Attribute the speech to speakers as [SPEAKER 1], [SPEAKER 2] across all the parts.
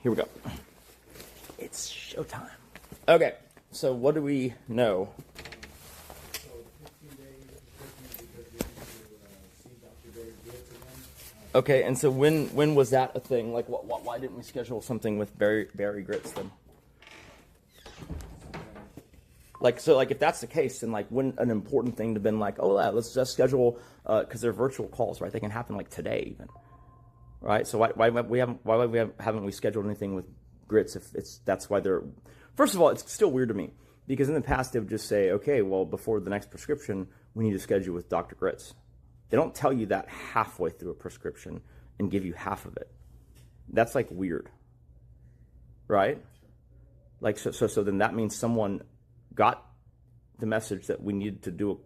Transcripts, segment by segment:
[SPEAKER 1] Here we go. It's showtime. Okay, so what do we know?
[SPEAKER 2] So 15 days because we need to see Dr. Barry Gibbs again.
[SPEAKER 1] Okay, and so when was that a thing? Like, why didn't we schedule something with Barry Grits then? Like, so, like, if that's the case, then, like, wouldn't an important thing to have been like, oh, yeah, let's just schedule, because they're virtual calls, right? They can happen, like, today even, right? So why haven't we scheduled anything with Grits if that's why they're... First of all, it's still weird to me, because in the past they would just say, okay, well, before the next prescription, we need to schedule with Dr. Grits. They don't tell you that halfway through a prescription and give you half of it. That's, like, weird, right? Like, so then that means someone got the message that we needed to do.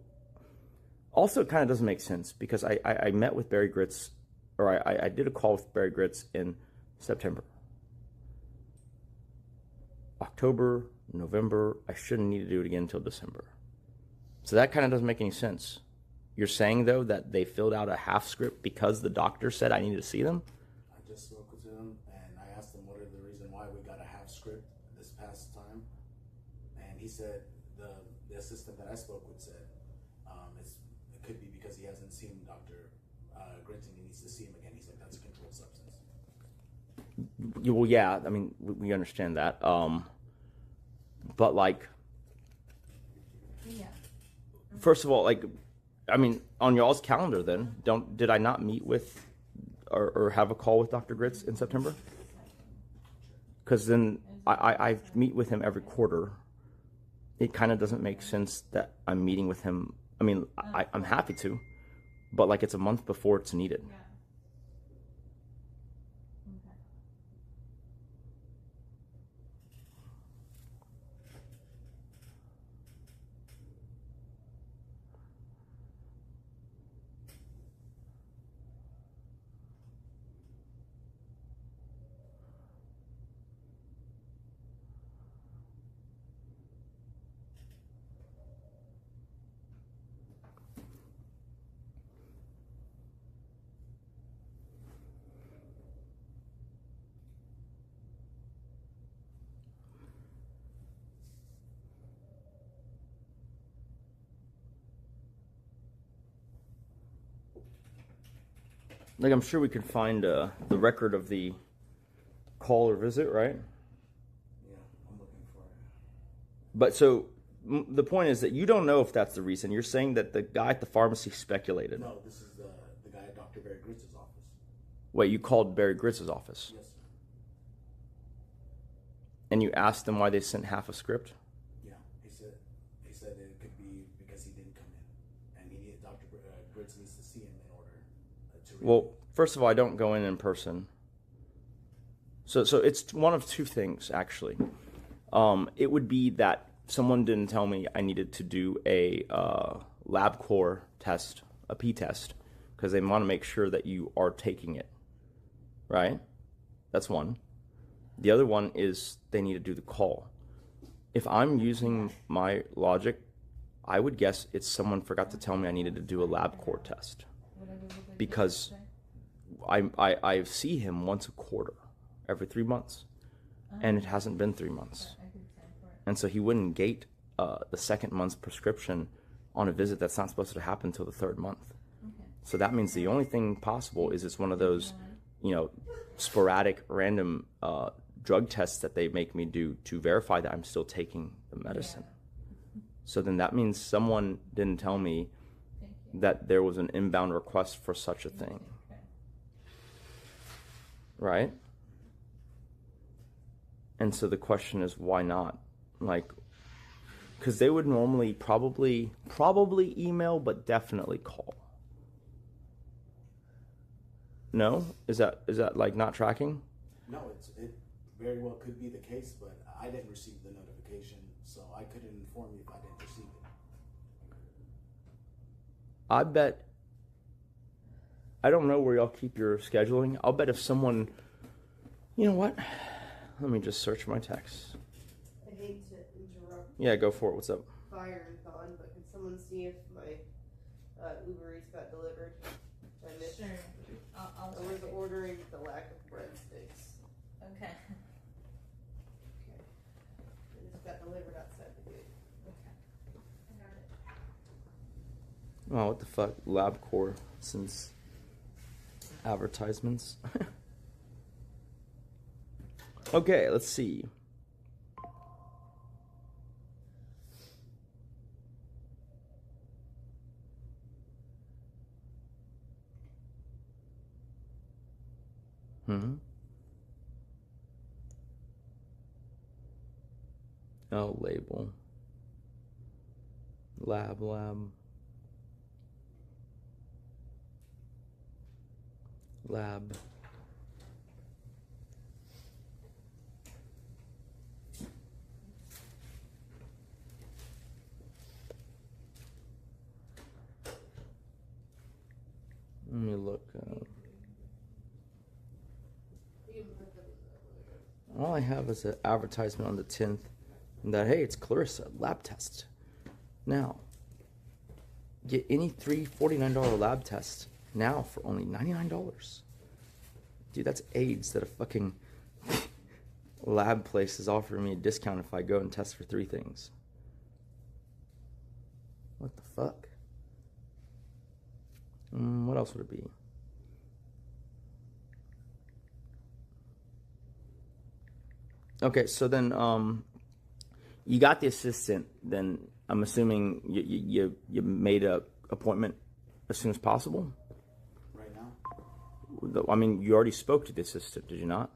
[SPEAKER 1] Also, it kind of doesn't make sense because I met with Barry Grits, or I did a call with Barry Grits in September. October, November, I shouldn't need to do it again until December. So that kind of doesn't make any sense. You're saying, though, that they filled out a half script because the doctor said I needed to see them?
[SPEAKER 2] I just spoke with him and I asked him what is the reason why we got a half script this past time. And he said, the assistant that I spoke with said, it could be because he hasn't seen Dr. Grits and he needs to see him again. He said that's a controlled substance.
[SPEAKER 1] Well, yeah, I mean, we understand that. But, like,
[SPEAKER 3] Yeah.
[SPEAKER 1] first of all, like, I mean, on y'all's calendar then, did I not meet with or have a call with Dr. Grits in September? Because then I meet with him every quarter. It kind of doesn't make sense that I'm meeting with him. I mean, I'm happy to, but, like, it's a month before it's needed.
[SPEAKER 3] Yeah. Okay.
[SPEAKER 1] Like, I'm sure we could find the record of the call or visit, right?
[SPEAKER 2] Yeah, I'm looking for it.
[SPEAKER 1] But so the point is that you don't know if that's the reason. You're saying that the guy at the pharmacy speculated.
[SPEAKER 2] No, this is the guy at Dr. Barry Grits' office.
[SPEAKER 1] Wait, you called Barry Grits' office?
[SPEAKER 2] Yes, sir.
[SPEAKER 1] And you asked them why they sent half a script?
[SPEAKER 2] Yeah, he said it could be because he didn't come in, and Dr. Grits needs to see him in order to.
[SPEAKER 1] Well, first of all, I don't go in person. So it's one of two things, actually. It would be that someone didn't tell me I needed to do a LabCorp test, a P test, because they want to make sure that you are taking it, right? That's one. The other one is they need to do the call. If I'm using my logic, I would guess it's someone forgot to tell me I needed to do a LabCorp test, because I see him once a quarter, every 3 months, and it hasn't been 3 months. And so he wouldn't gate the second month's prescription on a visit that's not supposed to happen until the third month. So that means the only thing possible is it's one of those, sporadic, random drug tests that they make me do to verify that I'm still taking the medicine. So then that means someone didn't tell me that there was an inbound request for such a thing. Right? And so the question is, why not? Like, because they would normally probably email, but definitely call. No? Is that like not tracking?
[SPEAKER 2] No, it very well could be the case, but I didn't receive the notification, so I couldn't inform you if I didn't receive it.
[SPEAKER 1] I bet, I don't know where y'all keep your scheduling. I'll bet if someone, you know what? Let me just search my texts.
[SPEAKER 4] I hate to interrupt.
[SPEAKER 1] Yeah, go for it. What's up?
[SPEAKER 4] Fire and Thon, but could someone see if my Uber Eats got delivered? I missed.
[SPEAKER 3] Sure. I'll
[SPEAKER 4] I was ordering the lack of breadsticks.
[SPEAKER 3] Okay.
[SPEAKER 1] Oh, what the fuck? LabCorp since advertisements. Okay, let's see. Oh, label. Lab. Lab. Let me look. All I have is an advertisement on the 10th that, hey, it's Clarissa lab test. Now, get any three $49 lab tests now for only $99. Dude, that's AIDS that a fucking lab place is offering me a discount if I go and test for 3 things. What the fuck? What else would it be? Okay, so then you got the assistant. Then I'm assuming you made a appointment as soon as possible.
[SPEAKER 2] Right now?
[SPEAKER 1] I mean, you already spoke to the assistant, did you not?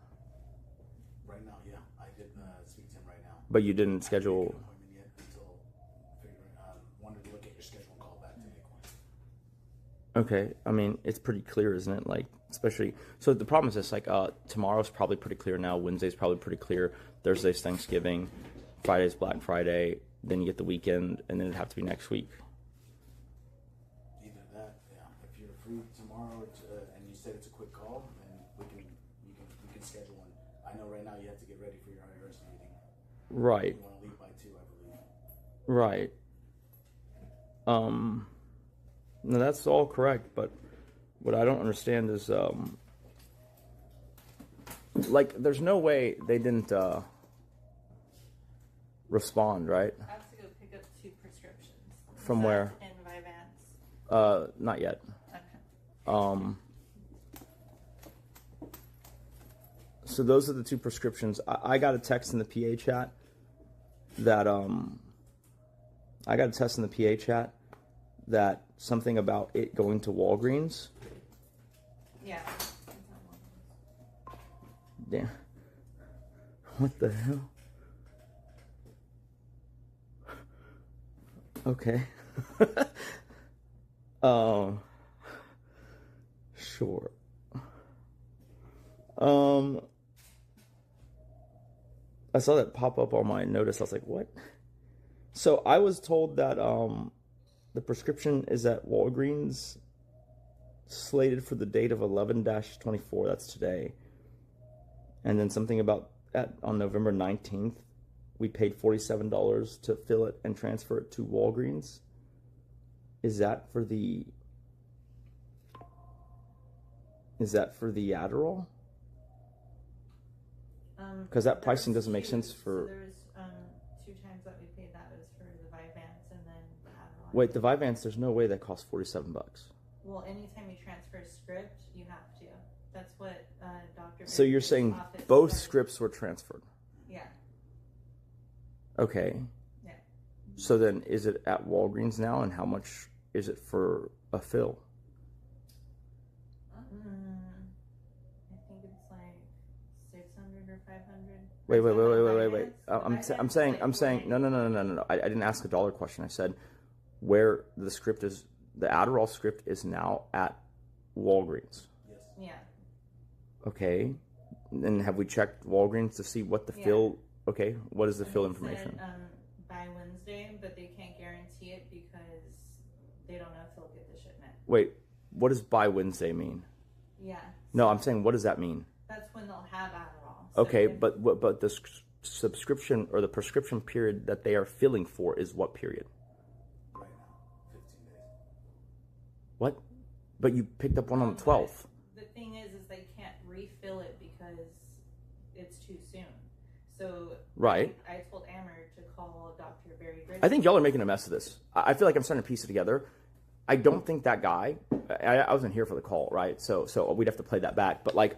[SPEAKER 2] Right now, yeah. I did speak to him right now.
[SPEAKER 1] But you didn't schedule.
[SPEAKER 2] I didn't make an appointment yet until wanted to look at your schedule and call back to make one.
[SPEAKER 1] Okay, I mean, it's pretty clear, isn't it? Like, especially, so the problem is this, like, tomorrow's probably pretty clear now, Wednesday's probably pretty clear, Thursday's Thanksgiving, Friday's Black Friday, then you get the weekend, and then it'd have to be next week.
[SPEAKER 2] Either that, yeah. If you're free tomorrow, and you said it's a quick call, then you can schedule one. I know right now you have to get ready for your IRS meeting.
[SPEAKER 1] Right.
[SPEAKER 2] You want to leave by 2, I believe.
[SPEAKER 1] Right. No, that's all correct, but what I don't understand is, like, there's no way they didn't respond, right?
[SPEAKER 3] I have to go pick up 2 prescriptions.
[SPEAKER 1] From
[SPEAKER 3] Is that
[SPEAKER 1] where?
[SPEAKER 3] in Vyvanse.
[SPEAKER 1] Not yet.
[SPEAKER 3] Okay.
[SPEAKER 1] So those are the 2 prescriptions. I got a text in the PA chat that, that something about it going to Walgreens.
[SPEAKER 3] Yeah.
[SPEAKER 1] Damn. What the hell? Okay. Sure. I saw that pop up on my notice. I was like, what? So I was told that the prescription is at Walgreens, slated for the date of 11-24. That's today. And then something about on November 19th, we paid $47 to fill it and transfer it to Walgreens. Is that for the Adderall? Because that pricing doesn't make sense for.
[SPEAKER 3] So there's 2 times that we paid that. It was for the Vyvanse and then the Adderall.
[SPEAKER 1] Wait, the Vyvanse, there's no way that costs $47.
[SPEAKER 3] Well, anytime you transfer a script, you have to. That's what Dr.
[SPEAKER 1] So you're
[SPEAKER 3] Baker's
[SPEAKER 1] saying
[SPEAKER 3] office
[SPEAKER 1] both
[SPEAKER 3] said.
[SPEAKER 1] scripts were transferred?
[SPEAKER 3] Yeah.
[SPEAKER 1] Okay.
[SPEAKER 3] Yeah.
[SPEAKER 1] So then is it at Walgreens now, and how much is it for a fill?
[SPEAKER 3] I think it's like 600 or 500.
[SPEAKER 1] Wait.
[SPEAKER 3] Vyvanse
[SPEAKER 1] I'm
[SPEAKER 3] is
[SPEAKER 1] saying,
[SPEAKER 3] like
[SPEAKER 1] I'm saying, no. I didn't ask a dollar question. I said where the script is, the Adderall script is now at Walgreens.
[SPEAKER 2] Yes.
[SPEAKER 3] Yeah.
[SPEAKER 1] Okay. And have we checked Walgreens to see what the fill, okay, what is the fill information?
[SPEAKER 3] Said, by Wednesday, but they can't guarantee it because they don't know if they'll get the shipment.
[SPEAKER 1] Wait, what does by Wednesday mean?
[SPEAKER 3] Yeah.
[SPEAKER 1] No, I'm saying, what does that mean?
[SPEAKER 3] That's when they'll have Adderall. So
[SPEAKER 1] Okay,
[SPEAKER 3] if-
[SPEAKER 1] but the subscription or the prescription period that they are filling for is what period?
[SPEAKER 2] Right now, 15 days.
[SPEAKER 1] What? But you picked up one on the 12th.
[SPEAKER 3] The thing is they can't refill it because it's too soon. So
[SPEAKER 1] Right.
[SPEAKER 3] I told Amber to call Dr. Barry Griswold.
[SPEAKER 1] I think y'all are making a mess of this. I feel like I'm starting to piece it together. I don't think that guy, I wasn't here for the call, right? So we'd have to play that back. But like,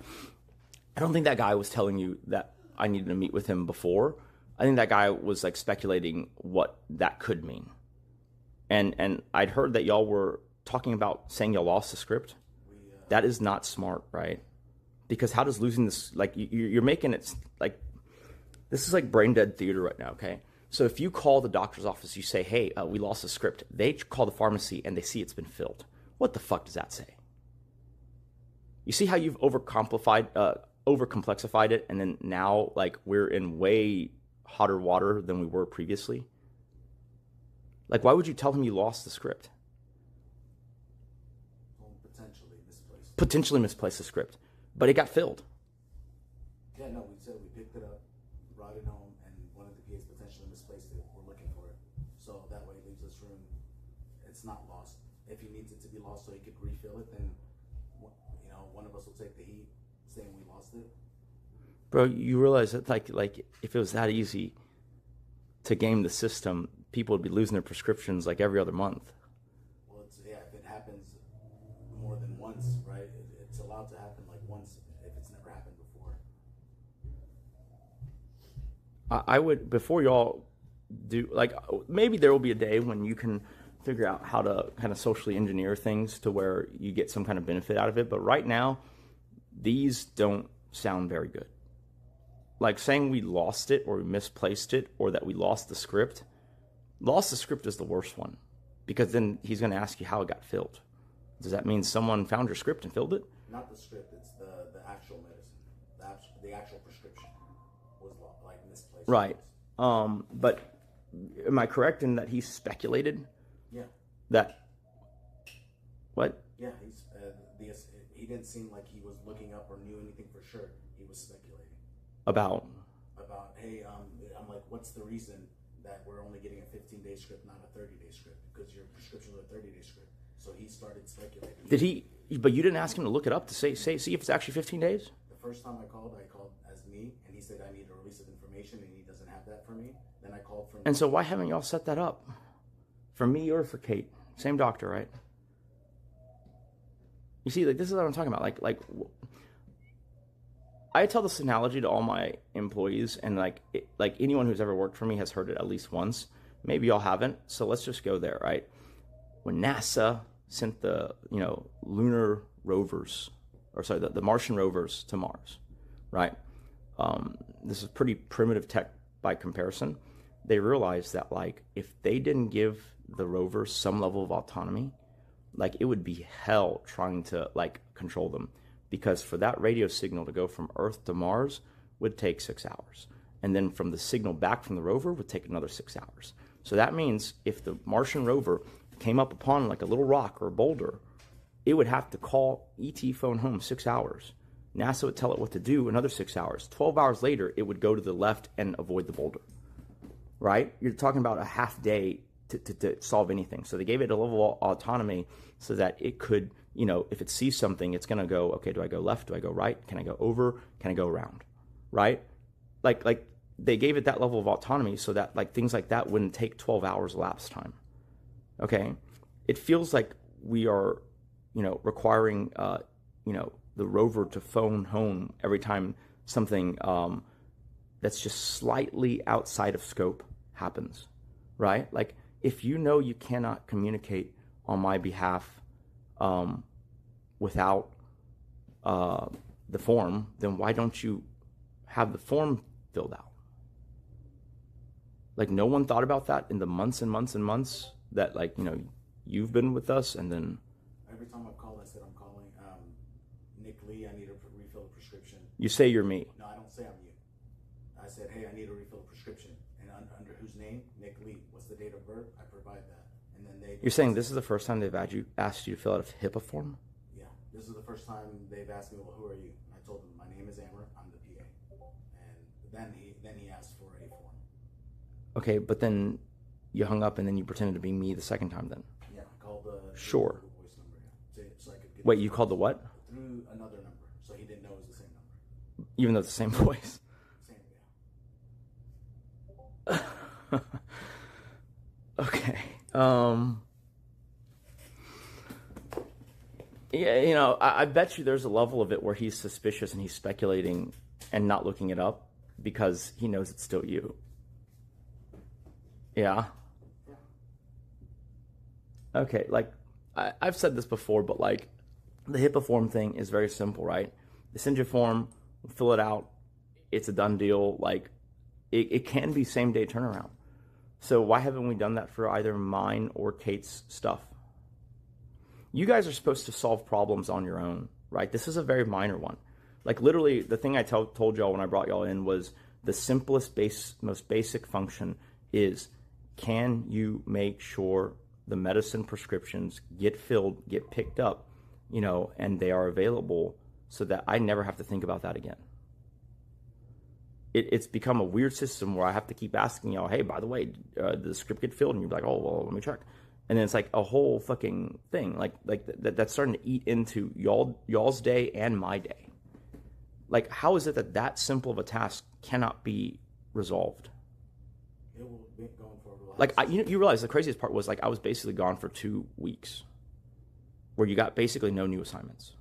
[SPEAKER 1] I don't think that guy was telling you that I needed to meet with him before. I think that guy was like speculating what that could mean. And I'd heard that y'all were talking about saying y'all lost the script. That is not smart, right? Because how does losing this, like, you're making it like, this is like brain dead theater right now, okay? So if you call the doctor's office, you say, hey, we lost the script. They call the pharmacy and they see it's been filled. What the fuck does that say? You see how you've overcomplexified it, and then now, like, we're in way hotter water than we were previously? Like, why would you tell him you lost the script? Potentially misplaced the script. But it got filled.
[SPEAKER 2] Yeah, no, we said we picked it up, brought it home, and one of the PAs potentially misplaced it. We're looking for it. So that way it leaves us room. It's not lost. If he needs it to be lost so he could refill it, then, you know, one of us will take the heat saying we lost it.
[SPEAKER 1] Bro, you realize that, like if it was that easy to game the system, people would be losing their prescriptions like every other month.
[SPEAKER 2] Well, if it happens more than once, right? It's allowed to happen like once if it's never happened before.
[SPEAKER 1] I would, before y'all do, like, maybe there will be a day when you can figure out how to kind of socially engineer things to where you get some kind of benefit out of it. But right now, these don't sound very good. Like saying we lost it or we misplaced it or that we lost the script. Lost the script is the worst one, because then he's going to ask you how it got filled. Does that mean someone found your script and filled it?
[SPEAKER 2] Not the script, it's the actual medicine. The actual prescription was like misplaced.
[SPEAKER 1] Right. But am I correct in that he speculated?
[SPEAKER 2] Yeah.
[SPEAKER 1] That what?
[SPEAKER 2] Yeah, he didn't seem like he was looking up or knew anything for sure. He was speculating.
[SPEAKER 1] About,
[SPEAKER 2] hey, I'm like, what's the reason that we're only getting a 15-day script, not a 30-day script? Because your prescription was a 30-day script. So he started speculating.
[SPEAKER 1] Did he? But you didn't ask him to look it up to see if it's actually 15 days?
[SPEAKER 2] The first time I called as me, and he said I need a release of information, and he doesn't have that for me. Then I called from.
[SPEAKER 1] And so why haven't y'all set that up? For me or for Kate? Same doctor, right? You see, like, this is what I'm talking about. Like I tell this analogy to all my employees, and like anyone who's ever worked for me has heard it at least once. Maybe y'all haven't, so let's just go there, right? When NASA sent the lunar rovers, the Martian rovers to Mars, right? This is pretty primitive tech by comparison. They realized that, like, if they didn't give the rovers some level of autonomy, like, it would be hell trying to, like, control them. Because for that radio signal to go from Earth to Mars would take 6 hours. And then from the signal back from the rover would take another 6 hours. So that means if the Martian rover came up upon like a little rock or a boulder, it would have to call ET phone home 6 hours. NASA would tell it what to do another 6 hours. 12 hours later, it would go to the left and avoid the boulder. Right? You're talking about a half day to solve anything. So they gave it a level of autonomy so that it could, if it sees something, it's going to go, okay, do I go left? Do I go right? Can I go over? Can I go around? Right? Like they gave it that level of autonomy so that, like, things like that wouldn't take 12 hours elapsed time. Okay? It feels like we are, requiring, the rover to phone home every time something that's just slightly outside of scope happens. Right? Like, if you cannot communicate on my behalf without the form, then why don't you have the form filled out? Like, no one thought about that in the months and months and months that, like, you've been with us. And then
[SPEAKER 2] every time I've called, I said I'm calling nicklee. I need a refill a prescription.
[SPEAKER 1] You say you're me.
[SPEAKER 2] No, I don't say I'm you. I said, hey, I need a refill a prescription. And under whose name? nicklee. What's the date of birth? I provide that. And then they.
[SPEAKER 1] You're saying this is the first time they've asked you to fill out a HIPAA form?
[SPEAKER 2] Yeah, this is the first time they've asked me, well, who are you? And I told them my name is Amber. I'm the PA. And then he asked for a form.
[SPEAKER 1] Okay, but then you hung up and then you pretended to be me the second time then?
[SPEAKER 2] Yeah, I called the
[SPEAKER 1] Sure.
[SPEAKER 2] voice number, yeah, so I could get.
[SPEAKER 1] Wait, you called the what?
[SPEAKER 2] Through another number, so he didn't know it was the same number.
[SPEAKER 1] Even though it's the same voice?
[SPEAKER 2] Same, yeah.
[SPEAKER 1] Okay. Yeah, you know, I bet you there's a level of it where he's suspicious and he's speculating and not looking it up because he knows it's still you. Yeah.
[SPEAKER 2] Yeah.
[SPEAKER 1] Okay, like I've said this before, but like the HIPAA form thing is very simple, right? They send you a form, fill it out, it's a done deal. Like it can be same day turnaround. So why haven't we done that for either mine or Kate's stuff? You guys are supposed to solve problems on your own, right? This is a very minor one. Like literally, the thing I told y'all when I brought y'all in was the simplest, most basic function is, can you make sure the medicine prescriptions get filled, get picked up, you know, and they are available so that I never have to think about that again. It's become a weird system where I have to keep asking y'all, hey, by the way, did the script get filled? And you're like, oh, well, let me check. And then it's like a whole fucking thing. Like that's starting to eat into y'all's day and my day. Like, how is it that simple of a task cannot be resolved?
[SPEAKER 2] It will be going for a while.
[SPEAKER 1] Like, you realize the craziest part was, like, I was basically gone for 2 weeks where you got basically no new assignments.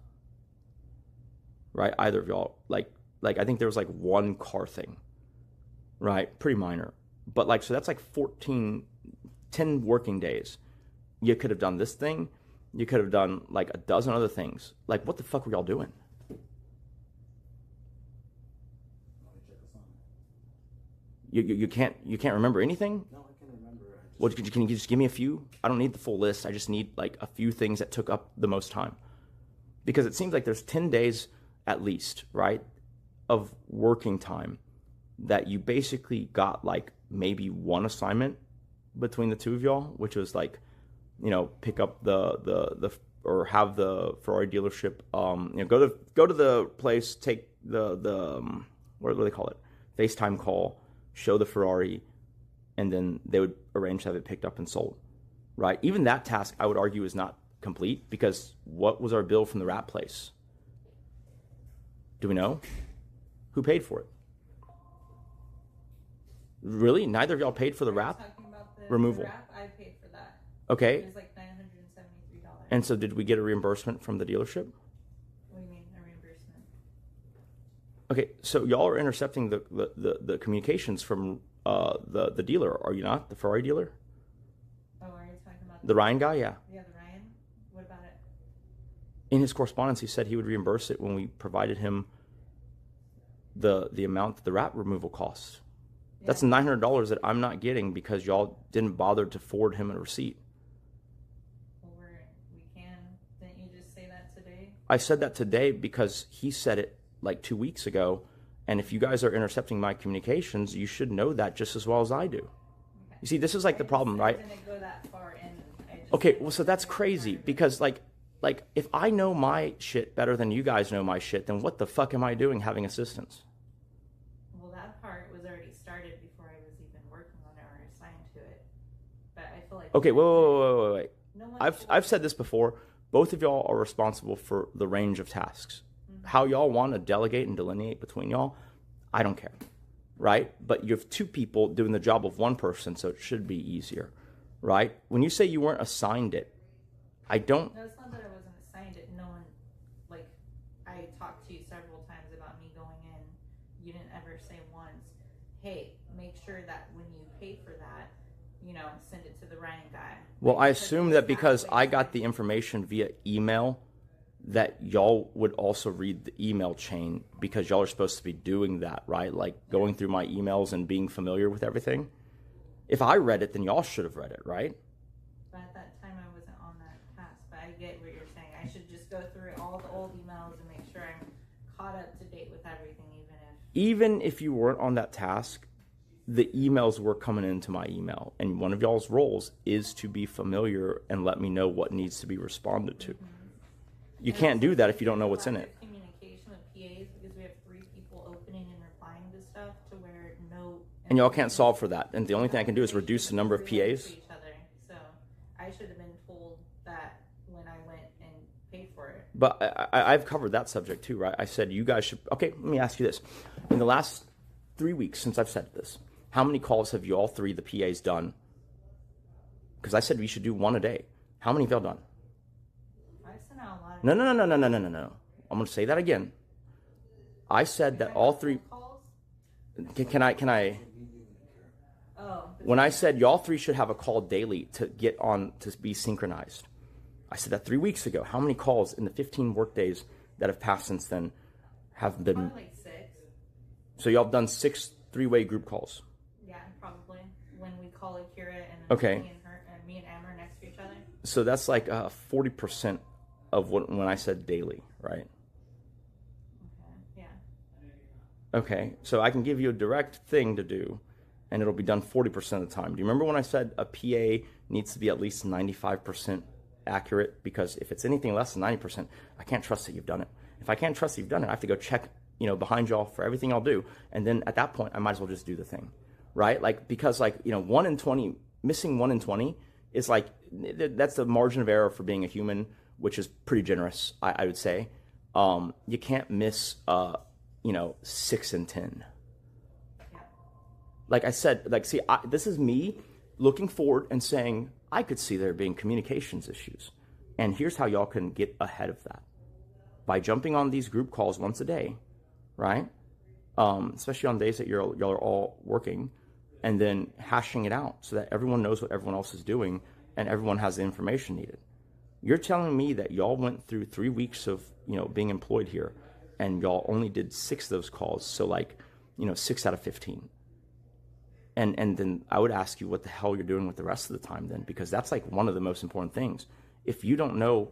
[SPEAKER 1] Right? Either of y'all. Like I think there was, like, one car thing. Right? Pretty minor. But, like, so that's, like, 10 working days. You could have done this thing. You could have done, like, a dozen other things. Like, what the fuck were y'all doing?
[SPEAKER 2] Let me check this on.
[SPEAKER 1] You can't remember anything?
[SPEAKER 2] No, I can remember.
[SPEAKER 1] Well, can you just give me a few? I don't need the full list. I just need like a few things that took up the most time. Because it seems like there's 10 days at least, right, of working time that you basically got like maybe one assignment between the two of y'all, which was like, you know, pick up the or have the Ferrari dealership, you know, go to the place, take the what do they call it? FaceTime call, show the Ferrari, and then they would arrange to have it picked up and sold, right? Even that task, I would argue, is not complete because what was our bill from the wrap place? Do we know? Who paid for it? Really? Neither of y'all paid for the wrap?
[SPEAKER 3] Talking about the
[SPEAKER 1] removal.
[SPEAKER 3] wrap, I paid for that.
[SPEAKER 1] Okay.
[SPEAKER 3] It was like $973.
[SPEAKER 1] And so did we get a reimbursement from the dealership?
[SPEAKER 3] What do you mean, a reimbursement?
[SPEAKER 1] Okay, so y'all are intercepting the communications from the dealer, are you not? The Ferrari dealer?
[SPEAKER 3] Oh, are you talking about
[SPEAKER 1] The Ryan guy? Yeah.
[SPEAKER 3] Yeah, the Ryan? What about it?
[SPEAKER 1] In his correspondence, he said he would reimburse it when we provided him the amount that the wrap removal costs.
[SPEAKER 3] Yeah.
[SPEAKER 1] That's $900 that I'm not getting because y'all didn't bother to forward him a receipt.
[SPEAKER 3] Well, we can. Didn't you just say that today?
[SPEAKER 1] I said that today because he said it like 2 weeks ago, and if you guys are intercepting my communications, you should know that just as well as I do.
[SPEAKER 3] Okay.
[SPEAKER 1] You see, this is like the problem, right?
[SPEAKER 3] I didn't go that far in.
[SPEAKER 1] Okay, well, so that's crazy because like if I know my shit better than you guys know my shit, then what the fuck am I doing having assistance?
[SPEAKER 3] Well, that part was already started before I was even working on it or assigned to it. But I feel like...
[SPEAKER 1] Okay, wait.
[SPEAKER 3] No one
[SPEAKER 1] I've said this before. Both of y'all are responsible for the range of tasks. Mm-hmm. How y'all want to delegate and delineate between y'all, I don't care, right? But you have two people doing the job of one person, so it should be easier, right? When you say you weren't assigned it, I don't...
[SPEAKER 3] No, it's not that I wasn't assigned it. No one, like, I talked to you several times about me going in. You didn't ever say once, hey, make sure that when you pay for that, you know, send it to the Ryan guy.
[SPEAKER 1] Well,
[SPEAKER 3] Like,
[SPEAKER 1] I assume that because I got the information via email, that y'all would also read the email chain because y'all are supposed to be doing that, right? Like going through my emails and being familiar with everything. If I read it, then y'all should have read it, right?
[SPEAKER 3] But at that time, I wasn't on that task. But I get what you're saying. I should just go through all the old emails and make sure I'm caught up to date with everything,
[SPEAKER 1] Even if you weren't on that task, the emails were coming into my email. And one of y'all's roles is to be familiar and let me know what needs to be responded to.
[SPEAKER 3] Mm-hmm.
[SPEAKER 1] You can't do that if you don't know what's in it.
[SPEAKER 3] Communication with PAs, because we have 3 people opening and replying to stuff to where no...
[SPEAKER 1] And y'all can't solve for that. And the only thing I can do is reduce the number of PAs.
[SPEAKER 3] To each other. So I should have been told that when I went and paid for it.
[SPEAKER 1] But I've covered that subject too, right? I said you guys should... Okay, let me ask you this. In the last 3 weeks since I've said this, how many calls have you all three, the PAs, done? Because I said we should do one a day. How many have y'all done?
[SPEAKER 3] I've sent out a lot of
[SPEAKER 1] No, no, no, no, no, no, no, no. I'm going to say that again. I said that all three.
[SPEAKER 3] Calls?
[SPEAKER 1] Can I?
[SPEAKER 3] Oh.
[SPEAKER 1] When I said y'all three should have a call daily to get on to be synchronized, I said that 3 weeks ago. How many calls in the 15 work days that have passed since then have been?
[SPEAKER 3] Probably like 6.
[SPEAKER 1] So y'all have done 6 3-way group calls.
[SPEAKER 3] Yeah, probably. When we call Akira and
[SPEAKER 1] Okay.
[SPEAKER 3] me and Amber next to each other.
[SPEAKER 1] So that's like 40% of when I said daily, right?
[SPEAKER 3] Okay. Yeah.
[SPEAKER 1] Okay, so I can give you a direct thing to do, and it'll be done 40% of the time. Do you remember when I said a PA needs to be at least 95% accurate? Because if it's anything less than 90%, I can't trust that you've done it. If I can't trust that you've done it, I have to go check, behind y'all for everything I'll do. And then at that point, I might as well just do the thing, right? Like, because 1 in 20, missing 1 in 20 is like, that's the margin of error for being a human, which is pretty generous, I would say. You can't miss, 6 in 10. Like I said, this is me looking forward and saying, I could see there being communications issues. And here's how y'all can get ahead of that. By jumping on these group calls once a day, right? Especially on days that y'all are all working, and then hashing it out so that everyone knows what everyone else is doing and everyone has the information needed. You're telling me that y'all went through 3 weeks of, being employed here, and y'all only did 6 of those calls. So 6 out of 15. And then I would ask you what the hell you're doing with the rest of the time then, because that's like one of the most important things. If you don't know,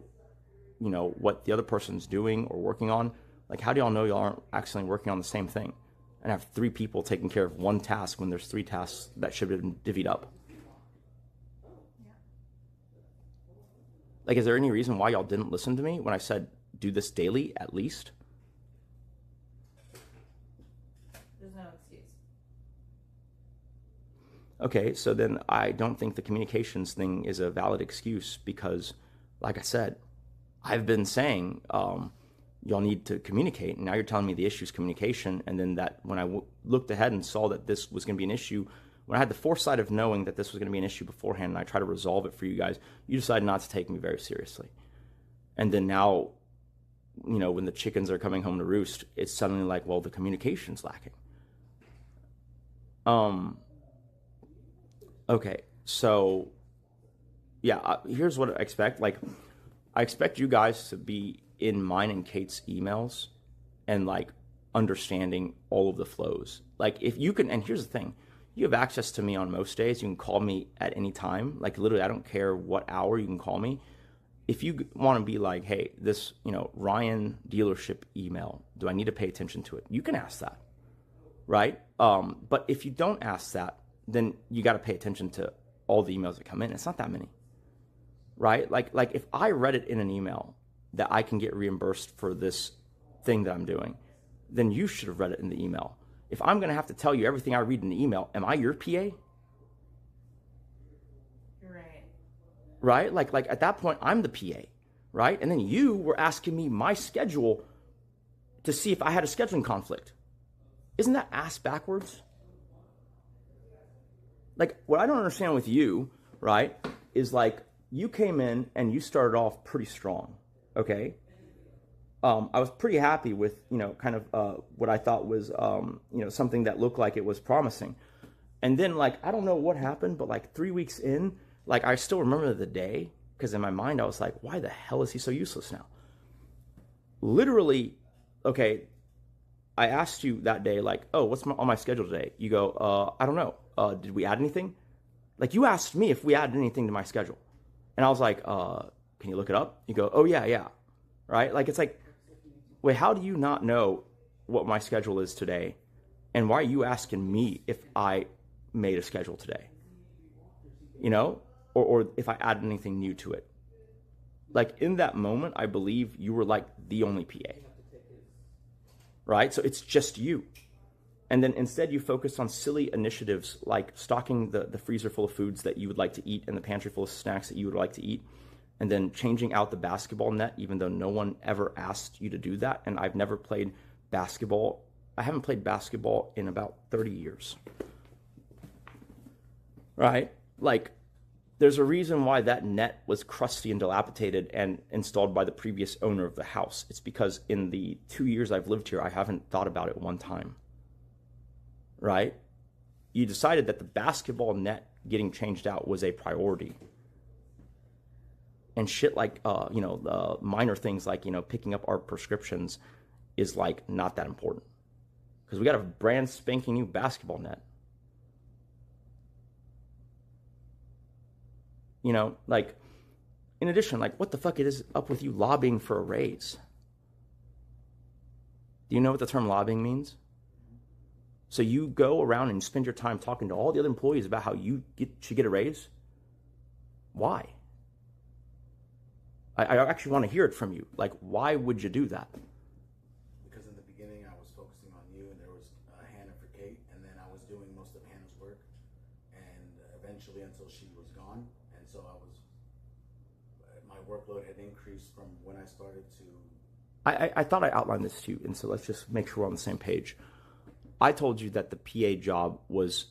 [SPEAKER 1] what the other person's doing or working on, like how do y'all know y'all aren't actually working on the same thing and have 3 people taking care of one task when there's 3 tasks that should have been divvied up?
[SPEAKER 3] Yeah.
[SPEAKER 1] Like, is there any reason why y'all didn't listen to me when I said do this daily at least?
[SPEAKER 3] There's no excuse.
[SPEAKER 1] Okay, so then I don't think the communications thing is a valid excuse because, like I said, I've been saying y'all need to communicate, and now you're telling me the issue is communication, and then that when I looked ahead and saw that this was going to be an issue, when I had the foresight of knowing that this was going to be an issue beforehand and I tried to resolve it for you guys, you decided not to take me very seriously. And then now, when the chickens are coming home to roost, it's suddenly like, well, the communication's lacking. Okay, so, yeah, here's what I expect. Like, I expect you guys to be in mine and Kate's emails and, understanding all of the flows. Like, if you can, and here's the thing, you have access to me on most days. You can call me at any time. Like, literally, I don't care what hour you can call me. If you want to be like, hey, this, Ryan dealership email, do I need to pay attention to it? You can ask that, right? But if you don't ask that, then you got to pay attention to all the emails that come in. It's not that many, right? Like if I read it in an email that I can get reimbursed for this thing that I'm doing, then you should have read it in the email. If I'm going to have to tell you everything I read in the email, am I your PA?
[SPEAKER 3] Right.
[SPEAKER 1] Right? Like at that point, I'm the PA, right? And then you were asking me my schedule to see if I had a scheduling conflict. Isn't that ass backwards? Like, what I don't understand with you, right, is like you came in and you started off pretty strong, okay? I was pretty happy with, kind of what I thought was, something that looked like it was promising. And then, I don't know what happened, but 3 weeks in, I still remember the day, because in my mind I was like, why the hell is he so useless now? Literally, okay, I asked you that day, oh, what's on my schedule today? You go, I don't know. Did we add anything? You asked me if we added anything to my schedule. And I was like, can you look it up? You go, oh, yeah. Right? It's like, wait, how do you not know what my schedule is today? And why are you asking me if I made a schedule today? Or if I added anything new to it? In that moment, I believe you were the only PA. Right? So it's just you. And then instead you focus on silly initiatives like stocking the freezer full of foods that you would like to eat and the pantry full of snacks that you would like to eat. And then changing out the basketball net, even though no one ever asked you to do that. And I've never played basketball. I haven't played basketball in about 30 years. Right? there's a reason why that net was crusty and dilapidated and installed by the previous owner of the house. It's because in the 2 years I've lived here, I haven't thought about it one time. Right? You decided that the basketball net getting changed out was a priority. And shit like, minor things like, picking up our prescriptions is like not that important. Because we got a brand spanking new basketball net. Like, in addition, like, what the fuck is up with you lobbying for a raise? Do you know what the term lobbying means? So you go around and spend your time talking to all the other employees about how you should get a raise? Why? I actually want to hear it from you. Like, why would you do that?
[SPEAKER 2] Because in the beginning I was focusing on you, and there was Hannah for Kate, and then I was doing most of Hannah's work, and eventually until she was gone, and so my workload had increased from when I started to...
[SPEAKER 1] I thought I outlined this to you, and so let's just make sure we're on the same page. I told you that the PA job was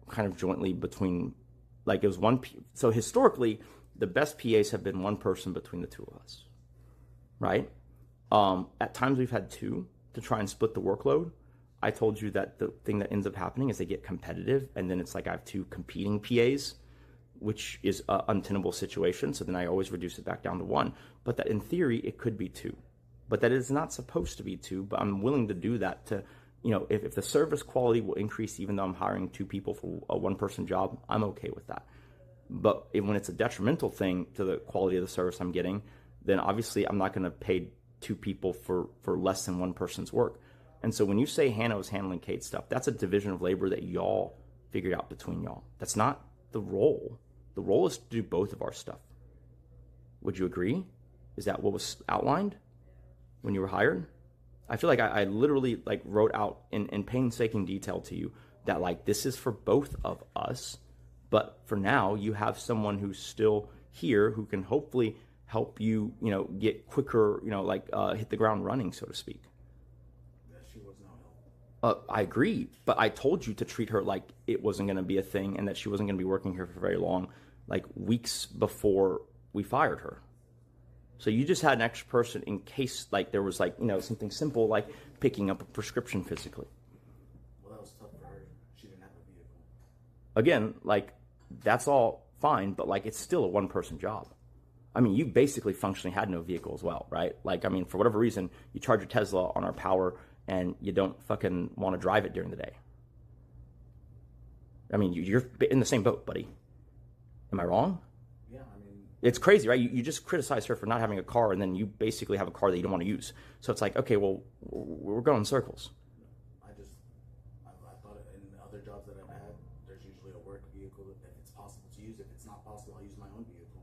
[SPEAKER 1] kind of jointly between, like, it was one... So historically, the best PAs have been one person between the two of us, right? At times we've had two to try and split the workload. I told you that the thing that ends up happening is they get competitive, and then it's like I have two competing PAs, which is an untenable situation. So then I always reduce it back down to one. But that in theory, it could be two. But that is not supposed to be two, but I'm willing to do that to, if the service quality will increase even though I'm hiring two people for a one-person job, I'm okay with that. But when it's a detrimental thing to the quality of the service I'm getting, then obviously I'm not going to pay two people for less than one person's work. And so when you say Hannah was handling Kate's stuff, that's a division of labor that y'all figured out between y'all. That's not the role. The role is to do both of our stuff. Would you agree? Is that what was outlined when you were hired? I feel like I literally like wrote out in painstaking detail to you that like this is for both of us. But for now, you have someone who's still here who can hopefully help you, get quicker, hit the ground running, so to speak.
[SPEAKER 2] She was no help.
[SPEAKER 1] I agree, but I told you to treat her like it wasn't going to be a thing and that she wasn't going to be working here for very long, like weeks before we fired her. So you just had an extra person in case, like, there was, like, something simple like picking up a prescription physically.
[SPEAKER 2] Well, that was tough for her. She didn't have a vehicle.
[SPEAKER 1] Again, like, that's all fine, but like it's still a one-person job. I mean, you basically functionally had no vehicle as well, right? Like, I mean, for whatever reason, you charge your Tesla on our power and you don't fucking want to drive it during the day. I mean, you're in the same boat, buddy. Am I wrong?
[SPEAKER 2] Yeah, I mean...
[SPEAKER 1] It's crazy, right? You just criticize her for not having a car, and then you basically have a car that you don't want to use. So it's like, okay, well, we're going in circles.
[SPEAKER 2] I thought in other jobs that I've had, there's usually a work vehicle if it's possible to use. If it's not possible, I'll use my own vehicle.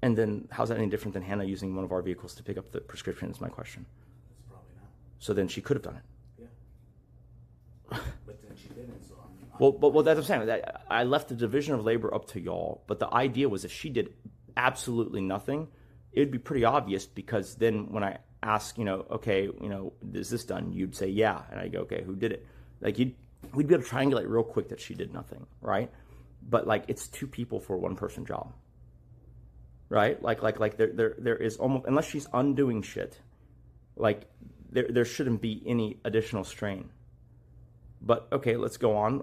[SPEAKER 1] And then how's that any different than Hannah using one of our vehicles to pick up the prescription is my question.
[SPEAKER 2] It's probably not.
[SPEAKER 1] So then she could have done it.
[SPEAKER 2] Yeah. But then she didn't, so
[SPEAKER 1] Well, that's what I'm saying. I left the division of labor up to y'all, but the idea was if she did absolutely nothing, it would be pretty obvious because then when I ask, okay, is this done? You'd say, yeah. And I go, okay, who did it? Like, we'd be able to triangulate real quick that she did nothing, right? But, like, it's two people for a one-person job, right? Like there is almost, unless she's undoing shit, like, there shouldn't be any additional strain. But, okay, let's go on.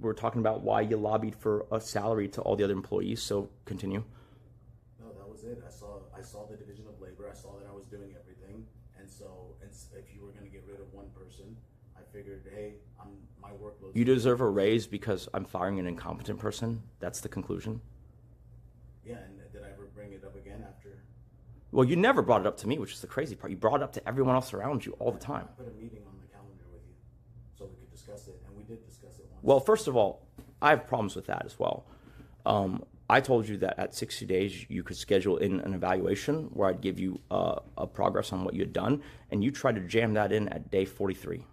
[SPEAKER 1] We're talking about why you lobbied for a salary to all the other employees, so continue.
[SPEAKER 2] No, that was it. I saw the division of labor. I saw that I was doing everything. And so if you were going to get rid of one person, I figured, hey, my workload...
[SPEAKER 1] You deserve a raise because I'm firing an incompetent person? That's the conclusion?
[SPEAKER 2] Yeah, and did I ever bring it up again after?
[SPEAKER 1] Well, you never brought it up to me, which is the crazy part. You brought it up to everyone else around you all the time.
[SPEAKER 2] I put a meeting on the calendar with you so we could discuss it, and we did discuss it once.
[SPEAKER 1] Well, first of all, I have problems with that as well. I told you that at 60 days you could schedule in an evaluation where I'd give you a progress on what you had done, and you tried to jam that in at day 43.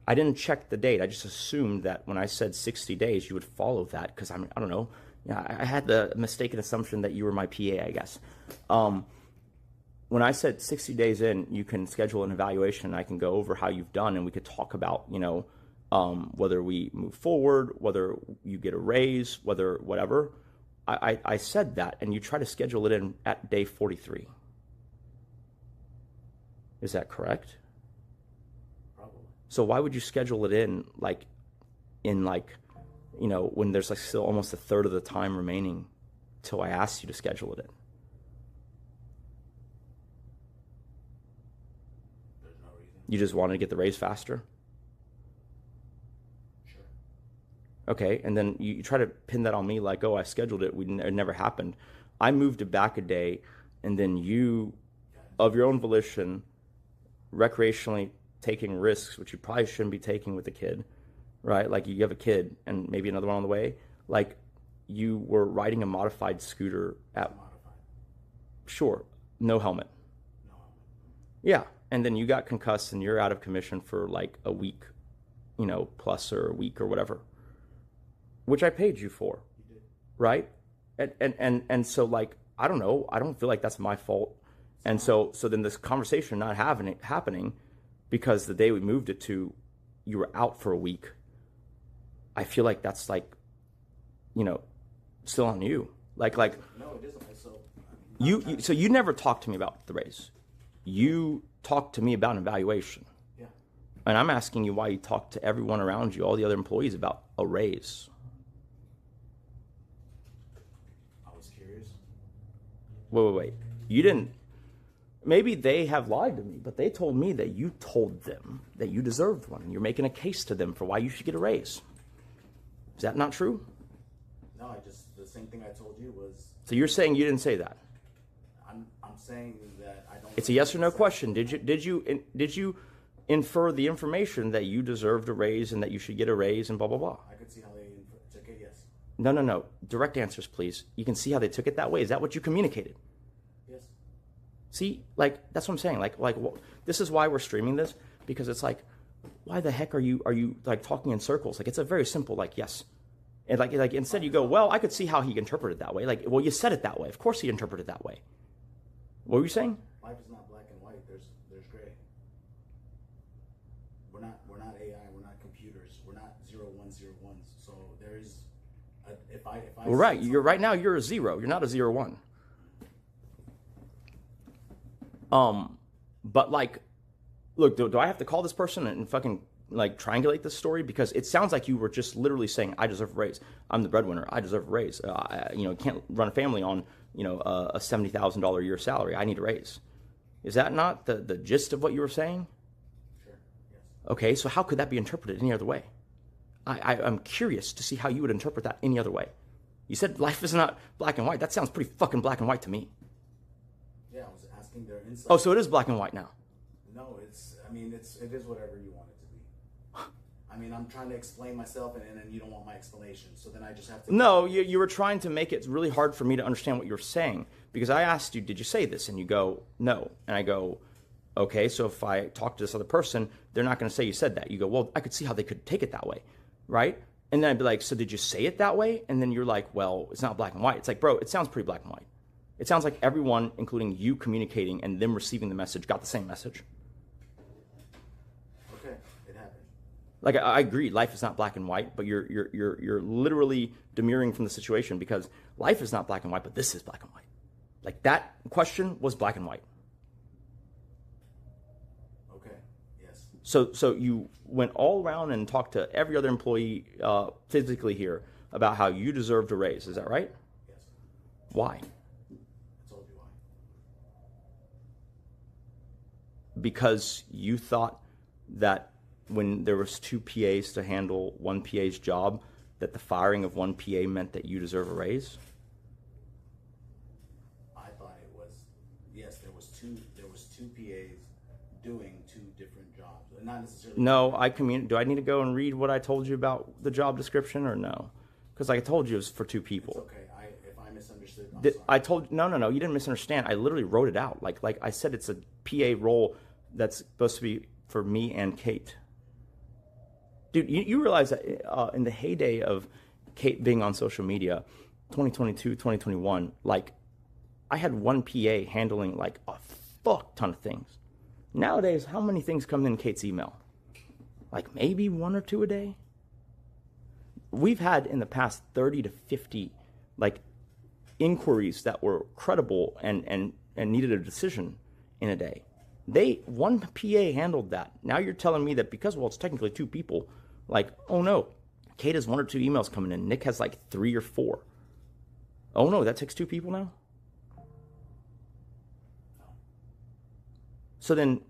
[SPEAKER 1] I didn't check the date. I just assumed that when I said 60 days, you would follow that because I don't know. Yeah, I had the mistaken assumption that you were my PA, I guess. When I said 60 days in, you can schedule an evaluation. And I can go over how you've done, and we could talk about, whether we move forward, whether you get a raise, whether whatever. I said that, and you try to schedule it in at day 43. Is that correct?
[SPEAKER 2] Probably.
[SPEAKER 1] So why would you schedule it in when there's like still almost a third of the time remaining till I asked you to schedule it in?
[SPEAKER 2] There's no reason.
[SPEAKER 1] You just wanted to get the raise faster?
[SPEAKER 2] Sure.
[SPEAKER 1] Okay, and then you try to pin that on me like, oh, I scheduled it. It never happened. I moved it back a day, and then you, of your own volition, recreationally taking risks, which you probably shouldn't be taking with a kid, right? Like you have a kid and maybe another one on the way. Like you were riding a modified scooter at...
[SPEAKER 2] Modified.
[SPEAKER 1] Sure, no helmet.
[SPEAKER 2] No.
[SPEAKER 1] Yeah, and then you got concussed and you're out of commission for like a week, plus or a week or whatever, which I paid you for,
[SPEAKER 2] You did.
[SPEAKER 1] right? And so like, I don't know, I don't feel like that's my fault. And so then this conversation not happening because the day we moved it to, you were out for a week. I feel like that's like, still on you. Like
[SPEAKER 2] No, it isn't.
[SPEAKER 1] so you never talked to me about the raise. You talked to me about an evaluation.
[SPEAKER 2] Yeah.
[SPEAKER 1] And I'm asking you why you talked to everyone around you, all the other employees, about a raise.
[SPEAKER 2] I was curious.
[SPEAKER 1] Wait. You didn't. Maybe they have lied to me, but they told me that you told them that you deserved one. You're making a case to them for why you should get a raise. Is that not true?
[SPEAKER 2] No, the same thing I told you was.
[SPEAKER 1] So you're saying you didn't say that?
[SPEAKER 2] I'm saying that I don't.
[SPEAKER 1] It's a yes or no question. Did you infer the information that you deserved a raise and that you should get a raise and blah blah blah?
[SPEAKER 2] I could see how they took it. Yes.
[SPEAKER 1] No. Direct answers, please. You can see how they took it that way. Is that what you communicated?
[SPEAKER 2] Yes.
[SPEAKER 1] See, like that's what I'm saying. This is why we're streaming this, because it's like, why the heck are you like talking in circles? Like it's a very simple like yes, and like instead you go, well, I could see how he interpreted it that way. Like, well, you said it that way. Of course he interpreted it that way. What were you saying?
[SPEAKER 2] Life is not black and white. There's gray. We're not AI. We're not computers. We're not 0101s. So there is. If I.
[SPEAKER 1] Well, right. You're right now. You're a 0. You're not a 01. But like, look, do I have to call this person and fucking like triangulate this story? Because it sounds like you were just literally saying, I deserve a raise. I'm the breadwinner. I deserve a raise. Can't run a family on, a $70,000 a year salary. I need a raise. Is that not the gist of what you were saying?
[SPEAKER 2] Sure. Yes.
[SPEAKER 1] Okay. So how could that be interpreted any other way? I'm curious to see how you would interpret that any other way. You said life is not black and white. That sounds pretty fucking black and white to me.
[SPEAKER 2] Yeah, I was asking their insight.
[SPEAKER 1] Oh, so it is black and white now.
[SPEAKER 2] No, it is whatever you want it to be. I mean, I'm trying to explain myself, and then you don't want my explanation, so then I just have to.
[SPEAKER 1] No, you were trying to make it really hard for me to understand what you were saying, because I asked you, did you say this? And you go, no. And I go, okay, so if I talk to this other person, they're not going to say you said that. You go, well, I could see how they could take it that way, right? And then I'd be like, so did you say it that way? And then you're like, well, it's not black and white. It's like, bro, it sounds pretty black and white. It sounds like everyone, including you communicating and them receiving the message, got the same message.
[SPEAKER 2] Okay, it happened.
[SPEAKER 1] Like I agree, life is not black and white, but you're literally demurring from the situation, because life is not black and white, but this is black and white. Like that question was black and white.
[SPEAKER 2] Okay. Yes.
[SPEAKER 1] So you went all around and talked to every other employee physically here about how you deserved a raise. Is that right?
[SPEAKER 2] Yes.
[SPEAKER 1] Why?
[SPEAKER 2] I told you why.
[SPEAKER 1] Because you thought that when there was 2 PAs to handle 1 PA's job, that the firing of 1 PA meant that you deserve a raise?
[SPEAKER 2] I thought it was, yes, there was two PAs doing 2 different jobs, not necessarily.
[SPEAKER 1] No, do I need to go and read what I told you about the job description, or no? Because like I told you, it was for 2 people.
[SPEAKER 2] It's okay. If I misunderstood, I'm sorry.
[SPEAKER 1] I told no, you didn't misunderstand. I literally wrote it out. Like I said, it's a PA role that's supposed to be for me and Kate. Dude, you realize that in the heyday of Kate being on social media, 2022, 2021, like I had 1 PA handling like a fuck ton of things. Nowadays, how many things come in Kate's email? like maybe 1 or 2 a day. We've had in the past 30 to 50 like inquiries that were credible and needed a decision in a day. One PA handled that. Now you're telling me that because, well, it's technically 2 people, like, oh no, Kate has 1 or 2 emails coming in. Nick has like 3 or 4. Oh no, that takes 2 people now? So then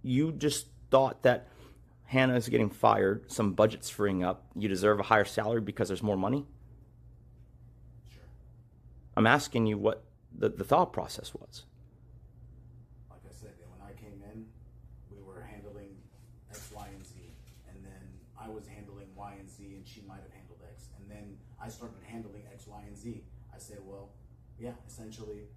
[SPEAKER 1] you just thought that Hannah is getting fired, some budget's freeing up, you deserve a higher salary because there's more money?
[SPEAKER 2] Sure.
[SPEAKER 1] I'm asking you what the thought process was.
[SPEAKER 2] Like I said, when I came in, we were handling X, Y, and Z. And then I was handling Y and Z, and she might have handled X. And then I started handling X, Y, and Z. I said, well, yeah, essentially,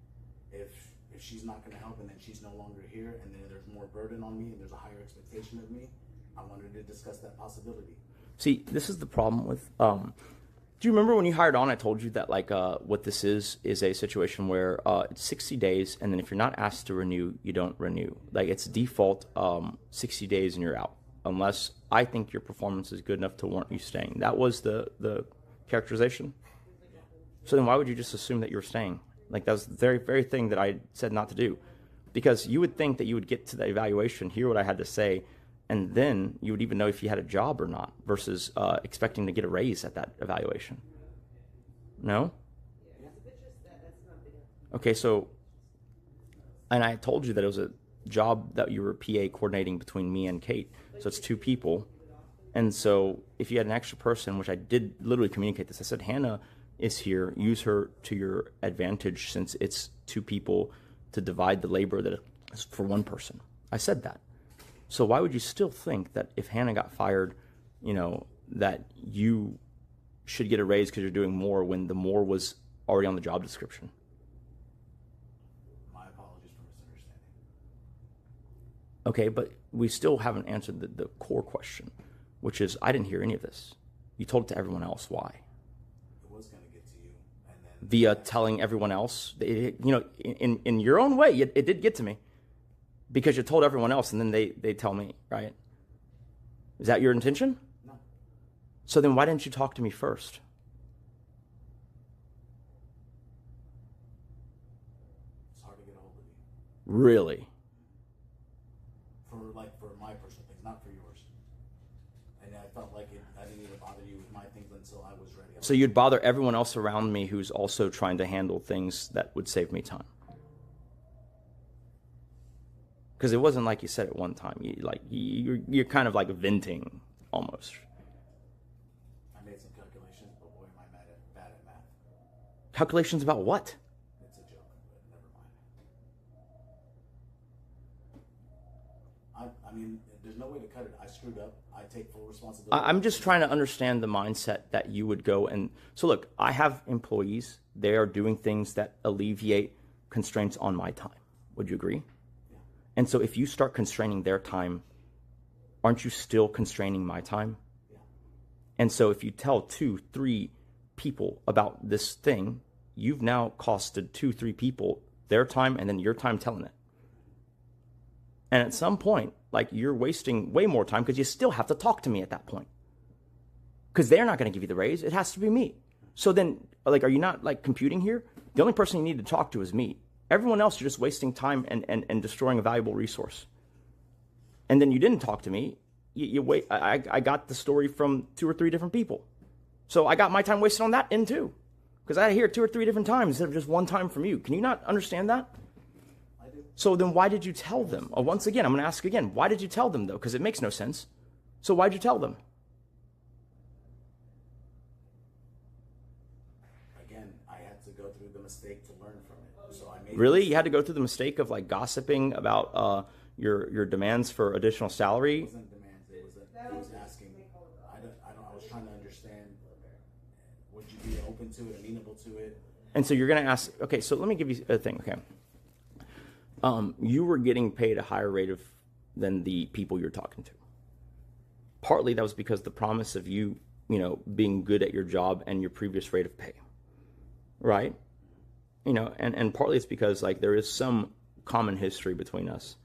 [SPEAKER 2] if she's not going to help and then she's no longer here and then there's more burden on me and there's a higher expectation of me, I wanted to discuss that possibility.
[SPEAKER 1] See, this is the problem with, do you remember when you hired on, I told you that like what this is a situation where it's 60 days and then if you're not asked to renew, you don't renew. Like it's default 60 days and you're out unless I think your performance is good enough to warrant you staying. That was the characterization. So then why would you just assume that you were staying? Like that was the very, very thing that I said not to do. Because you would think that you would get to the evaluation, hear what I had to say, and then you would even know if you had a job or not versus expecting to get a raise at that evaluation. No? Okay, so, and I told you that it was a job that you were PA coordinating between me and Kate. So it's 2 people. And so if you had an extra person, which I did literally communicate this, I said, Hannah is here, use her to your advantage since it's 2 people to divide the labor that is for 1 person. I said that. So why would you still think that if Hannah got fired, you know, that you should get a raise because you're doing more when the more was already on the job description?
[SPEAKER 2] My apologies for misunderstanding.
[SPEAKER 1] Okay, but we still haven't answered the core question, which is I didn't hear any of this. You told it to everyone else. Why?
[SPEAKER 2] It was going to get to you. And then
[SPEAKER 1] Via telling everyone else. You know, in your own way, it did get to me. Because you told everyone else and then they tell me, right? Is that your intention?
[SPEAKER 2] No.
[SPEAKER 1] So then why didn't you talk to me first?
[SPEAKER 2] It's hard to get a hold of you.
[SPEAKER 1] Really?
[SPEAKER 2] For my personal things, not for yours. And I felt like I didn't even bother you with my things until I was ready.
[SPEAKER 1] So you'd bother everyone else around me who's also trying to handle things that would save me time. Because it wasn't like you said at one time. You're kind of like venting almost.
[SPEAKER 2] I made some calculations, but boy, am I bad at math.
[SPEAKER 1] Calculations about what?
[SPEAKER 2] It's a joke, but never mind. I mean, there's no way to cut it. I screwed up. I take full responsibility.
[SPEAKER 1] I'm just trying to understand the mindset that you would go and... So look, I have employees. They are doing things that alleviate constraints on my time. Would you agree? And so if you start constraining their time, aren't you still constraining my time?
[SPEAKER 2] Yeah.
[SPEAKER 1] And so if you tell 2, 3 people about this thing, you've now costed 2, 3 people their time and then your time telling it. And at some point, like you're wasting way more time because you still have to talk to me at that point. Because they're not going to give you the raise. It has to be me. So then, like, are you not like computing here? The only person you need to talk to is me. Everyone else, you're just wasting time and destroying a valuable resource. And then you didn't talk to me. You wait. I got the story from 2 or 3 different people. So I got my time wasted on that end too. Because I had to hear it 2 or 3 different times instead of just one time from you. Can you not understand that?
[SPEAKER 2] I do.
[SPEAKER 1] So then why did you tell them? Once again, I'm going to ask again. Why did you tell them though? Because it makes no sense. So why'd you tell them?
[SPEAKER 2] Again, I had to go through the mistake to learn from it. So I made
[SPEAKER 1] Really? You had to go through the mistake of like gossiping about your demands for additional salary?
[SPEAKER 2] It wasn't demands. It was asking. I was trying to understand. Would you be open to it, amenable to it?
[SPEAKER 1] And so you're going to ask, okay, so let me give you a thing, okay? You were getting paid a higher rate than the people you're talking to. Partly that was because the promise of you being good at your job and your previous rate of pay, right? And partly it's because like there is some common history between us.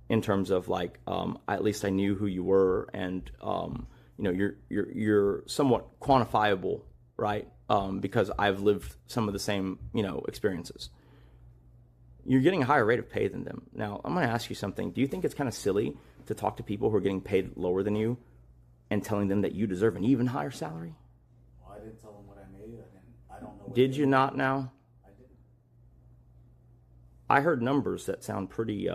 [SPEAKER 1] in terms of like, at least I knew who you were, and you're somewhat quantifiable, right? Because I've lived some of the same, experiences. You're getting a higher rate of pay than them. Now, I'm going to ask you something. Do you think it's kind of silly to talk to people who are getting paid lower than you and telling them that you deserve an even higher salary?
[SPEAKER 2] Well, I didn't tell them what I made. I don't know.
[SPEAKER 1] Did you not now?
[SPEAKER 2] I didn't.
[SPEAKER 1] I heard numbers that sound pretty,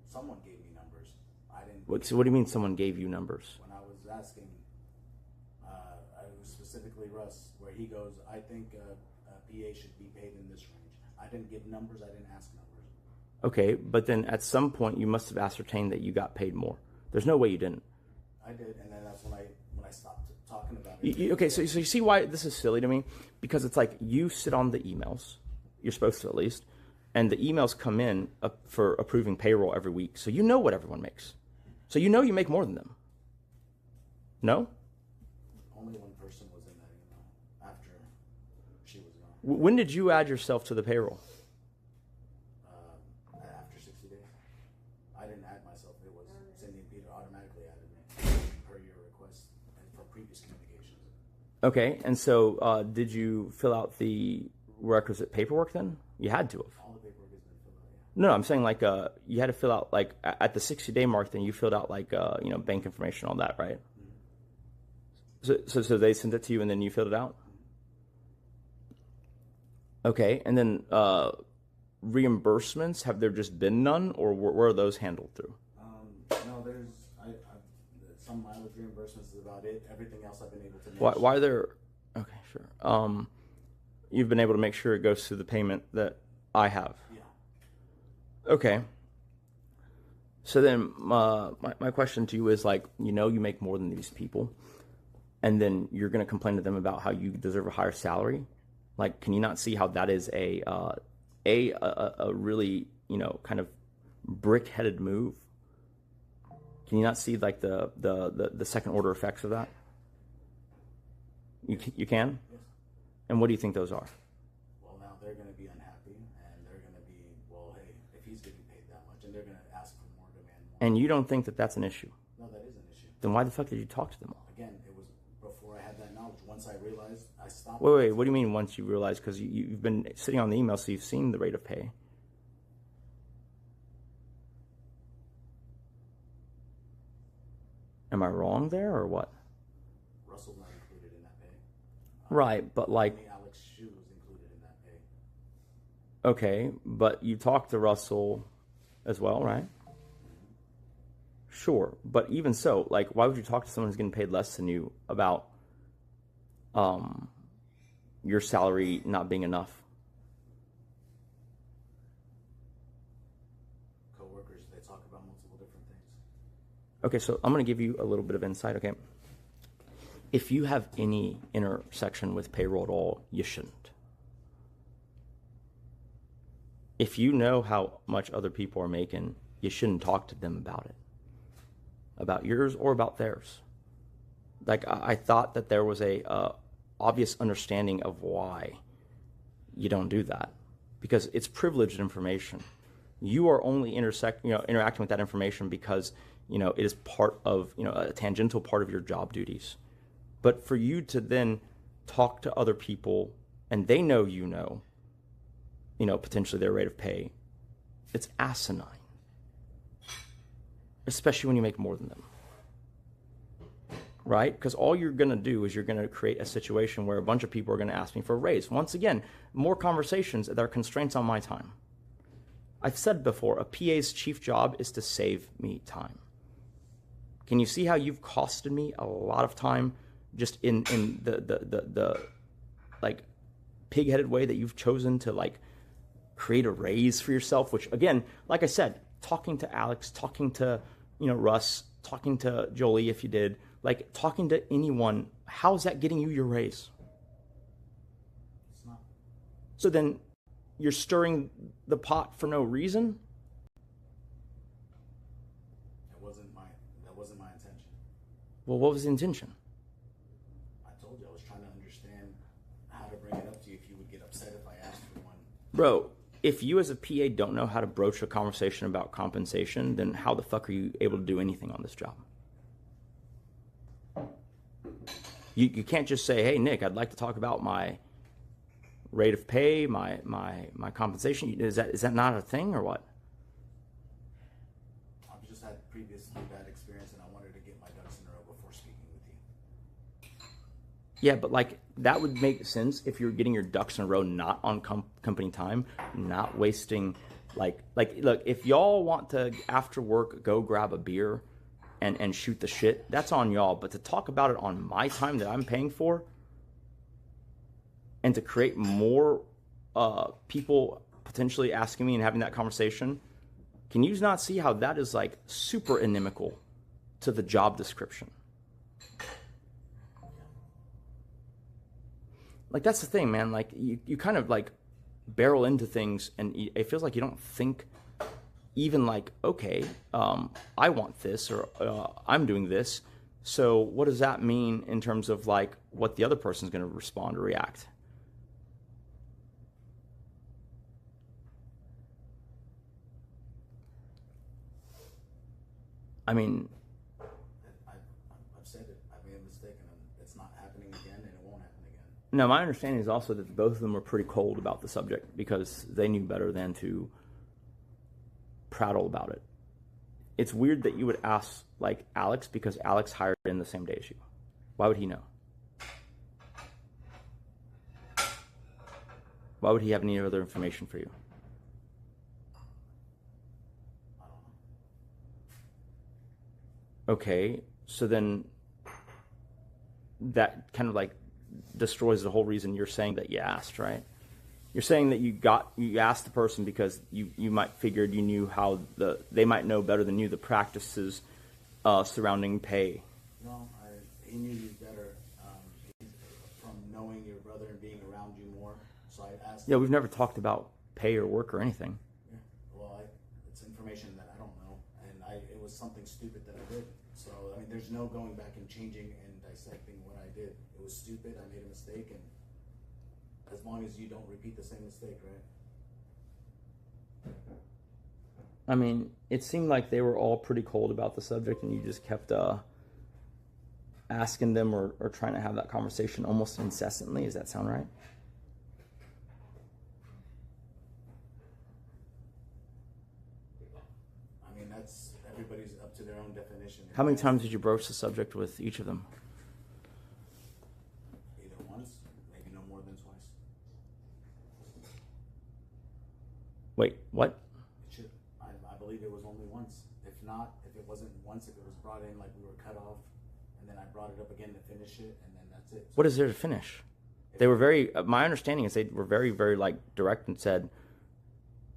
[SPEAKER 2] Someone gave me numbers. I didn't.
[SPEAKER 1] So what do you mean someone gave you numbers?
[SPEAKER 2] When I was asking, it was specifically Russ, where he goes, I think a PA should be paid in this range. I didn't give numbers. I didn't ask numbers.
[SPEAKER 1] Okay, but then at some point you must have ascertained that you got paid more. There's no way you didn't.
[SPEAKER 2] I did, and then that's when I stopped talking about it.
[SPEAKER 1] Okay, so you see why this is silly to me? Because it's like you sit on the emails, you're supposed to at least, and the emails come in for approving payroll every week. So you know what everyone makes. So you know you make more than them. No?
[SPEAKER 2] Only one person was in that email after she was gone.
[SPEAKER 1] When did you add yourself to the payroll?
[SPEAKER 2] After 60 days. I didn't add myself. It was Cindy and Peter automatically added me per your request and for previous communications.
[SPEAKER 1] Okay, and so did you fill out the requisite paperwork then? You had to have.
[SPEAKER 2] All the paperwork has been filled out, yeah.
[SPEAKER 1] No, I'm saying like you had to fill out like at the 60-day mark. Then you filled out like bank information, all that, right? Mm-hmm. So they sent it to you, and then you filled it out. Okay, and then reimbursements, have there just been none, or where are those handled through?
[SPEAKER 2] No, there's some mileage reimbursements is about it. Everything else I've been able to
[SPEAKER 1] Why
[SPEAKER 2] manage.
[SPEAKER 1] are there? Okay, sure. You've been able to make sure it goes through the payment that I have.
[SPEAKER 2] Yeah.
[SPEAKER 1] Okay. So then my question to you is like, you make more than these people, and then you're going to complain to them about how you deserve a higher salary. Like, can you not see how that is a really, kind of brick-headed move? Can you not see like the second order effects of that? You can?
[SPEAKER 2] Yes.
[SPEAKER 1] And what do you think those are?
[SPEAKER 2] Well, now they're going to be unhappy, and they're going to be, well, hey, if he's getting paid that much, and they're going to ask for more, demand more.
[SPEAKER 1] And you don't think that that's an issue?
[SPEAKER 2] No, that is an issue.
[SPEAKER 1] Then why the fuck did you talk to them all?
[SPEAKER 2] Again, it was before I had that knowledge. Once I realized, I stopped.
[SPEAKER 1] Wait, what do you mean once you realize? Because you've been sitting on the email, so you've seen the rate of pay. Am I wrong there, or what?
[SPEAKER 2] Russell's not included in that pay.
[SPEAKER 1] Right, but like...
[SPEAKER 2] Only Alex Shu was included in that pay.
[SPEAKER 1] Okay, but you talked to Russell as well, right? Sure, but even so, like, why would you talk to someone who's getting paid less than you about your salary not being enough?
[SPEAKER 2] Coworkers, they talk about multiple different things.
[SPEAKER 1] Okay, so I'm going to give you a little bit of insight, okay? If you have any intersection with payroll at all, you shouldn't. If you know how much other people are making, you shouldn't talk to them about it. About yours or about theirs. Like, I thought that there was a obvious understanding of why you don't do that. Because it's privileged information. You are only interacting with that information because, it is part of, a tangential part of your job duties. But for you to then talk to other people and they know potentially their rate of pay, it's asinine. Especially when you make more than them. Right? Because all you're going to do is you're going to create a situation where a bunch of people are going to ask me for a raise. Once again, more conversations that are constraints on my time. I've said before, a PA's chief job is to save me time. Can you see how you've costed me a lot of time just in the like pig-headed way that you've chosen to like create a raise for yourself? Which again, like I said, talking to Alex, talking to Russ, talking to Jolie if you did, like talking to anyone, how is that getting you your raise?
[SPEAKER 2] It's not.
[SPEAKER 1] So then you're stirring the pot for no reason?
[SPEAKER 2] That wasn't my intention.
[SPEAKER 1] Well, what was the intention?
[SPEAKER 2] I told you I was trying to understand how to bring it up to you if you would get upset if I asked for one.
[SPEAKER 1] Bro, if you as a PA don't know how to broach a conversation about compensation, then how the fuck are you able to do anything on this job? You can't just say, hey, Nick, I'd like to talk about my rate of pay, my compensation. Is that not a thing or what?
[SPEAKER 2] I've just had previously bad experience, and I wanted to get my ducks in a row before speaking with you.
[SPEAKER 1] Yeah, but like that would make sense if you're getting your ducks in a row, not on company time, not wasting like look, if y'all want to after work go grab a beer and shoot the shit, that's on y'all. But to talk about it on my time that I'm paying for, and to create more people potentially asking me and having that conversation, can you not see how that is like super inimical to the job description? Like that's the thing, man. Like you kind of like barrel into things, and it feels like you don't think even like, okay, I want this, or I'm doing this. So what does that mean in terms of like what the other person's going to respond or react? I mean,
[SPEAKER 2] I've said it. I made a mistake, and it's not happening again, and it won't happen again.
[SPEAKER 1] no, my understanding is also that both of them were pretty cold about the subject because they knew better than to prattle about it. It's weird that you would ask like Alex because Alex hired in the same day as you. Why would he know? Why would he have any other information for you?
[SPEAKER 2] I don't know.
[SPEAKER 1] Okay, so then that kind of like destroys the whole reason you're saying that you asked, right? You're saying that you asked the person because you might figured you knew how they might know better than you the practices surrounding pay.
[SPEAKER 2] No, he knew you better from knowing your brother and being around you more. So I asked.
[SPEAKER 1] Yeah, we've never talked about pay or work or anything.
[SPEAKER 2] Yeah, well, it's information that I don't know, and it was something stupid that I did. So I mean, there's no going back and changing and dissecting what I did. It was stupid. I made a mistake, and as long as you don't repeat the same mistake, right?
[SPEAKER 1] I mean, it seemed like they were all pretty cold about the subject, and you just kept asking them or trying to have that conversation almost incessantly. Does that sound right?
[SPEAKER 2] I mean, that's everybody's up to their own definition.
[SPEAKER 1] How many times did you broach the subject with each of them?
[SPEAKER 2] Either once, maybe no more than twice.
[SPEAKER 1] Wait, what?
[SPEAKER 2] I believe it was only once. If it wasn't once, if it was brought in like we were cut off, and then I brought it up again to finish it, and then that's it. So
[SPEAKER 1] What is there to finish? They were very, my understanding is they were very, very like direct and said,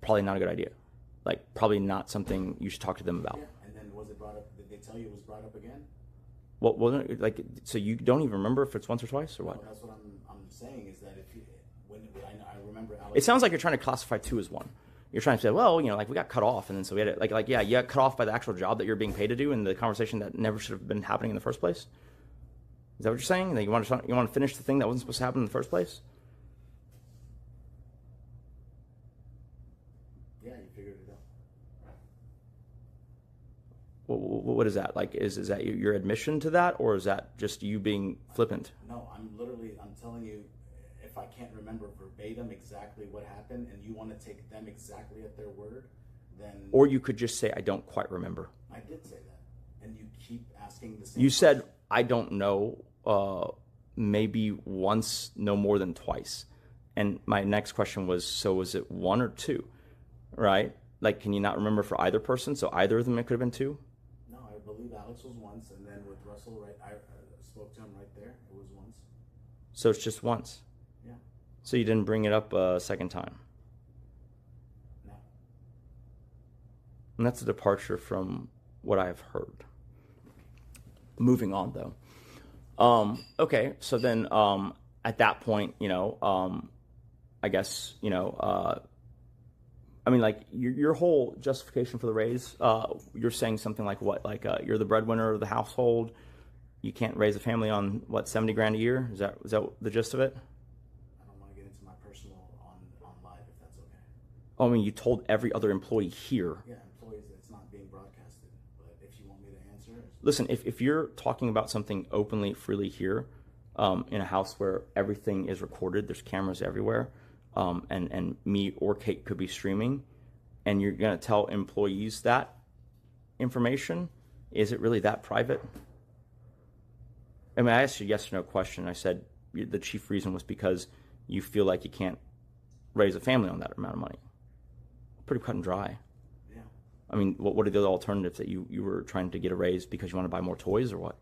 [SPEAKER 1] probably not a good idea. Like probably not something you should talk to them about.
[SPEAKER 2] yeah, and then was it brought up? Did they tell you it was brought up again?
[SPEAKER 1] What wasn't it like? So you don't even remember if it's once or twice or what?
[SPEAKER 2] No, that's what I'm saying is that if you, when I remember Alex.
[SPEAKER 1] It sounds like you're trying to classify two as one. You're trying to say, well, you know, like we got cut off, and then so we had it, like yeah, you got cut off by the actual job that you're being paid to do, and the conversation that never should have been happening in the first place. Is that what you're saying? That you want to finish the thing that wasn't supposed to happen in the first place?
[SPEAKER 2] Yeah, you figured it out.
[SPEAKER 1] What is that like? Is that your admission to that, or is that just you being flippant?
[SPEAKER 2] No, I'm telling you, if I can't remember verbatim exactly what happened, and you want to take them exactly at their word, then.
[SPEAKER 1] Or you could just say, I don't quite remember.
[SPEAKER 2] I did say that, and you keep asking the same.
[SPEAKER 1] You said,
[SPEAKER 2] question.
[SPEAKER 1] I don't know, maybe once, no more than twice. And my next question was, so was it one or two, right? Like, can you not remember for either person? So either of them, it could have been two?
[SPEAKER 2] No, I believe Alex was once, and then with Russell, right, I spoke to him right there. It was once.
[SPEAKER 1] So it's just once?
[SPEAKER 2] Yeah.
[SPEAKER 1] So you didn't bring it up a second time?
[SPEAKER 2] No.
[SPEAKER 1] And that's a departure from what I've heard. Moving on, though. Okay, so then at that point, you know, I guess, you know, I mean, like, your whole justification for the raise, you're saying something like what? Like, you're the breadwinner of the household, you can't raise a family on, what, 70 grand a year? Is that the gist of it?
[SPEAKER 2] I don't want to get into my personal on live, if that's okay.
[SPEAKER 1] Oh, I mean, you told every other employee here.
[SPEAKER 2] Yeah, employees, it's not being broadcasted. But if you want me to answer,
[SPEAKER 1] Listen, if you're talking about something openly, freely here, in a house where everything is recorded, there's cameras everywhere, and me or Kate could be streaming, and you're going to tell employees that information, is it really that private? I mean, I asked you a yes or no question. I said the chief reason was because you feel like you can't raise a family on that amount of money. Pretty cut and dry.
[SPEAKER 2] yeah.
[SPEAKER 1] I mean, what are the other alternatives that you were trying to get a raise because you want to buy more toys or what?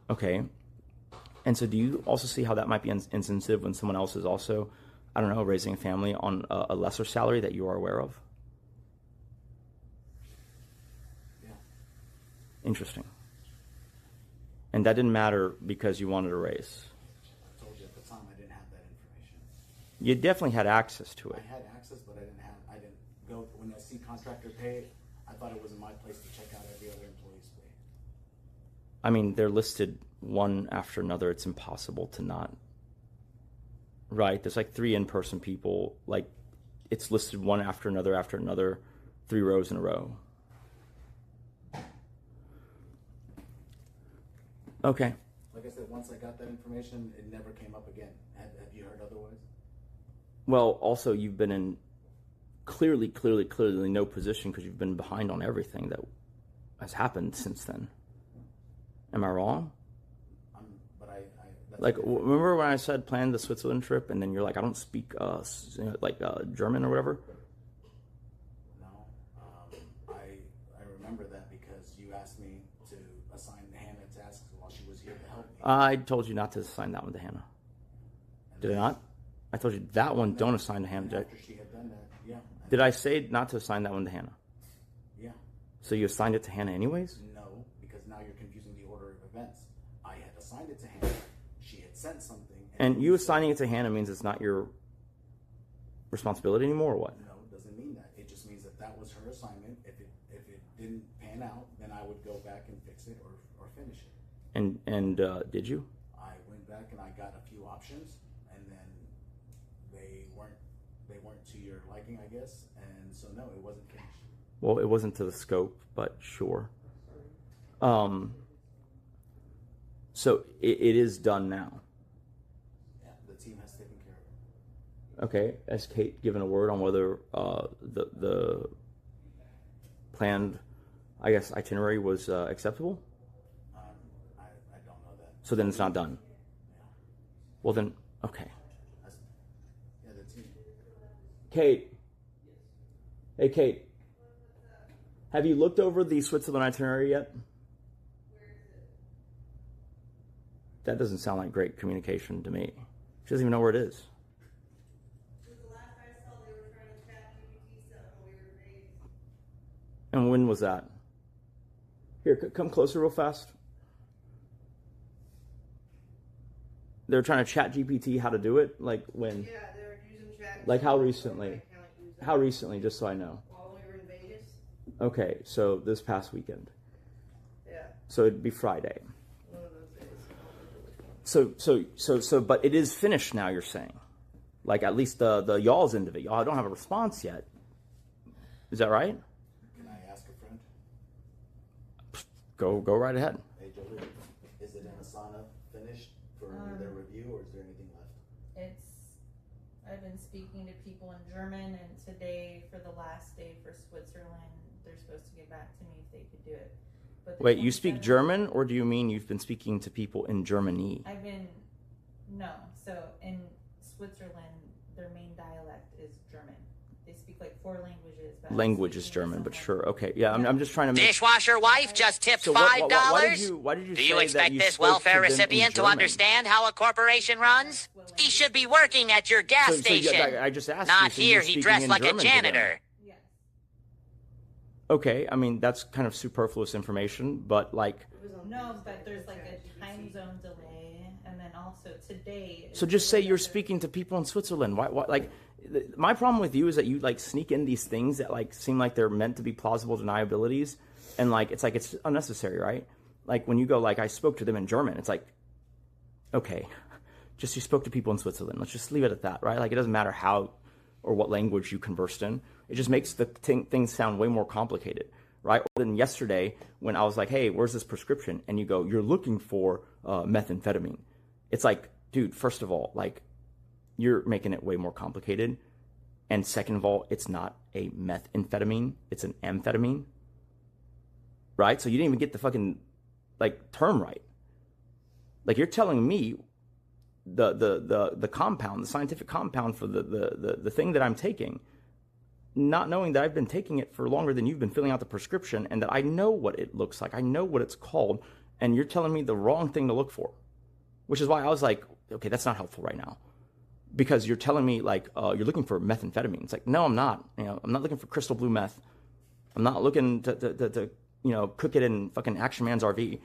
[SPEAKER 1] Okay. And so do you also see how that might be insensitive when someone else is also, I don't know, raising a family on a lesser salary that you are aware of?
[SPEAKER 2] Yeah.
[SPEAKER 1] Interesting. And that didn't matter because you wanted a raise.
[SPEAKER 2] I told you at the time I didn't have that information.
[SPEAKER 1] You definitely had access to it.
[SPEAKER 2] I had access, but I didn't go, when I see contractor pay, I thought it was in my place to check out every other employee's pay.
[SPEAKER 1] I mean, they're listed one after another. It's impossible to not. Right? There's like 3 in-person people. Like, it's listed one after another, 3 rows in a row. Okay.
[SPEAKER 2] Like I said, once I got that information, it never came up again. Have you heard otherwise?
[SPEAKER 1] Well, also, you've been in clearly no position because you've been behind on everything that has happened since then. Am I wrong?
[SPEAKER 2] But that's
[SPEAKER 1] Like, remember when I said plan the Switzerland trip, and then you're like, I don't speak German or whatever?
[SPEAKER 2] No. I remember that because you asked me to assign Hannah tasks while she was here to help me.
[SPEAKER 1] I told you not to assign that one to Hannah. Did I not? I told you that one don't assign to Hannah.
[SPEAKER 2] After she had done that, yeah.
[SPEAKER 1] Did I say not to assign that one to Hannah?
[SPEAKER 2] Yeah.
[SPEAKER 1] So you assigned it to Hannah anyways?
[SPEAKER 2] No, because now you're confusing the order of events. I had assigned it to Hannah. She had sent something.
[SPEAKER 1] And you assigning it to Hannah means it's not your responsibility anymore, or what?
[SPEAKER 2] No, it doesn't mean that. It just means that was her assignment. If it didn't pan out, then I would go back and fix it or finish it.
[SPEAKER 1] And did you?
[SPEAKER 2] I went back and I got a few options, and then they weren't to your liking, I guess. And so no, it wasn't finished.
[SPEAKER 1] Well, it wasn't to the scope, but sure. So it is done now.
[SPEAKER 2] Yeah, the team has taken care of it.
[SPEAKER 1] Okay. Has Kate given a word on whether the planned, I guess, itinerary was acceptable?
[SPEAKER 2] I don't know that.
[SPEAKER 1] So then it's not done.
[SPEAKER 2] Yeah.
[SPEAKER 1] Well then, okay.
[SPEAKER 2] Yeah, the team.
[SPEAKER 1] Kate. Hey, Kate. Have you looked over the Switzerland itinerary yet? That doesn't sound like great communication to me. She doesn't even know where it is.
[SPEAKER 4] The last I saw, they were trying to chat GPT stuff while we were in Vegas.
[SPEAKER 1] And when was that? Here, come closer real fast. They're trying to chat GPT how to do it? Like when?
[SPEAKER 4] Yeah, they were using chat.
[SPEAKER 1] Like how recently? How recently, just so I know.
[SPEAKER 4] While we were in Vegas.
[SPEAKER 1] Okay, so this past weekend.
[SPEAKER 4] Yeah.
[SPEAKER 1] So it'd be Friday.
[SPEAKER 4] One of those days.
[SPEAKER 1] So, but it is finished now, you're saying? Like at least the y'all's end of it. Y'all don't have a response yet. Is that right?
[SPEAKER 2] Can I ask a friend?
[SPEAKER 1] Go right ahead.
[SPEAKER 2] Hey, Jolie, is it in Asana finished for their review, or is there anything left?
[SPEAKER 3] I've been speaking to people in German, and today, for the last day for Switzerland, they're supposed to get back to me if they could do it. But
[SPEAKER 1] Wait, you speak German, or do you mean you've been speaking to people in Germany?
[SPEAKER 3] No. So in Switzerland, their main dialect is German. They speak like 4 languages. But
[SPEAKER 1] Language is German, but sure. Okay, yeah, I'm just trying to make...
[SPEAKER 5] Dishwasher wife just tipped $5.
[SPEAKER 1] Why did you
[SPEAKER 5] Do
[SPEAKER 1] say
[SPEAKER 5] you expect
[SPEAKER 1] that you
[SPEAKER 5] this
[SPEAKER 1] spoke to
[SPEAKER 5] welfare
[SPEAKER 1] them in
[SPEAKER 5] recipient to
[SPEAKER 1] German?
[SPEAKER 5] understand how a corporation runs? He should be working at your gas
[SPEAKER 1] So,
[SPEAKER 5] station.
[SPEAKER 1] yeah, I just asked
[SPEAKER 5] Not
[SPEAKER 1] you, so
[SPEAKER 5] here,
[SPEAKER 1] you're
[SPEAKER 5] he
[SPEAKER 1] speaking
[SPEAKER 5] dressed
[SPEAKER 1] in
[SPEAKER 5] like a
[SPEAKER 1] German to them.
[SPEAKER 5] janitor.
[SPEAKER 3] Yes.
[SPEAKER 1] Okay, I mean, that's kind of superfluous information, but like...
[SPEAKER 3] No, but there's like a time zone delay, and then also today.
[SPEAKER 1] So just say you're speaking to people in Switzerland. Why like, my problem with you is that you like sneak in these things that like seem like they're meant to be plausible deniabilities, and like it's unnecessary, right? Like when you go like I spoke to them in German, it's like, okay, just you spoke to people in Switzerland. Let's just leave it at that, right? Like it doesn't matter how or what language you conversed in. It just makes the things sound way more complicated, right? Than yesterday when I was like, hey, where's this prescription? And you go, you're looking for methamphetamine. It's like, dude, first of all, like, you're making it way more complicated. And second of all, it's not a methamphetamine, it's an amphetamine, right? So you didn't even get the fucking, like, term right. Like, you're telling me the compound, the scientific compound for the thing that I'm taking, not knowing that I've been taking it for longer than you've been filling out the prescription, and that I know what it looks like, I know what it's called, and you're telling me the wrong thing to look for. Which is why I was like, okay, that's not helpful right now. Because you're telling me, like, you're looking for methamphetamine. It's like, no, I'm not. You know, I'm not looking for crystal blue meth. I'm not looking to you know, cook it in fucking Action Man's RV,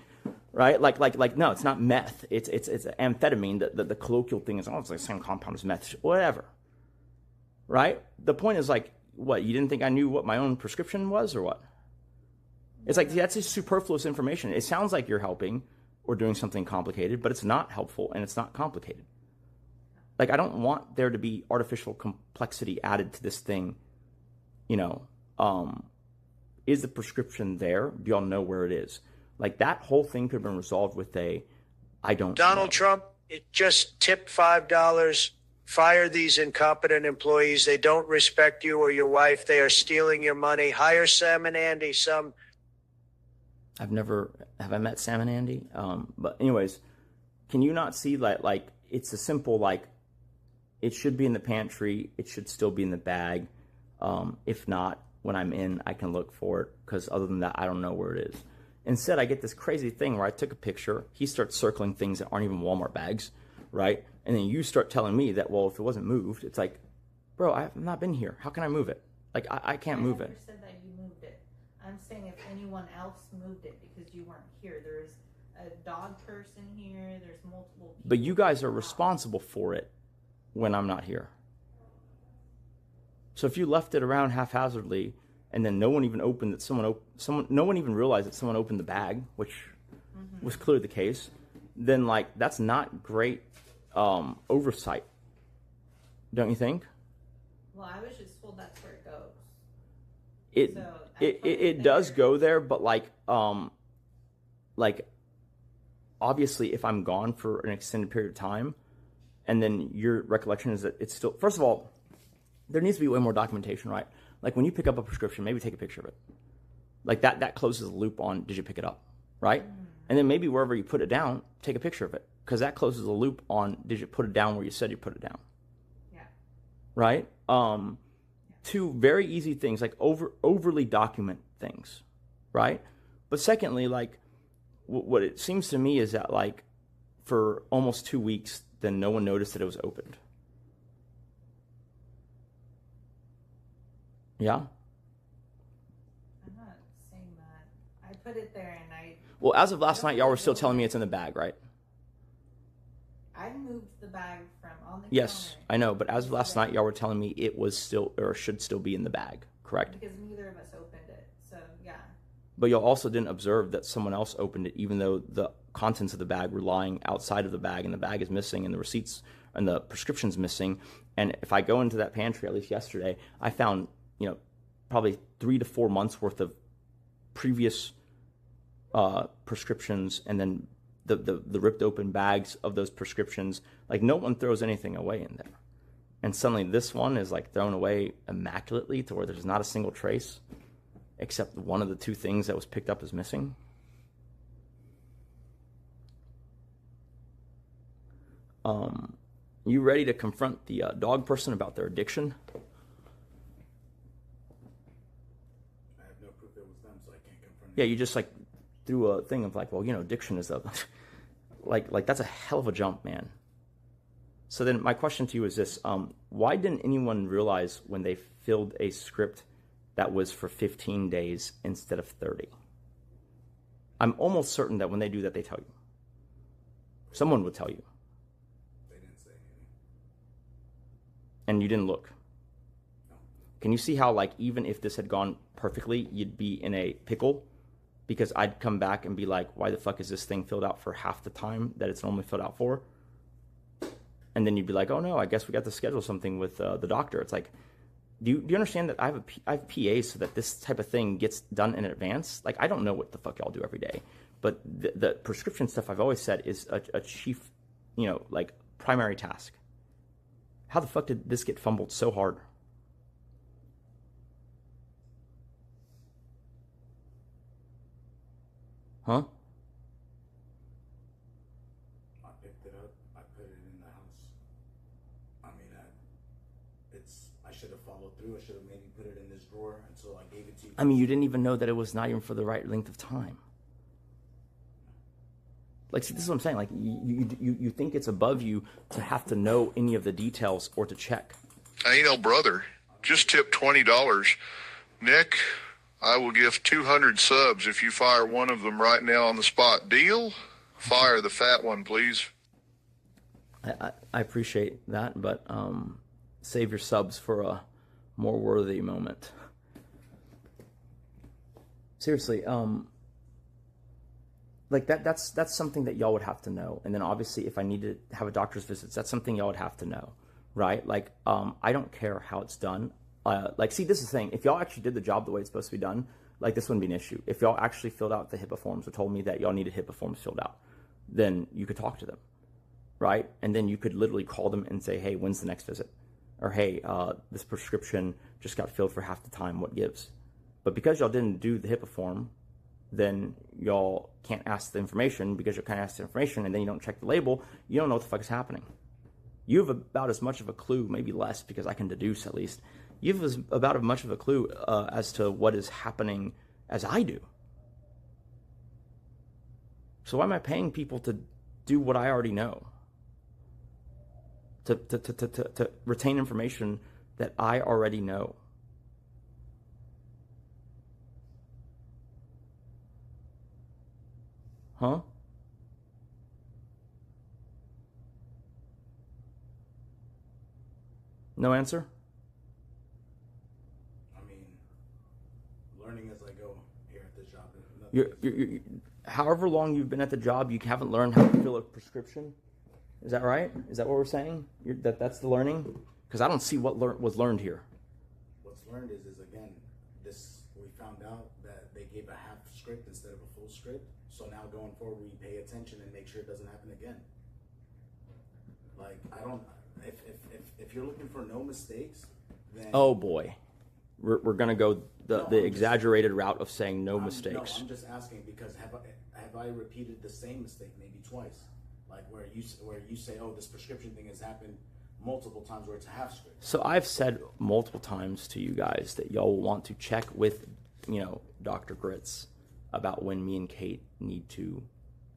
[SPEAKER 1] right? Like, no, it's not meth. It's amphetamine. The colloquial thing is, oh, it's like the same compound as meth. Whatever, right? The point is, like, what, you didn't think I knew what my own prescription was, or what? It's like, that's just superfluous information. It sounds like you're helping or doing something complicated, but it's not helpful and it's not complicated. Like, I don't want there to be artificial complexity added to this thing. You know, is the prescription there? Do y'all know where it is? Like, that whole thing could have been resolved with I don't know.
[SPEAKER 6] Donald Trump, it just tipped $5. Fire these incompetent employees. They don't respect you or your wife. They are stealing your money. Hire Sam and Andy. Have I met Sam and Andy? But anyways, can you not see that, like, it's a simple, like, it should be in the pantry. It should still be in the bag. If not, when I'm in, I can look for it, because other than that, I don't know where it is. Instead, I get this crazy thing where I took a picture. He starts circling things that aren't even Walmart bags, right? And then you start telling me that, well, if it wasn't moved, it's like, bro, I've not been here. How can I move it? Like, I can't move it.
[SPEAKER 3] I never said that you moved it. I'm saying if anyone else moved it because you weren't here. There's a dog person here. There's multiple people.
[SPEAKER 1] But you guys are responsible for it when I'm not here. So if you left it around haphazardly and then no one even opened it, no one even realized that someone opened the bag, which was clearly the case, then, like, that's not great oversight, don't you think?
[SPEAKER 3] Well, I was just told that's where it goes.
[SPEAKER 1] It does go there, but like obviously, if I'm gone for an extended period of time, and then your recollection is that it's still, first of all, there needs to be way more documentation, right? Like, when you pick up a prescription, maybe take a picture of it. Like, that closes the loop on, did you pick it up, right? And then maybe wherever you put it down, take a picture of it, because that closes the loop on, did you put it down where you said you put it down?
[SPEAKER 3] Yeah.
[SPEAKER 1] Right? Two very easy things, like overly document things, right? But secondly, like, what it seems to me is that, like, for almost 2 weeks, then no one noticed that it was opened. Yeah?
[SPEAKER 3] I'm not saying that. I put it there and
[SPEAKER 1] Well, as of last night, y'all were still telling me it's in the bag, right?
[SPEAKER 3] I moved the bag from on the
[SPEAKER 1] Yes,
[SPEAKER 3] counter.
[SPEAKER 1] I know, but as of last night, y'all were telling me it was still, or should still be in the bag, correct?
[SPEAKER 3] Because neither of us opened it, so yeah.
[SPEAKER 1] But y'all also didn't observe that someone else opened it, even though the contents of the bag were lying outside of the bag, and the bag is missing, and the receipts and the prescription's missing. And if I go into that pantry, at least yesterday, I found, probably 3 to 4 months worth of previous prescriptions, and then the ripped open bags of those prescriptions. Like, no one throws anything away in there. And suddenly this one is, like, thrown away immaculately to where there's not a single trace, except one of the 2 things that was picked up is missing. You ready to confront the dog person about their addiction?
[SPEAKER 2] I have no proof it was them, so I can't confront it.
[SPEAKER 1] Yeah, you just, like, threw a thing of, like, well, addiction is a like that's a hell of a jump, man. So then my question to you is this: why didn't anyone realize when they filled a script that was for 15 days instead of 30? I'm almost certain that when they do that, they tell you. Someone would tell you.
[SPEAKER 2] They didn't say anything.
[SPEAKER 1] And you didn't look.
[SPEAKER 2] No.
[SPEAKER 1] Can you see how, like, even if this had gone perfectly, you'd be in a pickle? Because I'd come back and be like, why the fuck is this thing filled out for half the time that it's normally filled out for? And then you'd be like, oh no, I guess we got to schedule something with the doctor. It's like, do you understand that I have PAs so that this type of thing gets done in advance? Like, I don't know what the fuck y'all do every day, but the prescription stuff I've always said is a chief, like primary task. How the fuck did this get fumbled so hard? Huh?
[SPEAKER 2] I picked it up. I put it in the house. I mean, I should have followed through. I should have maybe put it in this drawer until I gave it to you.
[SPEAKER 1] I mean, you didn't even know that it was not even for the right length of time. Like, see, this is what I'm saying. Like, you think it's above you to have to know any of the details or to check.
[SPEAKER 7] Ain't no brother. Just tip $20. Nick, I will give 200 subs if you fire one of them right now on the spot. Deal? Fire the fat one, please.
[SPEAKER 1] I appreciate that, but save your subs for a more worthy moment. Seriously, like that's something that y'all would have to know. And then obviously if I need to have a doctor's visit, that's something y'all would have to know, right? Like, I don't care how it's done. Like, see, this is the thing. If y'all actually did the job the way it's supposed to be done, like, this wouldn't be an issue. If y'all actually filled out the HIPAA forms or told me that y'all needed HIPAA forms filled out, then you could talk to them, right? And then you could literally call them and say, hey, when's the next visit? Or, hey, this prescription just got filled for half the time. What gives? But because y'all didn't do the HIPAA form, then y'all can't ask the information. Because you can't ask the information and then you don't check the label, you don't know what the fuck is happening. You have about as much of a clue, maybe less, because I can deduce at least. You have about as much of a clue as to what is happening as I do. So why am I paying people to do what I already know? To retain information that I already know. Huh? No answer?
[SPEAKER 2] I mean, learning as I go here at this job.
[SPEAKER 1] You're, however long you've been at the job, you haven't learned how to fill a prescription. Is that right? Is that what we're saying? That's the learning? Because I don't see what was learned here.
[SPEAKER 2] What's learned is again, we found out that they gave a half script instead of a full script. So now going forward, we pay attention and make sure it doesn't happen again. Like, I don't. If you're looking for no mistakes, then
[SPEAKER 1] oh boy, we're gonna go the exaggerated route of saying no mistakes.
[SPEAKER 2] No, I'm just asking because have I repeated the same mistake maybe twice, like where you say, oh, this prescription thing has happened multiple times where it's a half script.
[SPEAKER 1] So I've said multiple times to you guys that y'all will want to check with Dr. Grits about when me and Kate need to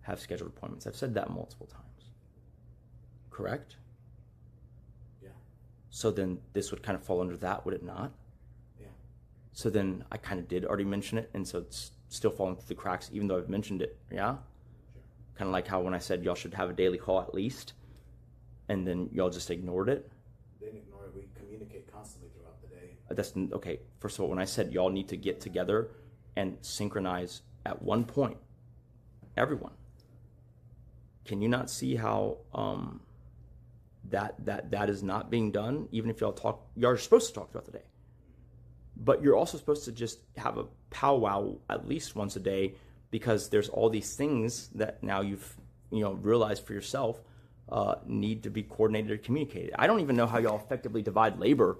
[SPEAKER 1] have scheduled appointments. I've said that multiple times. Correct?
[SPEAKER 2] Yeah.
[SPEAKER 1] So then this would kind of fall under that, would it not?
[SPEAKER 2] Yeah.
[SPEAKER 1] So then I kind of did already mention it, and so it's still falling through the cracks, even though I've mentioned it, yeah?
[SPEAKER 2] Sure.
[SPEAKER 1] Kind of like how when I said y'all should have a daily call at least, and then y'all just ignored it.
[SPEAKER 2] They didn't ignore it. We communicate constantly throughout the day.
[SPEAKER 1] That's okay. First of all, when I said y'all need to get together and synchronize at one point, everyone, can you not see how that is not being done? Even if y'all are supposed to talk throughout the day, but you're also supposed to just have a powwow at least once a day, because there's all these things that now you've realized for yourself need to be coordinated or communicated. I don't even know how y'all effectively divide labor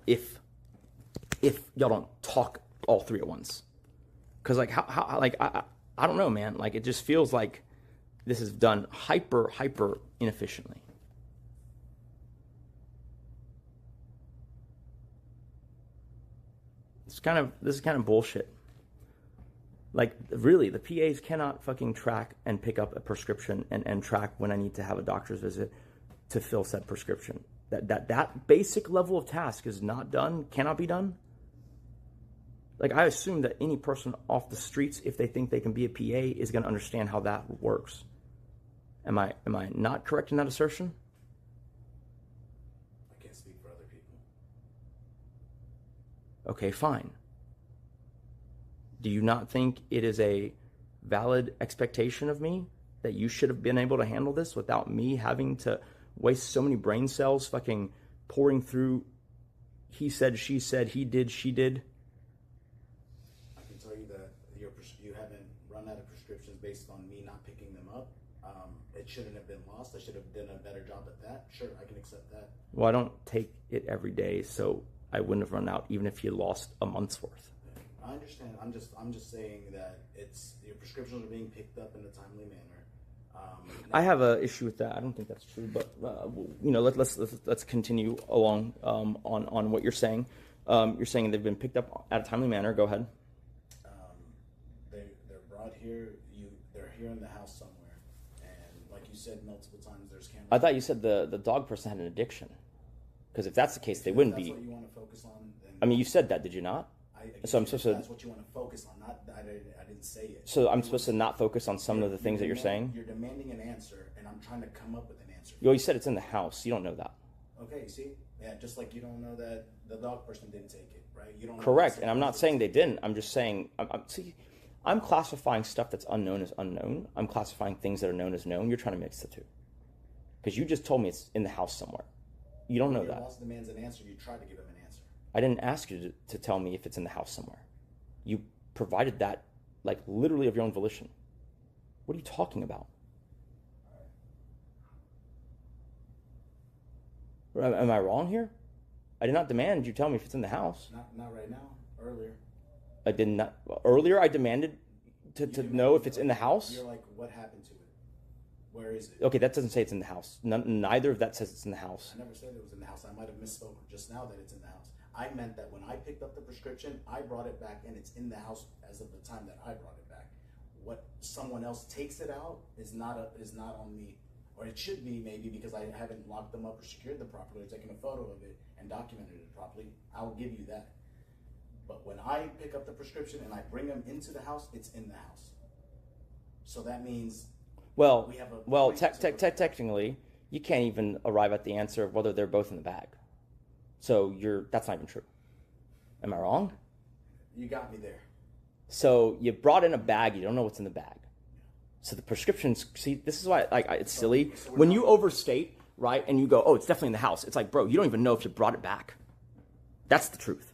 [SPEAKER 1] if y'all don't talk all three at once. Because like how like I don't know, man. Like, it just feels like this is done hyper inefficiently. This is kind of bullshit. Like, really, the PAs cannot fucking track and pick up a prescription and track when I need to have a doctor's visit to fill said prescription. That basic level of task is not done, cannot be done. Like, I assume that any person off the streets, if they think they can be a PA, is going to understand how that works. Am I not correct in that assertion?
[SPEAKER 2] I can't speak for other people.
[SPEAKER 1] Okay, fine. Do you not think it is a valid expectation of me that you should have been able to handle this without me having to
[SPEAKER 6] waste so many brain cells fucking pouring through he said, she said, he did, she did?
[SPEAKER 2] I can tell you that you haven't run out of prescriptions based on me not picking them up. It shouldn't have been lost. I should have done a better job at that. Sure, I can accept that.
[SPEAKER 6] Well, I don't take it every day, so I wouldn't have run out even if you lost a month's worth.
[SPEAKER 2] I understand. I'm just saying that your prescriptions are being picked up in a timely manner.
[SPEAKER 6] I have an issue with that. I don't think that's true, but let's continue along on what you're saying. You're saying they've been picked up at a timely manner. Go ahead.
[SPEAKER 2] They're brought here. They're here in the house somewhere, and like you said multiple times, there's cameras.
[SPEAKER 6] I thought you said the dog person had an addiction, because if that's the case, they wouldn't be.
[SPEAKER 2] That's what you want to focus on.
[SPEAKER 6] I mean, you said that, did you not? So I'm supposed to.
[SPEAKER 2] That's what you want to focus on. Not I didn't say it.
[SPEAKER 6] So I'm supposed to not focus on some of the things that you're saying.
[SPEAKER 2] You're demanding an answer, and I'm trying to come up with an answer.
[SPEAKER 6] You said it's in the house. You don't know that.
[SPEAKER 2] Okay, you see, yeah, just like you don't know that the dog person didn't take it, right? You don't.
[SPEAKER 6] Correct, and I'm not saying they didn't. I'm just saying. I'm classifying stuff that's unknown as unknown. I'm classifying things that are known as known. You're trying to mix the two, because you just told me it's in the house somewhere. You don't know that.
[SPEAKER 2] Your boss demands an answer. You try to give him an answer.
[SPEAKER 6] I didn't ask you to tell me if it's in the house somewhere. You provided that, like, literally of your own volition. What are you talking about? Am I wrong here? I did not demand you tell me if it's in the house.
[SPEAKER 2] Not right now. Earlier.
[SPEAKER 6] I did not. Earlier, I demanded to know if it's in the house.
[SPEAKER 2] You're like, what happened to it? Where is it?
[SPEAKER 6] Okay, that doesn't say it's in the house. Neither of that says it's in the house.
[SPEAKER 2] I never said it was in the house. I might have misspoke just now that it's in the house. I meant that when I picked up the prescription, I brought it back, and it's in the house as of the time that I brought it back. What someone else takes it out is not on me, or it should be maybe because I haven't locked them up or secured them properly, or taken a photo of it and documented it properly. I'll give you that. But when I pick up the prescription and I bring them into the house, it's in the house. So that means
[SPEAKER 6] technically, you can't even arrive at the answer of whether they're both in the bag. So that's not even true. Am I wrong?
[SPEAKER 2] You got me there.
[SPEAKER 6] So you brought in a bag, you don't know what's in the bag. So the prescriptions, see, this is why it's silly. When you overstate, right, and you go, oh, it's definitely in the house. It's like, bro, you don't even know if you brought it back. That's the truth.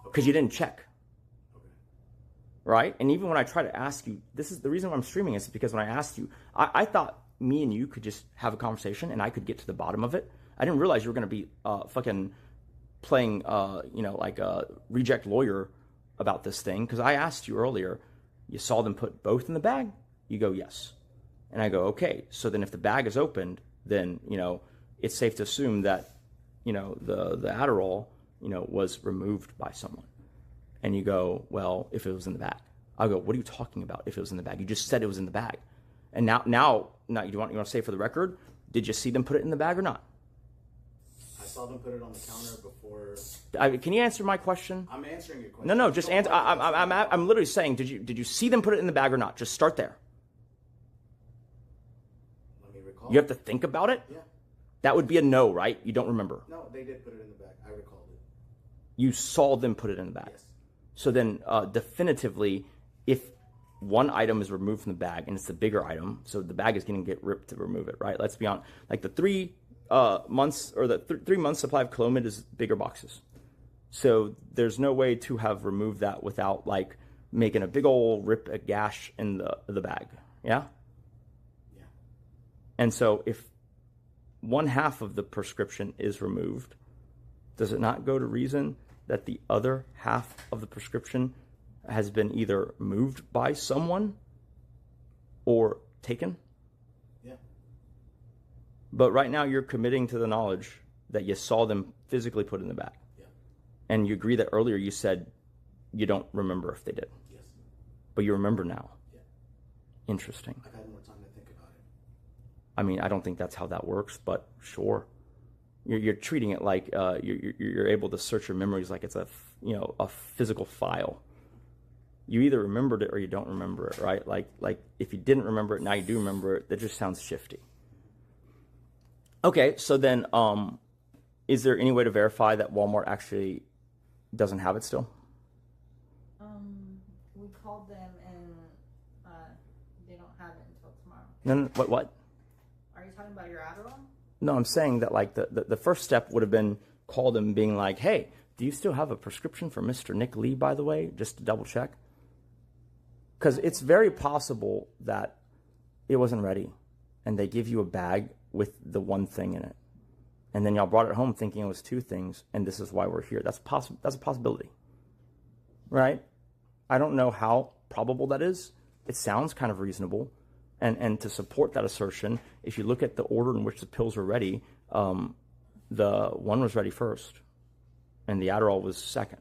[SPEAKER 6] Because you didn't check. Right? And even when I try to ask you, this is the reason why I'm streaming is because when I asked you, I thought me and you could just have a conversation and I could get to the bottom of it. I didn't realize you were going to be fucking playing, like a reject lawyer about this thing. Because I asked you earlier, you saw them put both in the bag? You go, yes. And I go, okay. So then if the bag is opened, then, it's safe to assume that, the Adderall, was removed by someone. And you go, well, if it was in the bag. I'll go, what are you talking about if it was in the bag? You just said it was in the bag. And now you want to say for the record, did you see them put it in the bag or not?
[SPEAKER 2] I saw them put it on the counter before.
[SPEAKER 6] Can you answer my question?
[SPEAKER 2] I'm answering your question.
[SPEAKER 6] No, just answer. I'm literally saying, did you see them put it in the bag or not? Just start there.
[SPEAKER 2] Let me recall.
[SPEAKER 6] You have to think about it?
[SPEAKER 2] Yeah.
[SPEAKER 6] That would be a no, right? You don't remember.
[SPEAKER 2] No, they did put it in the bag. I recalled it.
[SPEAKER 6] You saw them put it in the bag.
[SPEAKER 2] Yes.
[SPEAKER 6] So then, definitively, if one item is removed from the bag and it's the bigger item, so the bag is going to get ripped to remove it, right? Let's be honest. Like the 3 months or the 3 months supply of Clomid is bigger boxes. So there's no way to have removed that without like making a big old rip, a gash in the bag. Yeah?
[SPEAKER 2] Yeah.
[SPEAKER 6] And so if one half of the prescription is removed, does it not go to reason that the other half of the prescription has been either moved by someone or taken?
[SPEAKER 2] Yeah.
[SPEAKER 6] But right now you're committing to the knowledge that you saw them physically put in the bag.
[SPEAKER 2] Yeah.
[SPEAKER 6] And you agree that earlier you said you don't remember if they did.
[SPEAKER 2] Yes.
[SPEAKER 6] But you remember now.
[SPEAKER 2] Yeah.
[SPEAKER 6] Interesting.
[SPEAKER 2] I've had more time to think about it.
[SPEAKER 6] I mean, I don't think that's how that works, but sure. You're treating it like you're able to search your memories like it's a physical file. You either remembered it or you don't remember it, right? Like if you didn't remember it, now you do remember it. That just sounds shifty. Okay, so then is there any way to verify that Walmart actually doesn't have it still?
[SPEAKER 3] We called them and they don't have it until tomorrow.
[SPEAKER 6] No, what?
[SPEAKER 3] Are you talking about your Adderall?
[SPEAKER 1] No, I'm saying that like the first step would have been call them being like, hey, do you still have a prescription for Mr. Nick Lee, by the way, just to double check? Because it's very possible that it wasn't ready and they give you a bag with the one thing in it. And then y'all brought it home thinking it was two things, and this is why we're here. That's a possibility, right? I don't know how probable that is. It sounds kind of reasonable. And to support that assertion, if you look at the order in which the pills were ready, the one was ready first, and the Adderall was second.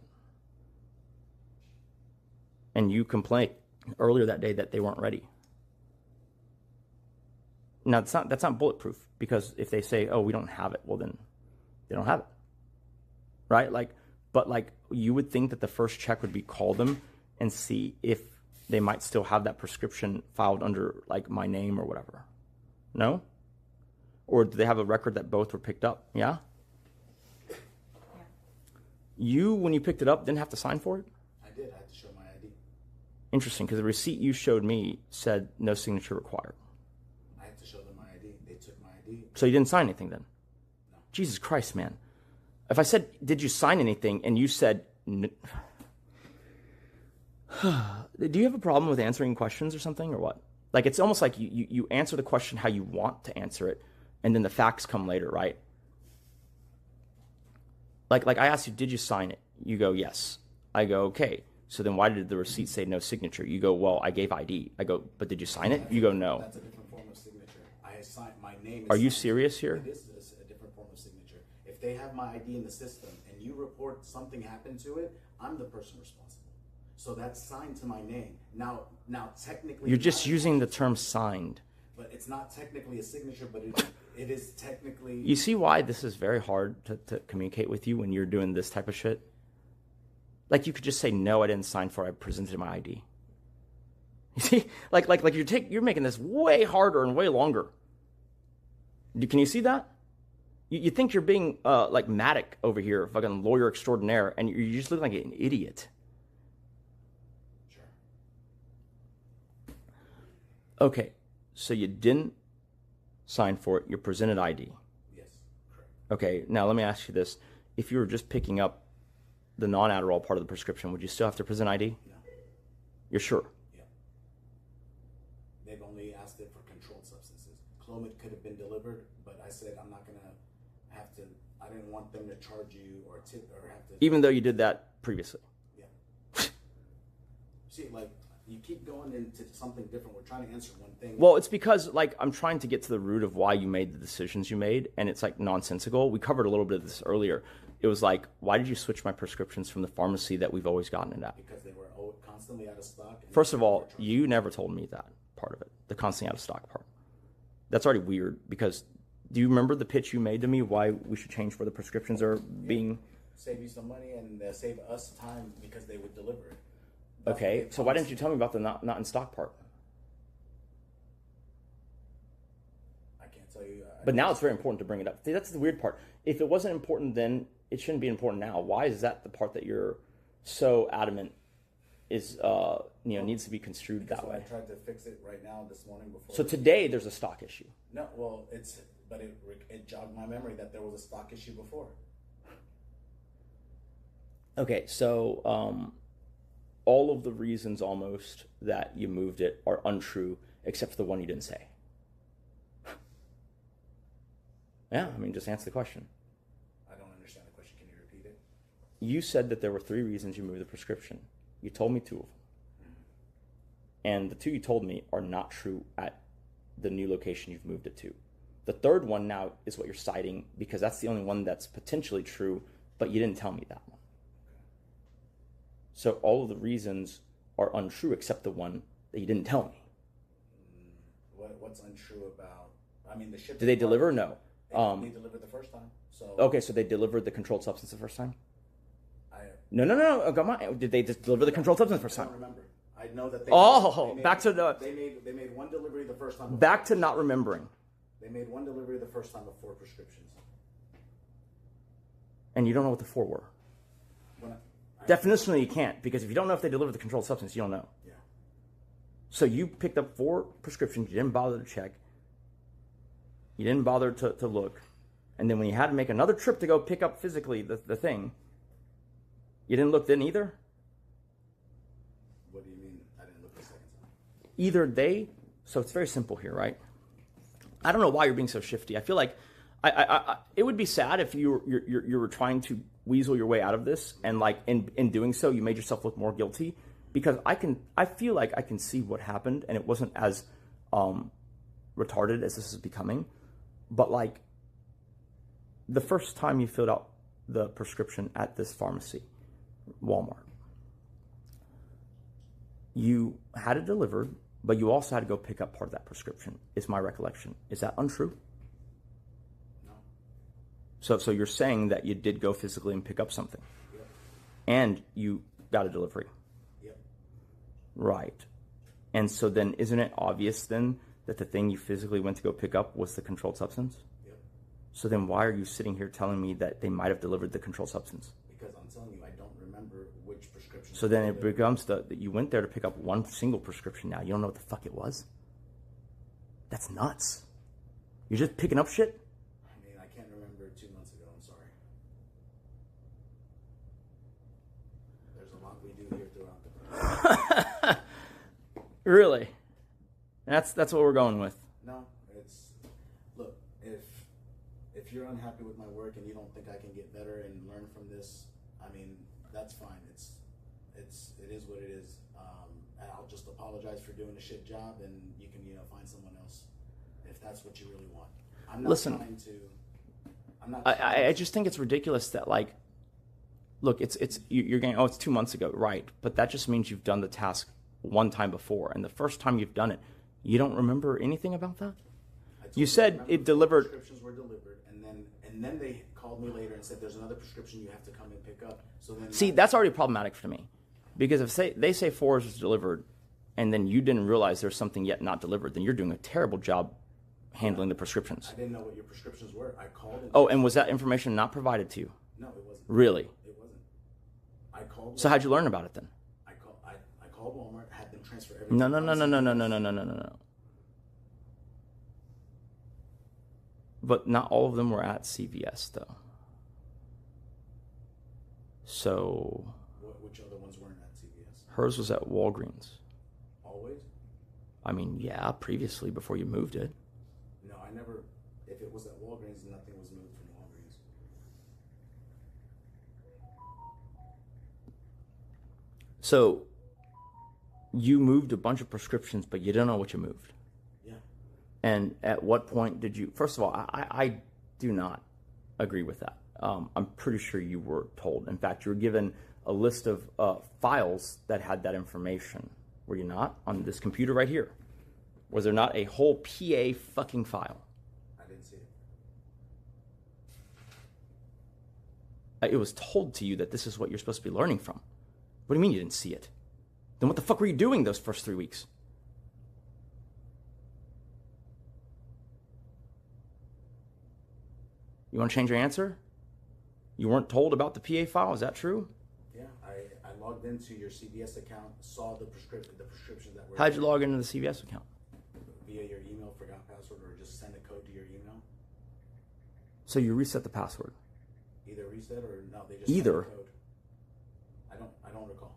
[SPEAKER 1] And you complained earlier that day that they weren't ready. Now, that's not bulletproof, because if they say, oh, we don't have it, well, then they don't have it, right? But you would think that the first check would be call them and see if they might still have that prescription filed under like my name or whatever. No? Or do they have a record that both were picked up? Yeah?
[SPEAKER 3] Yeah.
[SPEAKER 1] You, when you picked it up, didn't have to sign for it?
[SPEAKER 2] I did. I had to show my ID.
[SPEAKER 1] Interesting, because the receipt you showed me said no signature required.
[SPEAKER 2] I had to show them my ID. They took my ID.
[SPEAKER 1] So you didn't sign anything then?
[SPEAKER 2] No.
[SPEAKER 1] Jesus Christ, man. If I said, did you sign anything, and you said, do you have a problem with answering questions or something, or what? Like, it's almost like you answer the question how you want to answer it, and then the facts come later, right? Like I asked you, did you sign it? You go, yes. I go, okay. So then why did the receipt say no signature? You go, well, I gave ID. I go, but did you sign it? You go, no.
[SPEAKER 2] That's a different form of signature. I signed my name.
[SPEAKER 1] Are you serious here?
[SPEAKER 2] It is a different form of signature. If they have my ID in the system and you report something happened to it, I'm the person responsible. So that's signed to my name. Now technically...
[SPEAKER 1] You're just using the term signed.
[SPEAKER 2] But it's not technically a signature, but it is technically...
[SPEAKER 1] You see why this is very hard to communicate with you when you're doing this type of shit? Like, you could just say, no, I didn't sign for it. I presented my ID. You see? Like you're making this way harder and way longer. Can you see that? You think you're being like Maddox over here, fucking lawyer extraordinaire, and you just look like an idiot. Okay, so you didn't sign for it. You presented ID.
[SPEAKER 2] Yes, correct.
[SPEAKER 1] Okay, now let me ask you this. If you were just picking up the non-Adderall part of the prescription, would you still have to present ID?
[SPEAKER 2] No.
[SPEAKER 1] You're sure?
[SPEAKER 2] Yeah. They've only asked it for controlled substances. Clomid could have been delivered, but I said I'm not going to have to, I didn't want them to charge you or tip or have to...
[SPEAKER 1] Even though you did that previously?
[SPEAKER 2] Yeah. See, like, you keep going into something different. We're trying to answer one thing.
[SPEAKER 1] Well, it's because, like, I'm trying to get to the root of why you made the decisions you made, and it's, like, nonsensical. We covered a little bit of this earlier. It was like, why did you switch my prescriptions from the pharmacy that we've always gotten it at?
[SPEAKER 2] Because they were constantly out of stock.
[SPEAKER 1] First of all, you never told me that part of it, the constantly out of stock part. That's already weird, because do you remember the pitch you made to me why we should change where the prescriptions are being...
[SPEAKER 2] Save you some money and save us time because they would deliver it.
[SPEAKER 1] Okay, so why didn't you tell me about the not in stock part?
[SPEAKER 2] I can't tell you.
[SPEAKER 1] But now it's very important to bring it up. See, that's the weird part. If it wasn't important then, it shouldn't be important now. Why is that the part that you're so adamant is needs to be construed that way?
[SPEAKER 2] I tried to fix it right now this morning before.
[SPEAKER 1] So today there's a stock issue.
[SPEAKER 2] No, well, it jogged my memory that there was a stock issue before.
[SPEAKER 1] Okay, so all of the reasons almost that you moved it are untrue, except for the one you didn't say. Yeah, I mean, just answer the question.
[SPEAKER 2] I don't understand the question. Can you repeat it?
[SPEAKER 1] You said that there were 3 reasons you moved the prescription. You told me 2 of them. And the 2 you told me are not true at the new location you've moved it to. The 3rd one now is what you're citing, because that's the only one that's potentially true, but you didn't tell me that one. So all of the reasons are untrue except the one that you didn't tell me.
[SPEAKER 2] What's untrue about? I mean, the ship.
[SPEAKER 1] Did they deliver? No.
[SPEAKER 2] They delivered the first time. So
[SPEAKER 1] okay, so they delivered the controlled substance the first time. No. Come on. Did they just deliver the controlled substance the first time?
[SPEAKER 2] I don't remember. I know that.
[SPEAKER 1] They
[SPEAKER 2] made one delivery the first time.
[SPEAKER 1] Back to not remembering.
[SPEAKER 2] They made one delivery the first time of 4 prescriptions.
[SPEAKER 1] And you don't know what the 4 were. Definitionally, you can't, because if you don't know if they delivered the controlled substance, you don't know.
[SPEAKER 2] Yeah.
[SPEAKER 1] So you picked up 4 prescriptions. You didn't bother to check. You didn't bother to look.
[SPEAKER 6] And then when you had to make another trip to go pick up physically the thing, you didn't look then either?
[SPEAKER 2] What do you mean I didn't look the second time?
[SPEAKER 6] Either they, so it's very simple here, right? I don't know why you're being so shifty. I feel like it would be sad if you were trying to weasel your way out of this, and like in doing so, you made yourself look more guilty. Because I feel like I can see what happened, and it wasn't as retarded as this is becoming. But like, the first time you filled out the prescription at this pharmacy, Walmart, you had it delivered, but you also had to go pick up part of that prescription, is my recollection. Is that untrue?
[SPEAKER 2] No.
[SPEAKER 6] So you're saying that you did go physically and pick up something.
[SPEAKER 2] Yep.
[SPEAKER 6] And you got a delivery.
[SPEAKER 2] Yep.
[SPEAKER 6] Right. And so then isn't it obvious then that the thing you physically went to go pick up was the controlled substance?
[SPEAKER 2] Yep.
[SPEAKER 6] So then why are you sitting here telling me that they might have delivered the controlled substance?
[SPEAKER 2] Because I'm telling you, I don't remember which prescription.
[SPEAKER 6] So then it becomes that you went there to pick up one single prescription now. You don't know what the fuck it was? That's nuts. You're just picking up shit?
[SPEAKER 2] I mean, I can't remember 2 months ago. I'm sorry. There's a lot we do here throughout the
[SPEAKER 6] Really? That's what we're going with.
[SPEAKER 2] No, it's look, if you're unhappy with my work and you don't think I can get better and learn from this, I mean, that's fine. It is what it is. And I'll just apologize for doing a shit job, and you can find someone else if that's what you really want. I'm not
[SPEAKER 6] Listen,
[SPEAKER 2] trying to. I'm not.
[SPEAKER 6] I just think it's ridiculous that like, look, you're getting, oh, it's 2 months ago, right? But that just means you've done the task one time before, and the first time you've done it, you don't remember anything about that? You said it delivered.
[SPEAKER 2] Prescriptions were delivered, and then they called me later and said there's another prescription you have to come and pick up. So then
[SPEAKER 6] See, that's already problematic for me, because if they say 4 was delivered, and then you didn't realize there's something yet not delivered, then you're doing a terrible job handling the prescriptions.
[SPEAKER 2] I didn't know what your prescriptions were. I called.
[SPEAKER 6] Oh, and was that information not provided to you?
[SPEAKER 2] No, it wasn't.
[SPEAKER 6] Really?
[SPEAKER 2] It wasn't. I called.
[SPEAKER 6] So how'd you learn about it then?
[SPEAKER 2] I called Walmart, had them transfer everything.
[SPEAKER 6] No. But not all of them were at CVS though. So
[SPEAKER 2] Which other ones weren't at CVS?
[SPEAKER 6] hers was at Walgreens.
[SPEAKER 2] Always?
[SPEAKER 6] I mean, yeah, previously before you moved it.
[SPEAKER 2] No, I never. If it was at Walgreens, nothing was moved from Walgreens.
[SPEAKER 6] So you moved a bunch of prescriptions, but you don't know what you moved.
[SPEAKER 2] Yeah.
[SPEAKER 6] And at what point did you? First of all, I do not agree with that. I'm pretty sure you were told. In fact, you were given a list of files that had that information. Were you not? On this computer right here. Was there not a whole PA fucking file?
[SPEAKER 2] I didn't see it.
[SPEAKER 6] It was told to you that this is what you're supposed to be learning from. What do you mean you didn't see it? Then what the fuck were you doing those first 3 weeks? You want to change your answer? You weren't told about the PA file, is that true?
[SPEAKER 2] Yeah, I logged into your CVS account, saw the prescriptions that were.
[SPEAKER 6] How'd you log into the CVS account?
[SPEAKER 2] Via your email, forgot password, or just send a code to your email.
[SPEAKER 6] So you reset the password.
[SPEAKER 2] Either reset or no, they just
[SPEAKER 6] Either.
[SPEAKER 2] sent a code. I don't recall.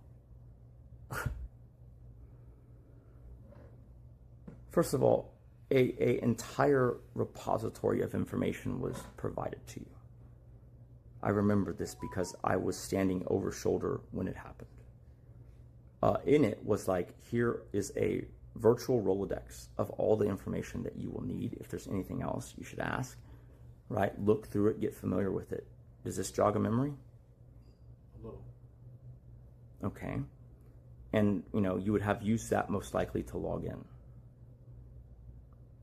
[SPEAKER 6] First of all, a entire repository of information was provided to you. I remember this because I was standing over shoulder when it happened. In it was like, here is a virtual Rolodex of all the information that you will need. If there's anything else you should ask, right? Look through it, get familiar with it. Does this jog a memory?
[SPEAKER 2] A little.
[SPEAKER 6] Okay. And, you would have used that most likely to log in.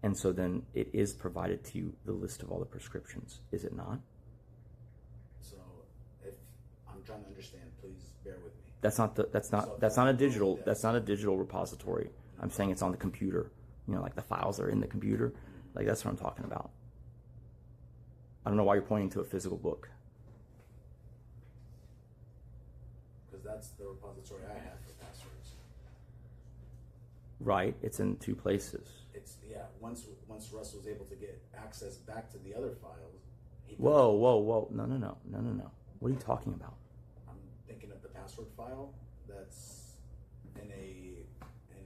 [SPEAKER 6] And so then it is provided to you, the list of all the prescriptions, is it not?
[SPEAKER 2] So if I'm trying to understand, please bear with me.
[SPEAKER 6] That's not a digital repository. I'm saying it's on the computer. Like the files are in the computer. Like that's what I'm talking about. I don't know why you're pointing to a physical book.
[SPEAKER 2] Because that's the repository I have for passwords.
[SPEAKER 6] Right, it's in 2 places.
[SPEAKER 2] Once Russ was able to get access back to the other files,
[SPEAKER 6] Whoa. No. What are you talking about?
[SPEAKER 2] I'm thinking of the password file that's in a...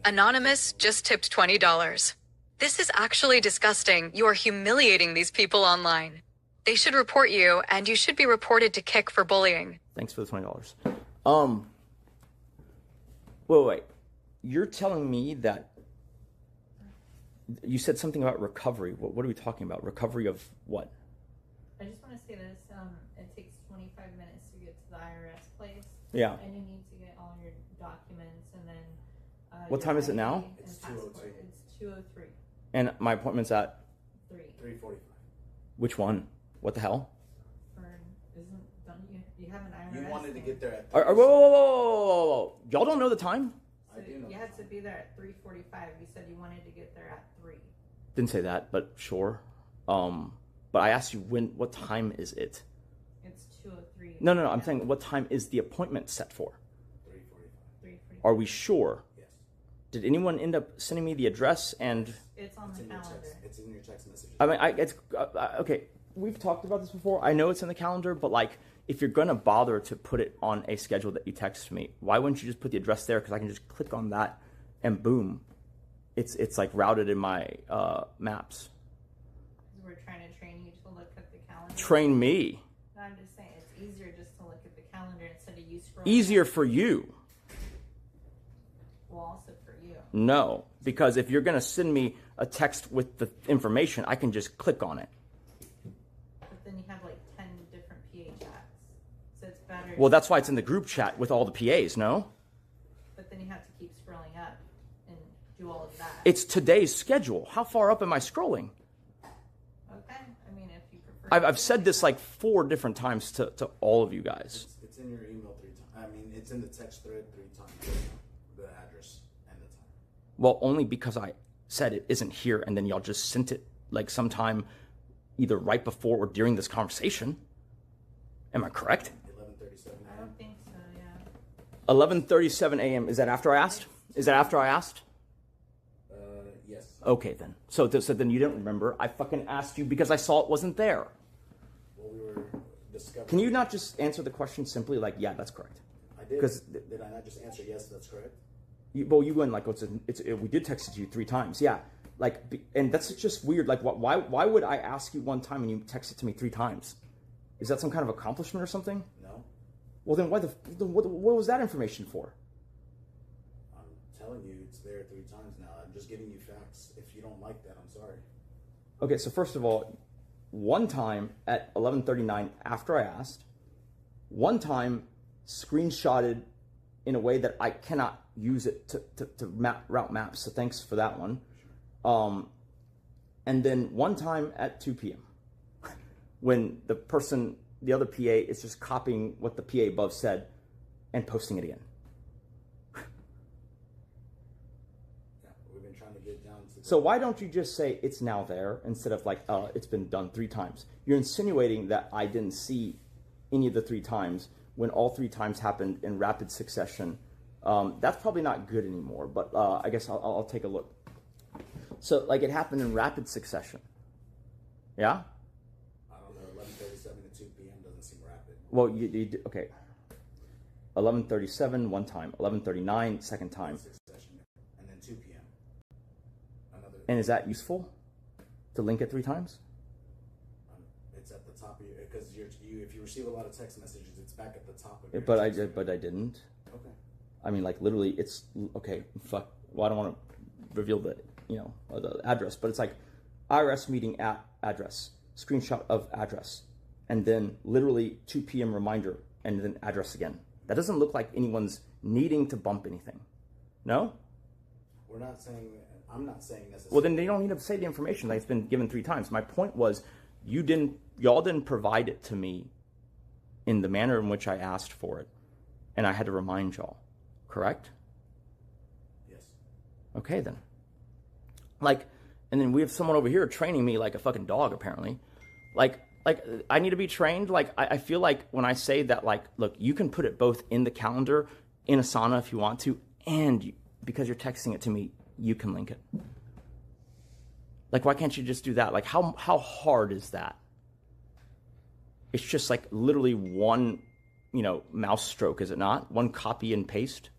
[SPEAKER 8] Anonymous just tipped $20. This is actually disgusting. You are humiliating these people online. They should report you, and you should be reported to Kick for bullying.
[SPEAKER 6] Thanks for the $20. Wait. You're telling me that you said something about recovery. What are we talking about? Recovery of what?
[SPEAKER 3] I just want to say this. It takes 25 minutes to get to the IRS place.
[SPEAKER 6] Yeah.
[SPEAKER 3] And you need to get all your documents and then.
[SPEAKER 6] What time is it now?
[SPEAKER 2] It's 2:03.
[SPEAKER 3] It's 2:03.
[SPEAKER 6] And my appointment's at
[SPEAKER 2] 3:45.
[SPEAKER 6] which one? What the hell?
[SPEAKER 3] Don't you have an IRS?
[SPEAKER 2] You wanted to get there at...
[SPEAKER 6] Whoa. Y'all don't know the time?
[SPEAKER 3] So you had to be there at 3:45. You said you wanted to get there at 3.
[SPEAKER 6] Didn't say that, but sure. But I asked you what time is it?
[SPEAKER 3] It's 2:03.
[SPEAKER 6] No. I'm saying what time is the appointment set for?
[SPEAKER 2] 3:45.
[SPEAKER 3] 3:45.
[SPEAKER 6] Are we sure?
[SPEAKER 2] Yes.
[SPEAKER 6] Did anyone end up sending me the address and?
[SPEAKER 3] It's on the calendar.
[SPEAKER 2] It's in your text messages.
[SPEAKER 6] I mean, it's okay. We've talked about this before. I know it's in the calendar, but like, if you're gonna bother to put it on a schedule that you text me, why wouldn't you just put the address there? Because I can just click on that, and boom, it's like routed in my maps.
[SPEAKER 3] We're trying to train you to look at the calendar.
[SPEAKER 6] Train me.
[SPEAKER 3] No, I'm just saying it's easier just to look at the calendar instead of you scrolling.
[SPEAKER 6] Easier for you.
[SPEAKER 3] Well, also for you.
[SPEAKER 6] No, because if you're gonna send me a text with the information, I can just click on it.
[SPEAKER 3] But then you have like 10 different PA chats, so it's better.
[SPEAKER 6] Well, that's why it's in the group chat with all the PAs. No.
[SPEAKER 3] But then you have to keep scrolling up and do all of that.
[SPEAKER 6] It's today's schedule. How far up am I scrolling?
[SPEAKER 3] Okay. I mean, if you prefer.
[SPEAKER 6] I've said this like 4 different times to all of you guys.
[SPEAKER 2] It's in your email 3 times. I mean, it's in the text thread 3 times. The address and the time.
[SPEAKER 6] Well, only because I said it isn't here, and then y'all just sent it like sometime either right before or during this conversation. Am I correct?
[SPEAKER 2] 11:37
[SPEAKER 3] I
[SPEAKER 2] a.m.
[SPEAKER 3] don't think so. Yeah.
[SPEAKER 6] 11:37 a.m. Is that after I asked? Is that after I asked?
[SPEAKER 2] Yes.
[SPEAKER 6] Okay, then. So then you didn't remember. I fucking asked you because I saw it wasn't there.
[SPEAKER 2] Well, we were discovering...
[SPEAKER 6] Can you not just answer the question simply like, yeah, that's correct?
[SPEAKER 2] I did.
[SPEAKER 6] 'Cause-
[SPEAKER 2] Did I not just answer yes, that's correct?
[SPEAKER 6] You went like, we did text it to you 3 times. Yeah. Like, and that's just weird. Like, why would I ask you one time and you text it to me 3 times? Is that some kind of accomplishment or something?
[SPEAKER 2] No.
[SPEAKER 6] Well, then what was that information for?
[SPEAKER 2] I'm telling you, it's there 3 times now. I'm just giving you facts. If you don't like that, I'm sorry.
[SPEAKER 6] Okay, so first of all, one time at 11:39 after I asked, one time screenshotted in a way that I cannot use it to route maps. So thanks for that one. And then one time at 2 p.m. when the other PA is just copying what the PA above said and posting it again.
[SPEAKER 2] Yeah, we've been trying to get down to...
[SPEAKER 6] So why don't you just say it's now there instead of like, it's been done 3 times? You're insinuating that I didn't see any of the 3 times when all 3 times happened in rapid succession. That's probably not good anymore, but I guess I'll take a look. So like it happened in rapid succession. Yeah?
[SPEAKER 2] I don't know, 11:37 to 2 p.m. doesn't seem rapid.
[SPEAKER 6] Well, okay. 11:37 one time, 11:39 second time.
[SPEAKER 2] Succession, and then 2 p.m. Another...
[SPEAKER 6] And is that useful to link it 3 times?
[SPEAKER 2] It's at the top of your... Because if you receive a lot of text messages, it's back at the top of your...
[SPEAKER 6] But I didn't.
[SPEAKER 2] Okay.
[SPEAKER 6] I mean, like literally, it's okay. Fuck. Well, I don't want to reveal the the address, but it's like IRS meeting at address, screenshot of address, and then literally 2 p.m. reminder, and then address again. That doesn't look like anyone's needing to bump anything. No?
[SPEAKER 2] We're not saying... I'm not saying necessarily...
[SPEAKER 6] Well, then they don't need to say the information. Like it's been given 3 times. My point was, y'all didn't provide it to me in the manner in which I asked for it, and I had to remind y'all. Correct?
[SPEAKER 2] Yes.
[SPEAKER 6] Okay, then. Like, and then we have someone over here training me like a fucking dog, apparently. Like I need to be trained. Like, I feel like when I say that, like, look, you can put it both in the calendar, in Asana if you want to, and because you're texting it to me, you can link it. Like, why can't you just do that? Like, how hard is that?
[SPEAKER 1] It's just like literally one, mouse stroke, is it not? One copy and paste.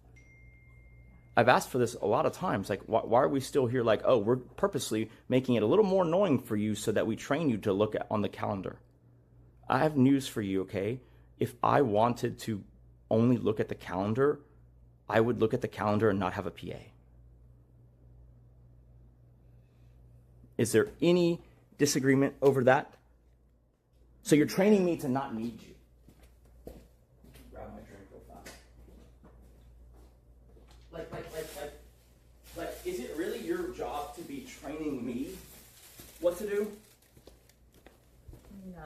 [SPEAKER 1] I've asked for this a lot of times. Like, why are we still here? Like, oh, we're purposely making it a little more annoying for you so that we train you to look on the calendar. I have news for you, okay? If I wanted to only look at the calendar, I would look at the calendar and not have a PA. Is there any disagreement over that? So you're training me to not need you. Grab my drink real fast. Like, is it really your job to be training me what to do?
[SPEAKER 3] No.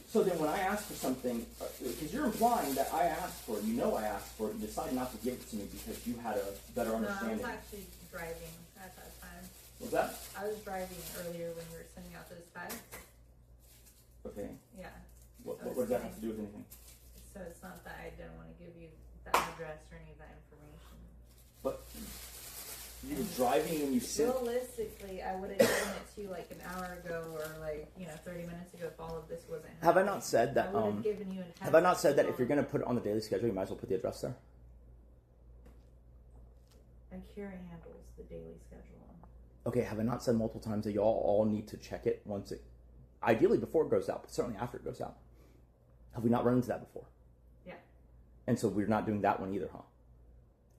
[SPEAKER 1] So then when I ask for something, because you're implying that I asked for it, I asked for it, you decided not to give it to me because you had a better understanding.
[SPEAKER 3] No, I was actually driving at that time.
[SPEAKER 1] What's that?
[SPEAKER 3] I was driving earlier when you were sending out those texts.
[SPEAKER 1] Okay.
[SPEAKER 3] Yeah.
[SPEAKER 1] What does that have to do with anything?
[SPEAKER 3] So it's not that I didn't want to give you the address or any of that information.
[SPEAKER 1] But you were driving when you sent.
[SPEAKER 3] Realistically, I would have given it to you like an hour ago or 30 minutes ago if all of this wasn't happening.
[SPEAKER 1] Have I not said that?
[SPEAKER 3] I would have given you a
[SPEAKER 1] have I not said that if you're going to put it on the daily schedule, you might as well put the address there?
[SPEAKER 3] Akira handles the daily schedule.
[SPEAKER 1] Okay, have I not said multiple times that y'all all need to check it once it, ideally before it goes out, but certainly after it goes out? Have we not run into that before?
[SPEAKER 3] Yeah.
[SPEAKER 1] And so we're not doing that one either, huh?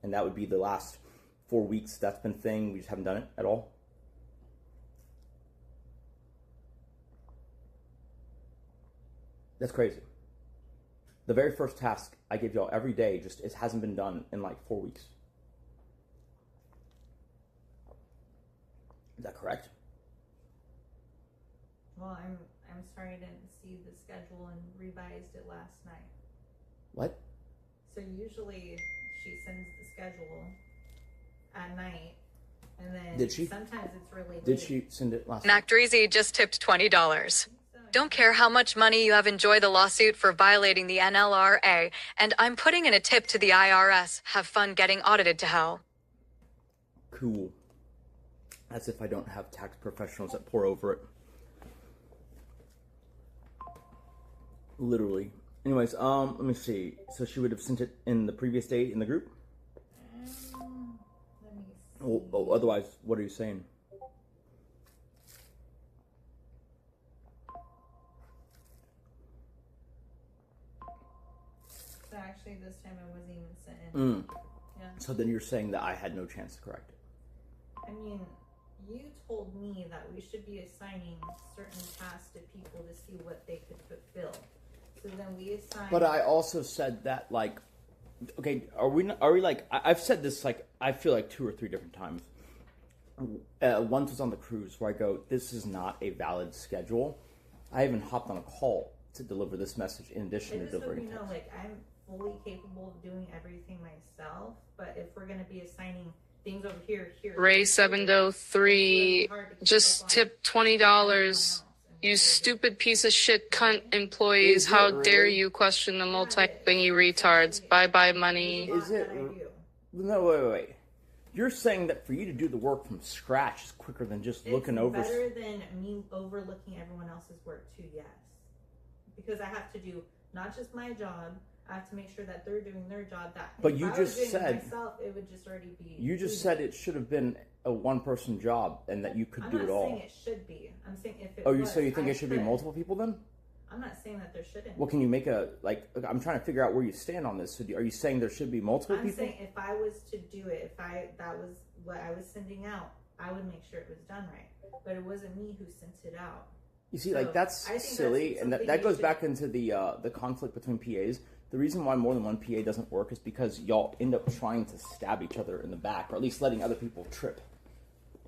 [SPEAKER 1] And that would be the last 4 weeks that's been a thing. We just haven't done it at all. That's crazy. The very first task I give y'all every day it hasn't been done in like 4 weeks. Is that correct?
[SPEAKER 3] Well, I'm sorry I didn't see the schedule and revised it last night.
[SPEAKER 1] What?
[SPEAKER 3] So usually she sends the schedule at night, and then
[SPEAKER 1] Did she?
[SPEAKER 3] Sometimes it's really
[SPEAKER 1] Did
[SPEAKER 3] late.
[SPEAKER 1] she send it last night?
[SPEAKER 8] Nacdreezy just tipped $20. Don't care how much money you have enjoyed the lawsuit for violating the NLRA, and I'm putting in a tip to the IRS. Have fun getting audited to hell.
[SPEAKER 1] Cool. As if I don't have tax professionals that pour over it. Literally. Anyways, let me see. So she would have sent it in the previous day in the group?
[SPEAKER 3] Let me see.
[SPEAKER 1] Oh, otherwise, what are you saying?
[SPEAKER 3] So actually this time it wasn't even sent in. Yeah.
[SPEAKER 1] So then you're saying that I had no chance to correct it?
[SPEAKER 3] I mean, you told me that we should be assigning certain tasks to people to see what they could fulfill. So then we assign.
[SPEAKER 1] But I also said that, like, okay, are we like, I've said this, like, I feel like 2 or 3 different times. Once was on the cruise where I go, this is not a valid schedule. I even hopped on a call to deliver this message in addition to
[SPEAKER 3] Just so
[SPEAKER 1] delivering
[SPEAKER 3] you know,
[SPEAKER 1] text.
[SPEAKER 3] like, I'm fully capable of doing everything myself, but if we're going to be assigning things over here,
[SPEAKER 9] Ray 703 just tipped $20. You stupid piece of shit cunt employees. How dare you question the multi-thingy retards. Bye-bye money.
[SPEAKER 1] Is it? No, wait. You're saying that for you to do the work from scratch is quicker than just looking over.
[SPEAKER 3] It's better than me overlooking everyone else's work too, yes. Because I have to do not just my job, I have to make sure that they're doing their job.
[SPEAKER 1] But you just said
[SPEAKER 3] myself, it would just already be.
[SPEAKER 1] You just said it should have been a one-person job and that you could do it all.
[SPEAKER 3] I'm not saying it should be. I'm saying if it
[SPEAKER 1] Oh,
[SPEAKER 3] was,
[SPEAKER 1] so you think
[SPEAKER 3] I
[SPEAKER 1] it should be
[SPEAKER 3] could.
[SPEAKER 1] multiple people then?
[SPEAKER 3] I'm not saying that there shouldn't.
[SPEAKER 1] Well, can you make a, like, I'm trying to figure out where you stand on this. So are you saying there should be multiple
[SPEAKER 3] I'm
[SPEAKER 1] people?
[SPEAKER 3] saying if I was to do it, that was what I was sending out, I would make sure it was done right. But it wasn't me who sent it out.
[SPEAKER 1] You see,
[SPEAKER 3] So,
[SPEAKER 1] like, that's
[SPEAKER 3] I think
[SPEAKER 1] silly,
[SPEAKER 3] that's
[SPEAKER 1] and that
[SPEAKER 3] something you
[SPEAKER 1] goes
[SPEAKER 3] should-
[SPEAKER 1] back into the conflict between PAs. The reason why more than one PA doesn't work is because y'all end up trying to stab each other in the back, or at least letting other people trip,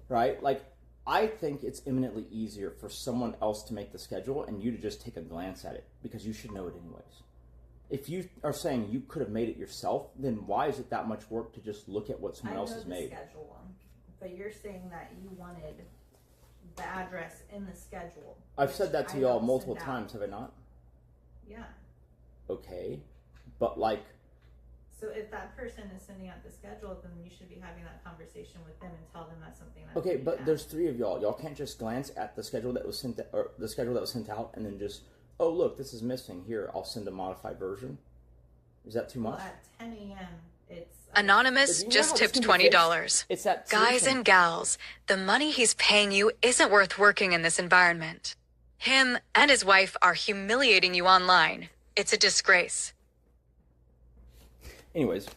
[SPEAKER 1] right? Like, I think it's eminently easier for someone else to make the schedule and you to just take a glance at it, because you should know it anyways. If you are saying you could have made it yourself, then why is it that much work to just look at what someone else has
[SPEAKER 3] I know
[SPEAKER 1] made?
[SPEAKER 3] the schedule, but you're saying that you wanted the address in the schedule.
[SPEAKER 1] I've said that to
[SPEAKER 3] I
[SPEAKER 1] y'all
[SPEAKER 3] don't
[SPEAKER 1] multiple
[SPEAKER 3] send out.
[SPEAKER 1] times, have I not?
[SPEAKER 3] Yeah.
[SPEAKER 1] Okay, but like,
[SPEAKER 3] So if that person is sending out the schedule, then you should be having that conversation with them and tell them that's something that.
[SPEAKER 6] Okay, but there's 3 of y'all. Y'all can't just glance at the schedule that was sent, or the schedule that was sent out, and then just, oh look, this is missing. Here, I'll send a modified version. Is that too much?
[SPEAKER 3] Well, at 10 a.m. it's.
[SPEAKER 8] Anonymous just tipped $20.
[SPEAKER 6] It's that
[SPEAKER 8] Guys
[SPEAKER 6] solution.
[SPEAKER 8] and gals, the money he's paying you isn't worth working in this environment. Him and his wife are humiliating you online. It's a disgrace.
[SPEAKER 6] Anyways,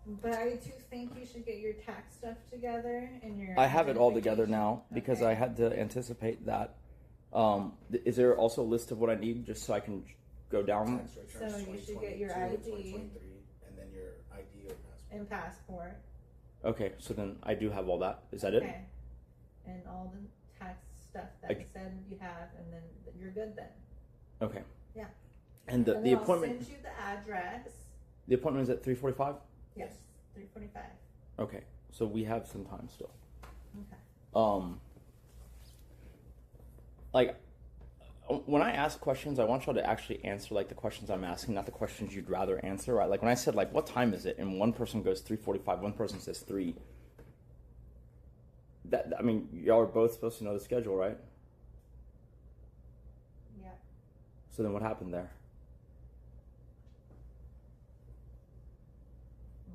[SPEAKER 3] But I do think you should get your tax stuff together and your.
[SPEAKER 6] I have it all together now because I had to anticipate that. Is there also a list of what I need just so I can go down?
[SPEAKER 2] Tax returns
[SPEAKER 3] So you should
[SPEAKER 2] 2022
[SPEAKER 3] get your
[SPEAKER 2] and
[SPEAKER 3] ID.
[SPEAKER 2] 2023, and then your ID or passport.
[SPEAKER 3] And passport.
[SPEAKER 6] Okay, so then I do have all that. Is that it?
[SPEAKER 3] Okay. And all the tax stuff that
[SPEAKER 6] I-
[SPEAKER 3] you said you have, and then you're good then.
[SPEAKER 6] Okay.
[SPEAKER 3] Yeah.
[SPEAKER 6] And the
[SPEAKER 3] And then
[SPEAKER 6] appointment.
[SPEAKER 3] I'll send you the address.
[SPEAKER 6] The appointment is at 3:45.
[SPEAKER 3] Yes. 3:45.
[SPEAKER 6] Okay, so we have some time still.
[SPEAKER 3] Okay.
[SPEAKER 6] Like, when I ask questions, I want y'all to actually answer like the questions I'm asking, not the questions you'd rather answer, right? Like when I said like, what time is it? And one person goes 3:45, one person says 3. That, I mean, y'all are both supposed to know the schedule, right?
[SPEAKER 3] Yeah.
[SPEAKER 6] So then what happened there?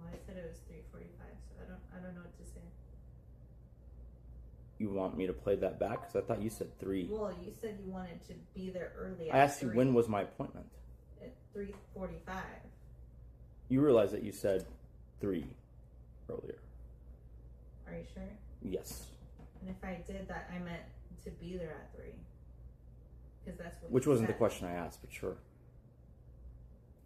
[SPEAKER 3] Well, I said it was 3:45, so I don't know what to say.
[SPEAKER 6] You want me to play that back? Because I thought you said 3.
[SPEAKER 3] Well, you said you wanted to be there early.
[SPEAKER 6] I asked you when was my appointment.
[SPEAKER 3] At 3:45.
[SPEAKER 6] You realize that you said 3 earlier.
[SPEAKER 3] Are you sure?
[SPEAKER 6] Yes.
[SPEAKER 3] And if I did that, I meant to be there at 3. Because that's what.
[SPEAKER 6] Which
[SPEAKER 3] you
[SPEAKER 6] wasn't the
[SPEAKER 3] said.
[SPEAKER 6] question I asked, but sure.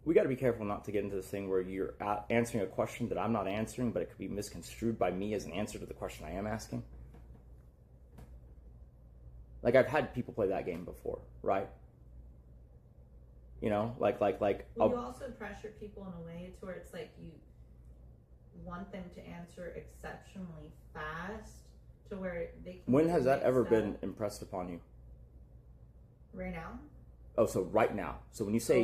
[SPEAKER 6] We got to be careful not to get into this thing where you're answering a question that I'm not answering, but it could be misconstrued by me as an answer to the question I am asking. Like, I've had people play that game before, right? You know, like.
[SPEAKER 3] Well, you also pressure people in a way to where it's like you want them to answer exceptionally fast to where they can.
[SPEAKER 6] When
[SPEAKER 3] get
[SPEAKER 6] has that
[SPEAKER 3] mixed
[SPEAKER 6] ever
[SPEAKER 3] up.
[SPEAKER 6] been impressed upon you?
[SPEAKER 3] Right now?
[SPEAKER 6] Oh, so right now. So when you say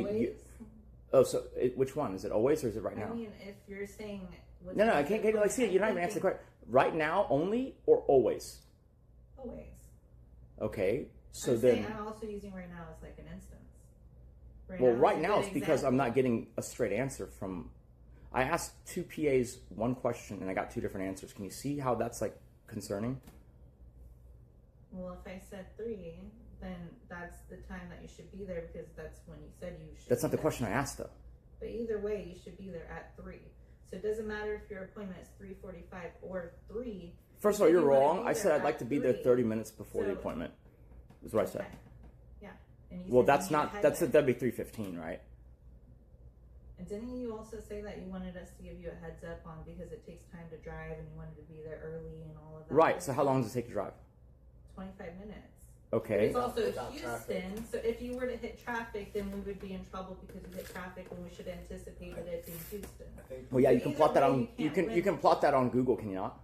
[SPEAKER 3] Always?
[SPEAKER 6] which one? Is it always or is it right now?
[SPEAKER 3] I mean, if you're saying.
[SPEAKER 6] No, I can't get like, see, you're not even answering the question. Right now only or always?
[SPEAKER 3] Always.
[SPEAKER 6] Okay, so
[SPEAKER 3] I'm
[SPEAKER 6] then.
[SPEAKER 3] saying I'm also using right now as like an instance.
[SPEAKER 6] Right
[SPEAKER 3] is a
[SPEAKER 6] now
[SPEAKER 3] good
[SPEAKER 6] it's because I'm
[SPEAKER 3] example.
[SPEAKER 6] not getting a straight answer from. I asked 2 PAs one question and I got 2 different answers. Can you see how that's like concerning?
[SPEAKER 3] Well, if I said 3, then that's the time that you should be there because that's when you said you should.
[SPEAKER 6] That's not
[SPEAKER 3] be
[SPEAKER 6] the
[SPEAKER 3] there.
[SPEAKER 6] question I asked though.
[SPEAKER 3] But either way, you should be there at 3. So it doesn't matter if your appointment is 3:45 or 3.
[SPEAKER 6] First of all,
[SPEAKER 3] If
[SPEAKER 6] you're
[SPEAKER 3] you wanna
[SPEAKER 6] wrong.
[SPEAKER 3] be
[SPEAKER 6] I
[SPEAKER 3] there
[SPEAKER 6] said I'd
[SPEAKER 3] at
[SPEAKER 6] like to be there
[SPEAKER 3] 3,
[SPEAKER 6] 30 minutes before the
[SPEAKER 3] so-
[SPEAKER 6] appointment. Is what I said.
[SPEAKER 3] Okay. Yeah. And you
[SPEAKER 6] Well,
[SPEAKER 3] said
[SPEAKER 6] that's
[SPEAKER 3] you need
[SPEAKER 6] not.
[SPEAKER 3] to head
[SPEAKER 6] That's
[SPEAKER 3] there.
[SPEAKER 6] that'd be 3:15, right?
[SPEAKER 3] And didn't you also say that you wanted us to give you a heads up on because it takes time to drive and you wanted to be there early and all of that?
[SPEAKER 6] Right. So how long does it take to drive?
[SPEAKER 3] 25 minutes.
[SPEAKER 6] Okay.
[SPEAKER 3] It's also
[SPEAKER 2] Without
[SPEAKER 3] Houston,
[SPEAKER 2] traffic.
[SPEAKER 3] so if you were to hit traffic, then we would be in trouble because you hit traffic when we should have anticipated it in Houston.
[SPEAKER 2] I think
[SPEAKER 6] Well, yeah, you
[SPEAKER 3] So
[SPEAKER 6] can
[SPEAKER 3] either
[SPEAKER 6] plot that
[SPEAKER 3] way,
[SPEAKER 6] on.
[SPEAKER 3] you
[SPEAKER 6] You
[SPEAKER 3] can't
[SPEAKER 6] can you
[SPEAKER 3] win.
[SPEAKER 6] can plot that on Google. Can you not?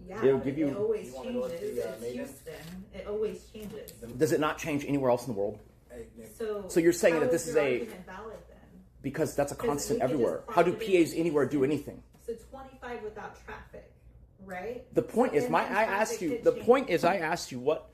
[SPEAKER 3] Yeah,
[SPEAKER 6] It'll
[SPEAKER 3] but
[SPEAKER 6] give you-
[SPEAKER 3] it always
[SPEAKER 2] You wanna go
[SPEAKER 3] changes.
[SPEAKER 2] with the,
[SPEAKER 3] It's
[SPEAKER 2] Maiden?
[SPEAKER 3] Houston. It always changes.
[SPEAKER 6] Does it not change anywhere else in the world?
[SPEAKER 2] Hey, Nick,
[SPEAKER 3] So
[SPEAKER 6] you're saying
[SPEAKER 3] how
[SPEAKER 6] that this is
[SPEAKER 3] your
[SPEAKER 6] a-
[SPEAKER 3] argument valid then?
[SPEAKER 6] Because that's a
[SPEAKER 3] 'Cause
[SPEAKER 6] constant
[SPEAKER 3] we could just
[SPEAKER 6] everywhere.
[SPEAKER 3] plot
[SPEAKER 6] How do
[SPEAKER 3] it in
[SPEAKER 6] PAs anywhere do
[SPEAKER 3] Houston.
[SPEAKER 6] anything?
[SPEAKER 3] So 25 without traffic, right?
[SPEAKER 6] The point
[SPEAKER 3] So
[SPEAKER 6] is,
[SPEAKER 3] then
[SPEAKER 6] I
[SPEAKER 3] traffic
[SPEAKER 6] asked you.
[SPEAKER 3] could
[SPEAKER 6] The
[SPEAKER 3] change.
[SPEAKER 6] point is, I asked you what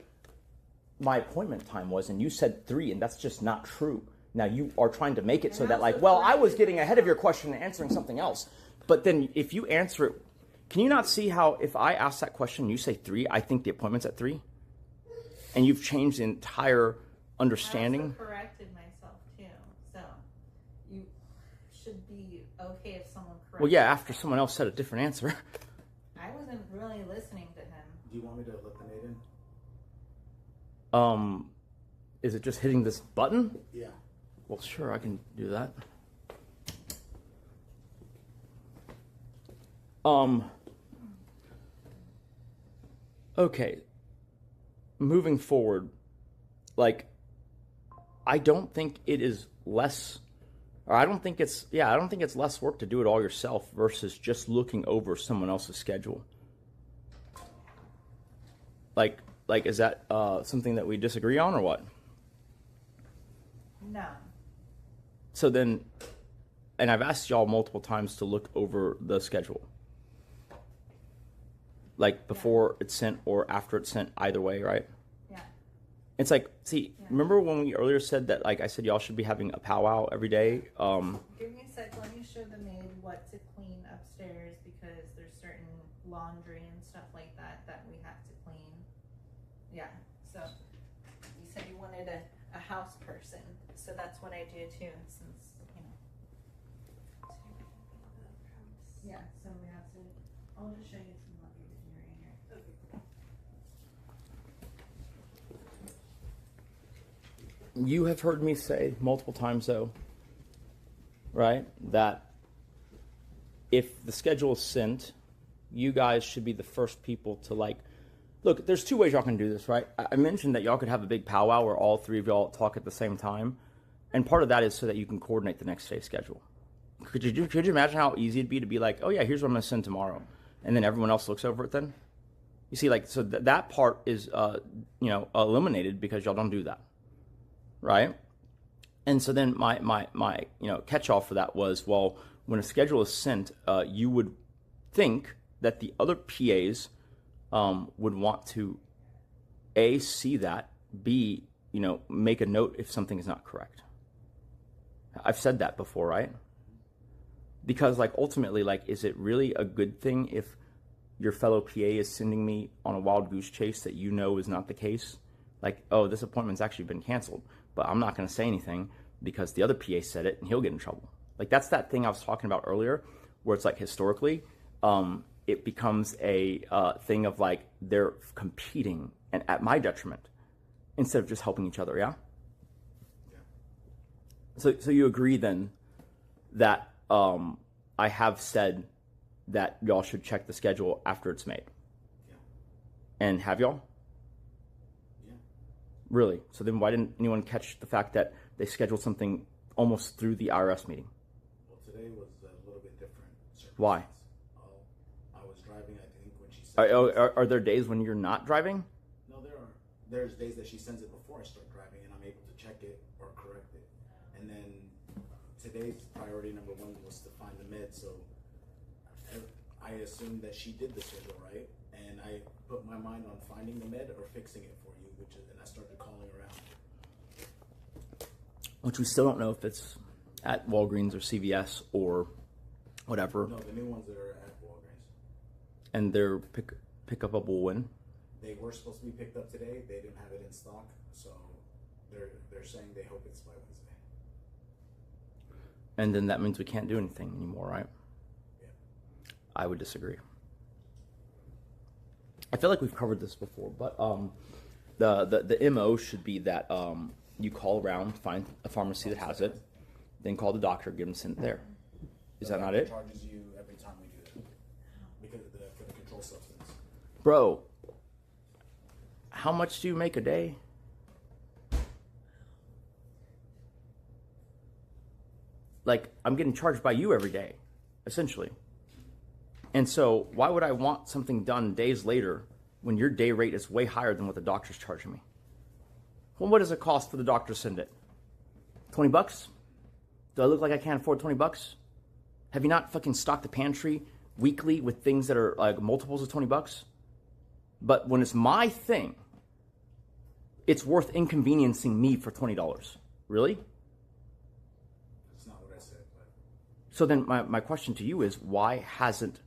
[SPEAKER 6] my appointment time was, and you said 3, and that's just not true. Now you are trying to make it so
[SPEAKER 3] And
[SPEAKER 6] that,
[SPEAKER 3] I'm
[SPEAKER 6] like,
[SPEAKER 3] so
[SPEAKER 6] well, I was
[SPEAKER 3] corrected
[SPEAKER 6] getting ahead of
[SPEAKER 3] myself.
[SPEAKER 6] your question and answering something else. But then, if you answer it, can you not see how if I ask that question, you say 3, I think the appointment's at 3, and you've changed the entire
[SPEAKER 3] I
[SPEAKER 6] understanding.
[SPEAKER 3] also corrected myself too, so you should be okay if someone corrects.
[SPEAKER 6] Well, yeah, after someone else said a different answer.
[SPEAKER 3] I wasn't really listening to him.
[SPEAKER 2] do you want me to let the maiden?
[SPEAKER 6] Is it just hitting this button?
[SPEAKER 2] Yeah.
[SPEAKER 6] Well, sure, I can do that. Okay. Moving forward, like, I don't think it is less, or I don't think it's less work to do it all yourself versus just looking over someone else's schedule. Like, is that something that we disagree on, or what?
[SPEAKER 3] No.
[SPEAKER 6] So then,
[SPEAKER 1] and I've asked y'all multiple times to look over the schedule. Like before it's sent or after it's sent, either way, right?
[SPEAKER 3] Yeah.
[SPEAKER 1] It's like, see, remember when we earlier said that, like I said, y'all should be having a powwow every day?
[SPEAKER 3] Give me a sec. Let me show the maid what to clean upstairs because there's certain laundry and stuff like that that we have to clean. Yeah. So you said you wanted a house person, so that's what I do too. Since yeah. So we have to. I'll just show you some laundry to do right here.
[SPEAKER 1] You have heard me say multiple times, though, right, that if the schedule is sent, you guys should be the first people to, like, look, there's two ways y'all can do this, right? I mentioned that y'all could have a big powwow where all three of y'all talk at the same time, and part of that is so that you can coordinate the next day's schedule. Could you imagine how easy it'd be to be like, oh, yeah, here's what I'm going to send tomorrow, and then everyone else looks over it then? You see, like, so that part is, eliminated because y'all don't do that. Right? And so then my catch-all for that was, well, when a schedule is sent, you would think that the other PAs would want to, A, see that, B, make a note if something is not correct. I've said that before, right? Because, like, ultimately, like, is it really a good thing if your fellow PA is sending me on a wild goose chase that is not the case? Like, oh, this appointment's actually been canceled, but I'm not going to say anything because the other PA said it and he'll get in trouble. Like, that's that thing I was talking about earlier where it's like historically, it becomes a thing of like they're competing and at my detriment instead of just helping each other, yeah? So you agree then that I have said that y'all should check the schedule after it's made?
[SPEAKER 2] Yeah.
[SPEAKER 1] And have y'all? Really? So then why didn't anyone catch the fact that they scheduled something almost through the IRS meeting?
[SPEAKER 2] Well, today was a little bit different.
[SPEAKER 1] Why?
[SPEAKER 2] I was driving, I think, when she said...
[SPEAKER 1] Are there days when you're not driving?
[SPEAKER 2] No, there are. There's days that she sends it before I start driving, and I'm able to check it or correct it. And then today's priority number one was to find the med, so I assumed that she did the schedule right, and I put my mind on finding the med or fixing it for you, and I started calling around.
[SPEAKER 1] Which we still don't know if it's at Walgreens or CVS or whatever.
[SPEAKER 2] No, the new ones that are at Walgreens.
[SPEAKER 1] And they're pick-upable when?
[SPEAKER 2] They were supposed to be picked up today. They didn't have it in stock, so they're saying they hope it's by Wednesday.
[SPEAKER 1] And then that means we can't do anything anymore, right?
[SPEAKER 2] Yeah.
[SPEAKER 1] I would disagree. I feel like we've covered this before, but the MO should be that you call around, find a pharmacy that has it, then call the doctor, get them sent there. Is that not it?
[SPEAKER 2] Charges you every time we do that because for the controlled substance.
[SPEAKER 1] Bro, how much do you make a day? Like, I'm getting charged by you every day, essentially. And so why would I want something done days later when your day rate is way higher than what the doctor's charging me? Well, what does it cost for the doctor to send it? $20? Do I look like I can't afford $20? Have you not fucking stocked the pantry weekly with things that are like multiples of $20? But when it's my thing, it's worth inconveniencing me for $20. Really?
[SPEAKER 2] That's not what I said. But...
[SPEAKER 1] So then my question to you is, why hasn't...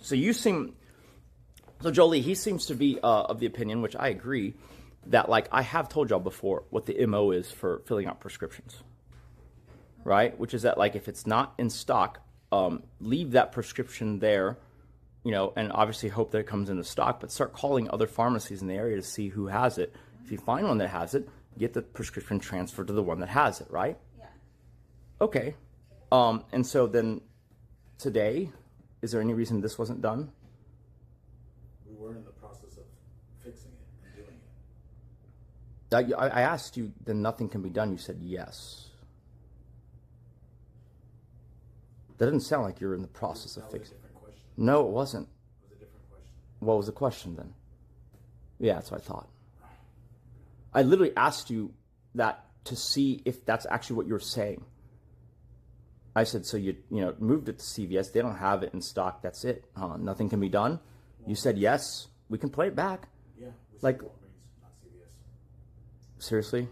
[SPEAKER 1] So Jolie, he seems to be of the opinion, which I agree, that like I have told y'all before what the MO is for filling out prescriptions, right? Which is that like if it's not in stock, leave that prescription there, and obviously hope that it comes into stock, but start calling other pharmacies in the area to see who has it. If you find one that has it, get the prescription transferred to the one that has it, right?
[SPEAKER 3] Yeah.
[SPEAKER 1] Okay. And so then today, is there any reason this wasn't done?
[SPEAKER 2] We were in the process of fixing it and doing it.
[SPEAKER 1] I asked you, then nothing can be done. You said yes. That doesn't sound like you're in the process of fixing it. No, it wasn't.
[SPEAKER 2] It was a different question.
[SPEAKER 1] What was the question then? Yeah, that's what I thought. I literally asked you that to see if that's actually what you're saying. I said, so you moved it to CVS. They don't have it in stock. That's it. Nothing can be done. You said yes. We can play it back.
[SPEAKER 2] Yeah.
[SPEAKER 1] Like,
[SPEAKER 2] Walgreens, not CVS.
[SPEAKER 1] Seriously?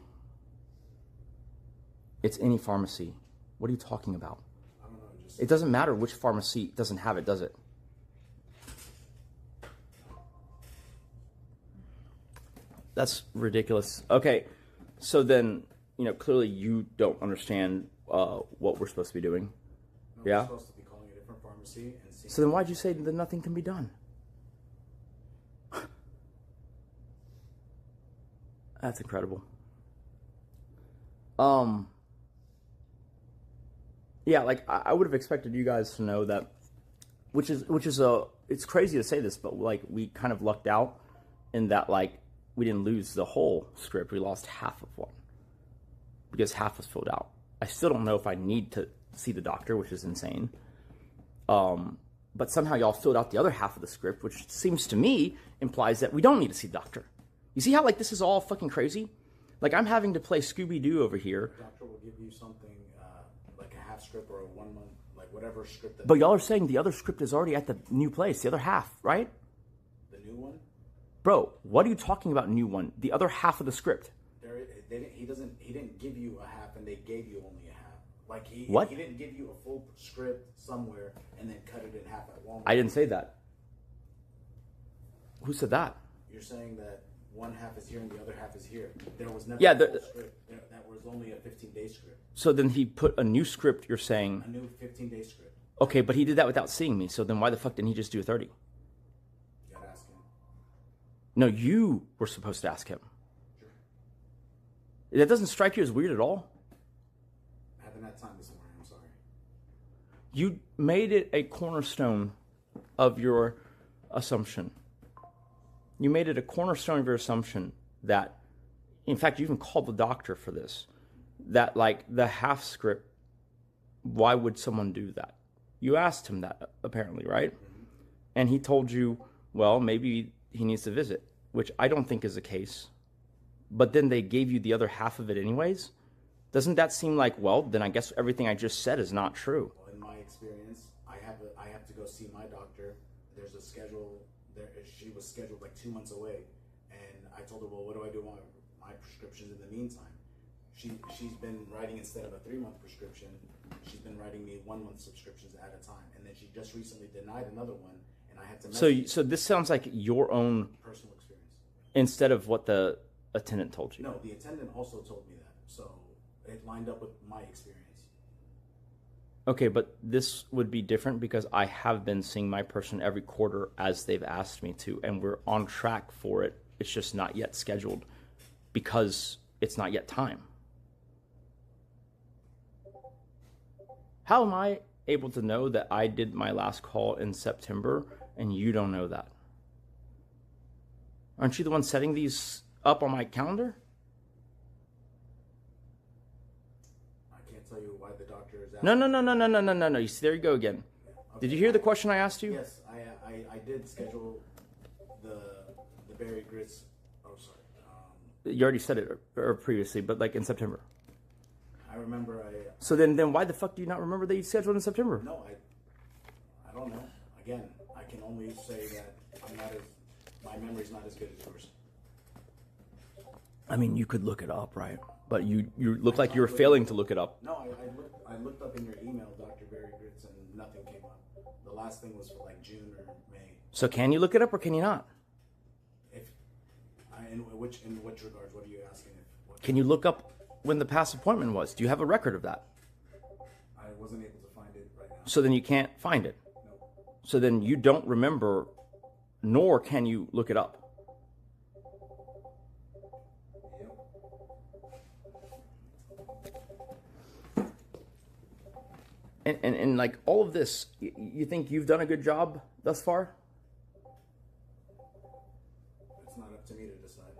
[SPEAKER 1] It's any pharmacy. What are you talking about?
[SPEAKER 2] I don't know.
[SPEAKER 1] It doesn't matter which pharmacy doesn't have it, does it? That's ridiculous. Okay, so then, clearly you don't understand what we're supposed to be doing.
[SPEAKER 2] No,
[SPEAKER 1] Yeah?
[SPEAKER 2] We're supposed to be calling a different pharmacy and seeing.
[SPEAKER 1] So then why'd you say that nothing can be done? That's incredible. Yeah, like I would have expected you guys to know that, which is it's crazy to say this, but like we kind of lucked out in that like we didn't lose the whole script. We lost half of one because half was filled out. I still don't know if I need to see the doctor, which is insane. But somehow y'all filled out the other half of the script, which seems to me implies that we don't need to see the doctor. You see how like this is all fucking crazy? Like I'm having to play Scooby-Doo over here.
[SPEAKER 2] The doctor will give you something like a half script or a 1 month, like whatever script. That
[SPEAKER 1] But y'all are saying the other script is already at the new place, the other half, right?
[SPEAKER 2] The new one?
[SPEAKER 1] Bro, what are you talking about new one? The other half of the script.
[SPEAKER 2] He didn't give you a half and they gave you only a half. Like he didn't give you a full script somewhere and then cut it in half at Walmart.
[SPEAKER 1] I didn't say that. Who said that?
[SPEAKER 2] You're saying that one half is here and the other half is here. There was never
[SPEAKER 1] Yeah,
[SPEAKER 2] a full script. That was only a 15-day script.
[SPEAKER 1] So then he put a new script, you're saying.
[SPEAKER 2] A new 15-day script.
[SPEAKER 1] Okay, but he did that without seeing me. So then why the fuck didn't he just do a 30?
[SPEAKER 2] You gotta ask him.
[SPEAKER 1] No, you were supposed to ask him.
[SPEAKER 2] Sure.
[SPEAKER 1] That doesn't strike you as weird at all?
[SPEAKER 2] I haven't had time this morning. I'm sorry.
[SPEAKER 1] You made it a cornerstone of your assumption. You made it a cornerstone of your assumption that, in fact, you even called the doctor for this, that like the half script, why would someone do that? You asked him that, apparently, right? Mm-hmm. And he told you, well, maybe he needs to visit, which I don't think is the case. But then they gave you the other half of it anyways? Doesn't that seem like, well, then I guess everything I just said is not true?
[SPEAKER 2] Well, in my experience, I have to go see my doctor. There's a schedule. She was scheduled like 2 months away, and I told her, well, what do I do with my prescriptions in the meantime? She's been writing, instead of a 3-month prescription, she's been writing me 1 month subscriptions at a time, and then she just recently denied another one, and I had to.
[SPEAKER 1] So this sounds like your own
[SPEAKER 2] personal experience
[SPEAKER 1] instead of what the attendant told you.
[SPEAKER 2] No, the attendant also told me that, so it lined up with my experience.
[SPEAKER 1] Okay, but this would be different because I have been seeing my person every quarter as they've asked me to, and we're on track for it. It's just not yet scheduled because it's not yet time. How am I able to know that I did my last call in September and you don't know that? Aren't you the one setting these up on my calendar?
[SPEAKER 2] Tell you why the doctor is
[SPEAKER 1] No. You see, there you go again.
[SPEAKER 2] Yeah, okay.
[SPEAKER 1] Did you hear the question I asked you?
[SPEAKER 2] Yes, I did schedule the berry grits. Oh, sorry.
[SPEAKER 1] You already said it previously, but like in September.
[SPEAKER 2] I remember.
[SPEAKER 1] So then why the fuck do you not remember that you scheduled in September?
[SPEAKER 2] No, I don't know. Again, I can only say that my memory's not as good as yours.
[SPEAKER 1] I mean, you could look it up, right? But you look like you were failing to look it up.
[SPEAKER 2] No, I looked up in your email, Dr. Berry Grits, and nothing came up. The last thing was for like June or May.
[SPEAKER 1] So can you look it up or can you not?
[SPEAKER 2] In which regards? What are you asking?
[SPEAKER 1] Can you look up when the past appointment was? Do you have a record of that?
[SPEAKER 2] I wasn't able to find it right now.
[SPEAKER 1] So then you can't find it.
[SPEAKER 2] No. So
[SPEAKER 1] then you don't remember, nor can you look it up. And like all of this, you think you've done a good job thus far?
[SPEAKER 2] It's not up to me to decide.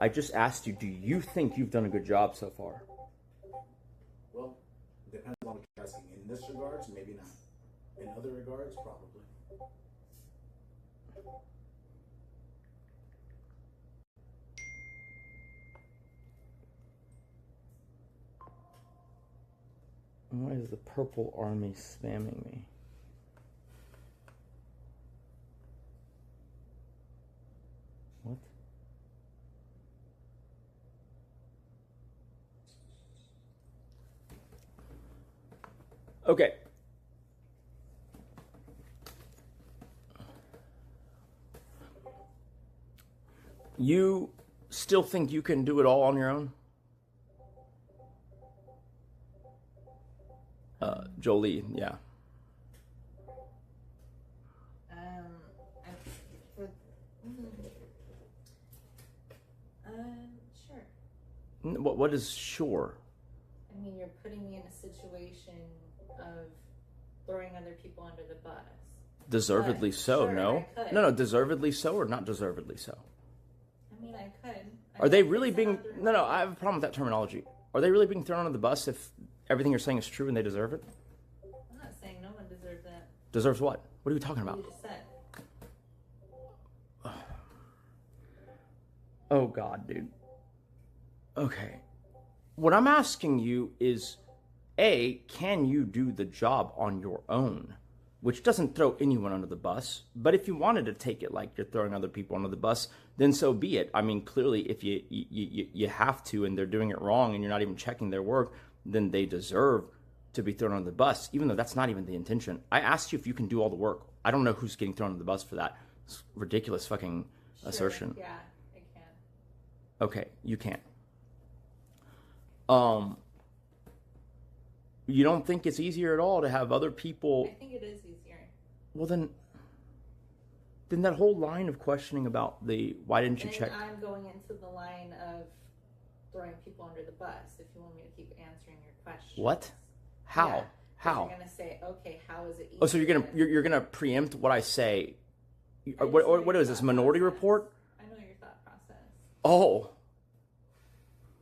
[SPEAKER 1] I just asked you, do you think you've done a good job so far?
[SPEAKER 2] Well, it depends on what you're asking. In this regards, maybe not. In other regards, probably.
[SPEAKER 6] Why is the purple army spamming me? What? Okay. You still think you can do it all on your own? Jolie, yeah.
[SPEAKER 3] Sure.
[SPEAKER 6] What is sure?
[SPEAKER 3] I mean, you're putting me in a situation of throwing other people under the bus.
[SPEAKER 6] Deservedly so,
[SPEAKER 3] sure,
[SPEAKER 6] no? No, deservedly so or not deservedly so?
[SPEAKER 3] I mean, I could.
[SPEAKER 6] Are they really being... No, I have a problem with that terminology. Are they really being thrown under the bus if everything you're saying is true and they deserve it?
[SPEAKER 3] I'm not saying no one deserves that.
[SPEAKER 6] Deserves what? What are we talking about?
[SPEAKER 3] You just said.
[SPEAKER 6] Oh, God, dude. Okay. What I'm asking you is, A, can you do the job on your own? Which doesn't throw anyone under the bus. But if you wanted to take it like you're throwing other people under the bus, then so be it. I mean, clearly, if you have to and they're doing it wrong and you're not even checking their work, then they deserve to be thrown under the bus, even though that's not even the intention. I asked you if you can do all the work. I don't know who's getting thrown under the bus for that. It's ridiculous fucking assertion.
[SPEAKER 3] Yeah, I can.
[SPEAKER 6] Okay, you can't. You don't think it's easier at all to have other people...
[SPEAKER 3] I think it is easier.
[SPEAKER 6] Well, then that whole line of questioning about the why didn't you check...
[SPEAKER 3] I'm going into the line of throwing people under the bus if you want me to keep answering your questions.
[SPEAKER 6] What? How?
[SPEAKER 3] Yeah,
[SPEAKER 6] How?
[SPEAKER 3] You're gonna say, okay, how is it easier?
[SPEAKER 6] Oh, so you're gonna preempt what I say? What is this, Minority Report?
[SPEAKER 3] I know your thought process.
[SPEAKER 6] Oh.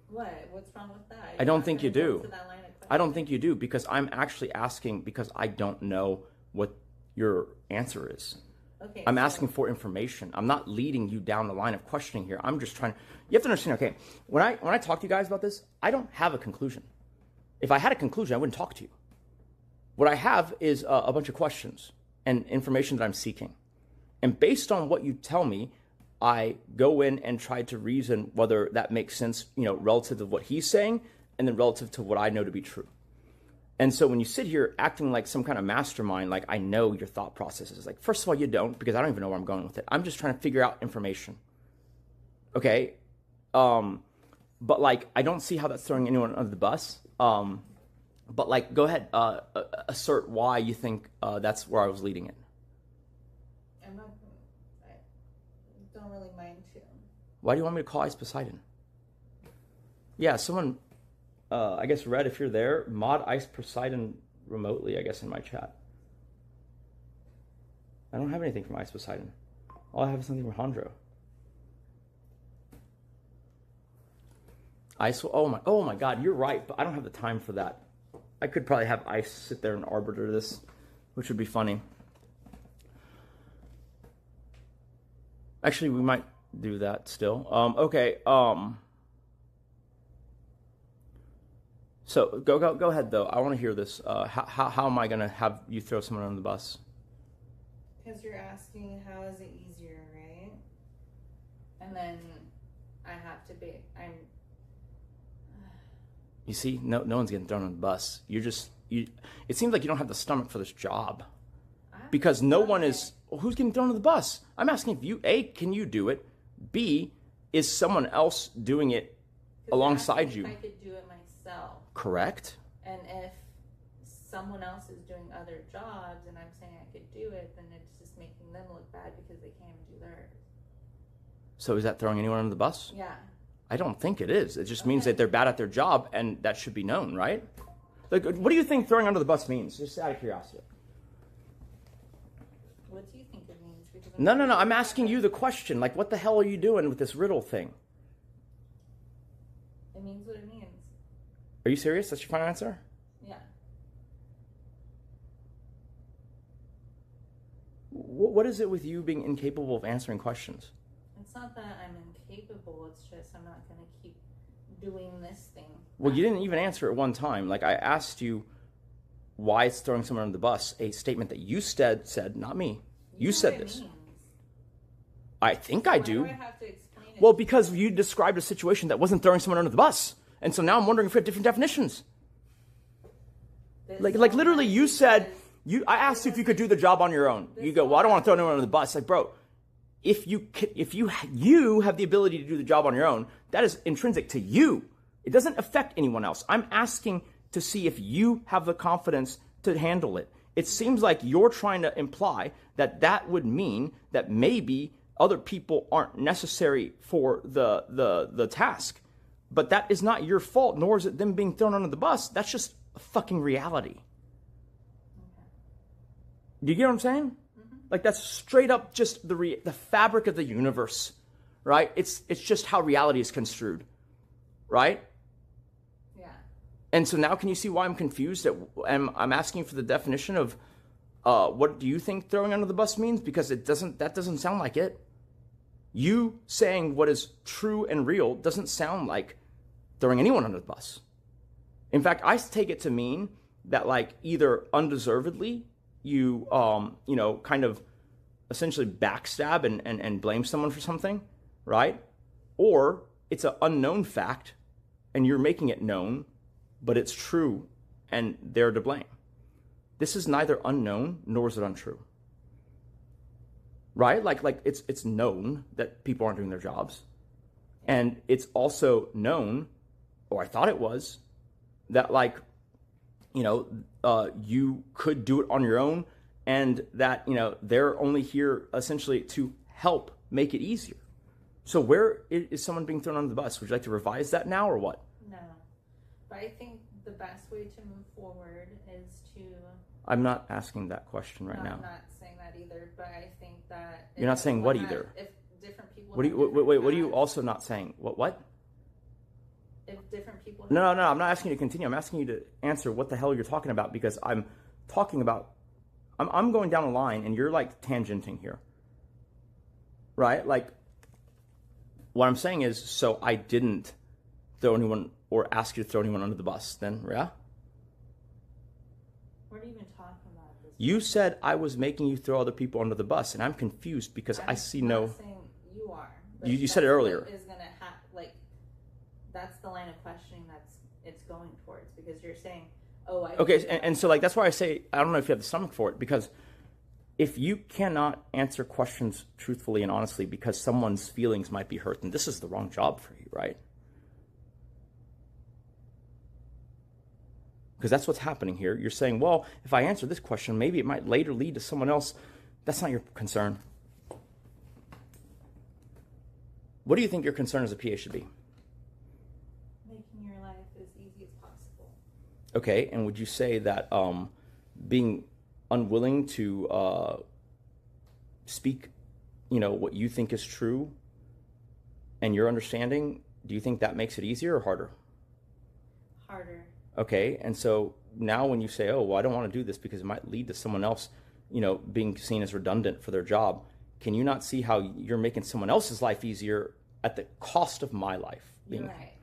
[SPEAKER 3] What? What's wrong with that?
[SPEAKER 6] I don't think you do. I don't think you do, because I'm actually asking because I don't know what your answer is.
[SPEAKER 3] Okay.
[SPEAKER 6] I'm asking for information. I'm not leading you down the line of questioning here. I'm just trying. You have to understand. Okay, when I talk to you guys about this, I don't have a conclusion. If I had a conclusion, I wouldn't talk to you. What I have is a bunch of questions and information that I'm seeking, and based on what you tell me, I go in and try to reason whether that makes sense, relative to what he's saying, and then relative to what I know to be true. And so when you sit here acting like some kind of mastermind, like I know your thought processes, like, first of all, you don't, because I don't even know where I'm going with it. I'm just trying to figure out information. Okay? But like, I don't see how that's throwing anyone under the bus. But like, go ahead, assert why you think that's where I was leading it.
[SPEAKER 3] I don't really mind to.
[SPEAKER 6] Why do you want me to call Ice Poseidon? Yeah, someone... I guess, Red, if you're there, mod Ice Poseidon remotely, I guess, in my chat. I don't have anything from Ice Poseidon. All I have is something from Hondro. Ice, oh my God, you're right, but I don't have the time for that. I could probably have Ice sit there and arbiter this, which would be funny. Actually, we might do that still. Okay, So go ahead though. I want to hear this. How am I gonna have you throw someone under the bus?
[SPEAKER 3] Because you're asking how is it easier, right? And then I have to be.
[SPEAKER 6] You see, no one's getting thrown on the bus. It seems like you don't have the stomach for this job, because no one is. Well, who's getting thrown on the bus? I'm asking if you A, can you do it? B, is someone else doing it alongside you?
[SPEAKER 3] If I could do it myself.
[SPEAKER 6] Correct.
[SPEAKER 3] And if someone else is doing other jobs and I'm saying I could do it, then it's just making them look bad because they can't even do theirs.
[SPEAKER 6] So is that throwing anyone under the bus?
[SPEAKER 3] Yeah.
[SPEAKER 6] I don't think it is. It just means that they're bad at their job, and that should be known, right? Like, what do you think throwing under the bus means? Just out of curiosity.
[SPEAKER 3] What do you think it means?
[SPEAKER 6] No. I'm asking you the question. Like, what the hell are you doing with this riddle thing?
[SPEAKER 3] It means what it means.
[SPEAKER 6] Are you serious? That's your final answer?
[SPEAKER 3] Yeah.
[SPEAKER 6] What is it with you being incapable of answering questions?
[SPEAKER 3] It's not that I'm incapable. It's just I'm not going to keep doing this thing.
[SPEAKER 6] Well, you didn't even answer at one time. Like, I asked you
[SPEAKER 1] why it's throwing someone under the bus, a statement that you said, not me. You said this. I think I do.
[SPEAKER 3] Why do I have to explain it?
[SPEAKER 1] Well, because you described a situation that wasn't throwing someone under the bus. And so now I'm wondering if we have different definitions. Like literally you said, I asked you if you could do the job on your own. You go, well, I don't want to throw anyone under the bus. Like, bro, if you have the ability to do the job on your own, that is intrinsic to you. It doesn't affect anyone else. I'm asking to see if you have the confidence to handle it. It seems like you're trying to imply that that would mean that maybe other people aren't necessary for the task. But that is not your fault, nor is it them being thrown under the bus. That's just a fucking reality. Do you get what I'm saying? Mm-hmm. Like, that's straight up just the fabric of the universe, right? It's just how reality is construed, right?
[SPEAKER 3] Yeah.
[SPEAKER 1] And so now can you see why I'm confused? I'm asking for the definition of what do you think throwing under the bus means? Because that doesn't sound like it. You saying what is true and real doesn't sound like throwing anyone under the bus. In fact, I take it to mean that, like, either undeservedly you kind of essentially backstab and blame someone for something, right? Or it's an unknown fact and you're making it known, but it's true and they're to blame. This is neither unknown nor is it untrue. Right? Like it's known that people aren't doing their jobs. And it's also known, or I thought it was, that you could do it on your own and that, they're only here essentially to help make it easier. So where is someone being thrown under the bus? Would you like to revise that now or what?
[SPEAKER 3] No. But I think the best way to move forward is to...
[SPEAKER 1] I'm not asking that question right now.
[SPEAKER 3] I'm not saying that either, but I think that...
[SPEAKER 1] You're not saying what either?
[SPEAKER 3] If different people...
[SPEAKER 1] What are you also not saying? What?
[SPEAKER 3] If different people...
[SPEAKER 1] No, I'm not asking you to continue. I'm asking you to answer what the hell you're talking about, because I'm talking about... I'm going down a line and you're like tangenting here. Right? Like, what I'm saying is, so I didn't throw anyone or ask you to throw anyone under the bus, then, yeah?
[SPEAKER 3] What are you even talking about?
[SPEAKER 1] You said I was making you throw other people under the bus, and I'm confused because I see no...
[SPEAKER 3] I'm not saying you are.
[SPEAKER 1] You said it earlier.
[SPEAKER 3] Is going to that's the line of questioning it's going towards, because you're saying,
[SPEAKER 1] Okay, and so, like, that's why I say I don't know if you have the stomach for it, because if you cannot answer questions truthfully and honestly because someone's feelings might be hurt, then this is the wrong job for you, right? Because that's what's happening here. You're saying, well, if I answer this question, maybe it might later lead to someone else. That's not your concern. What do you think your concern as a PA should be?
[SPEAKER 3] Making your life as easy as possible.
[SPEAKER 1] Okay, and would you say that being unwilling to speak, what you think is true and your understanding, do you think that makes it easier or harder?
[SPEAKER 3] Harder.
[SPEAKER 1] Okay, and so now when you say, oh, well, I don't want to do this because it might lead to someone else, being seen as redundant for their job, can you not see how you're making someone else's life easier at the cost of my life?
[SPEAKER 3] You're right.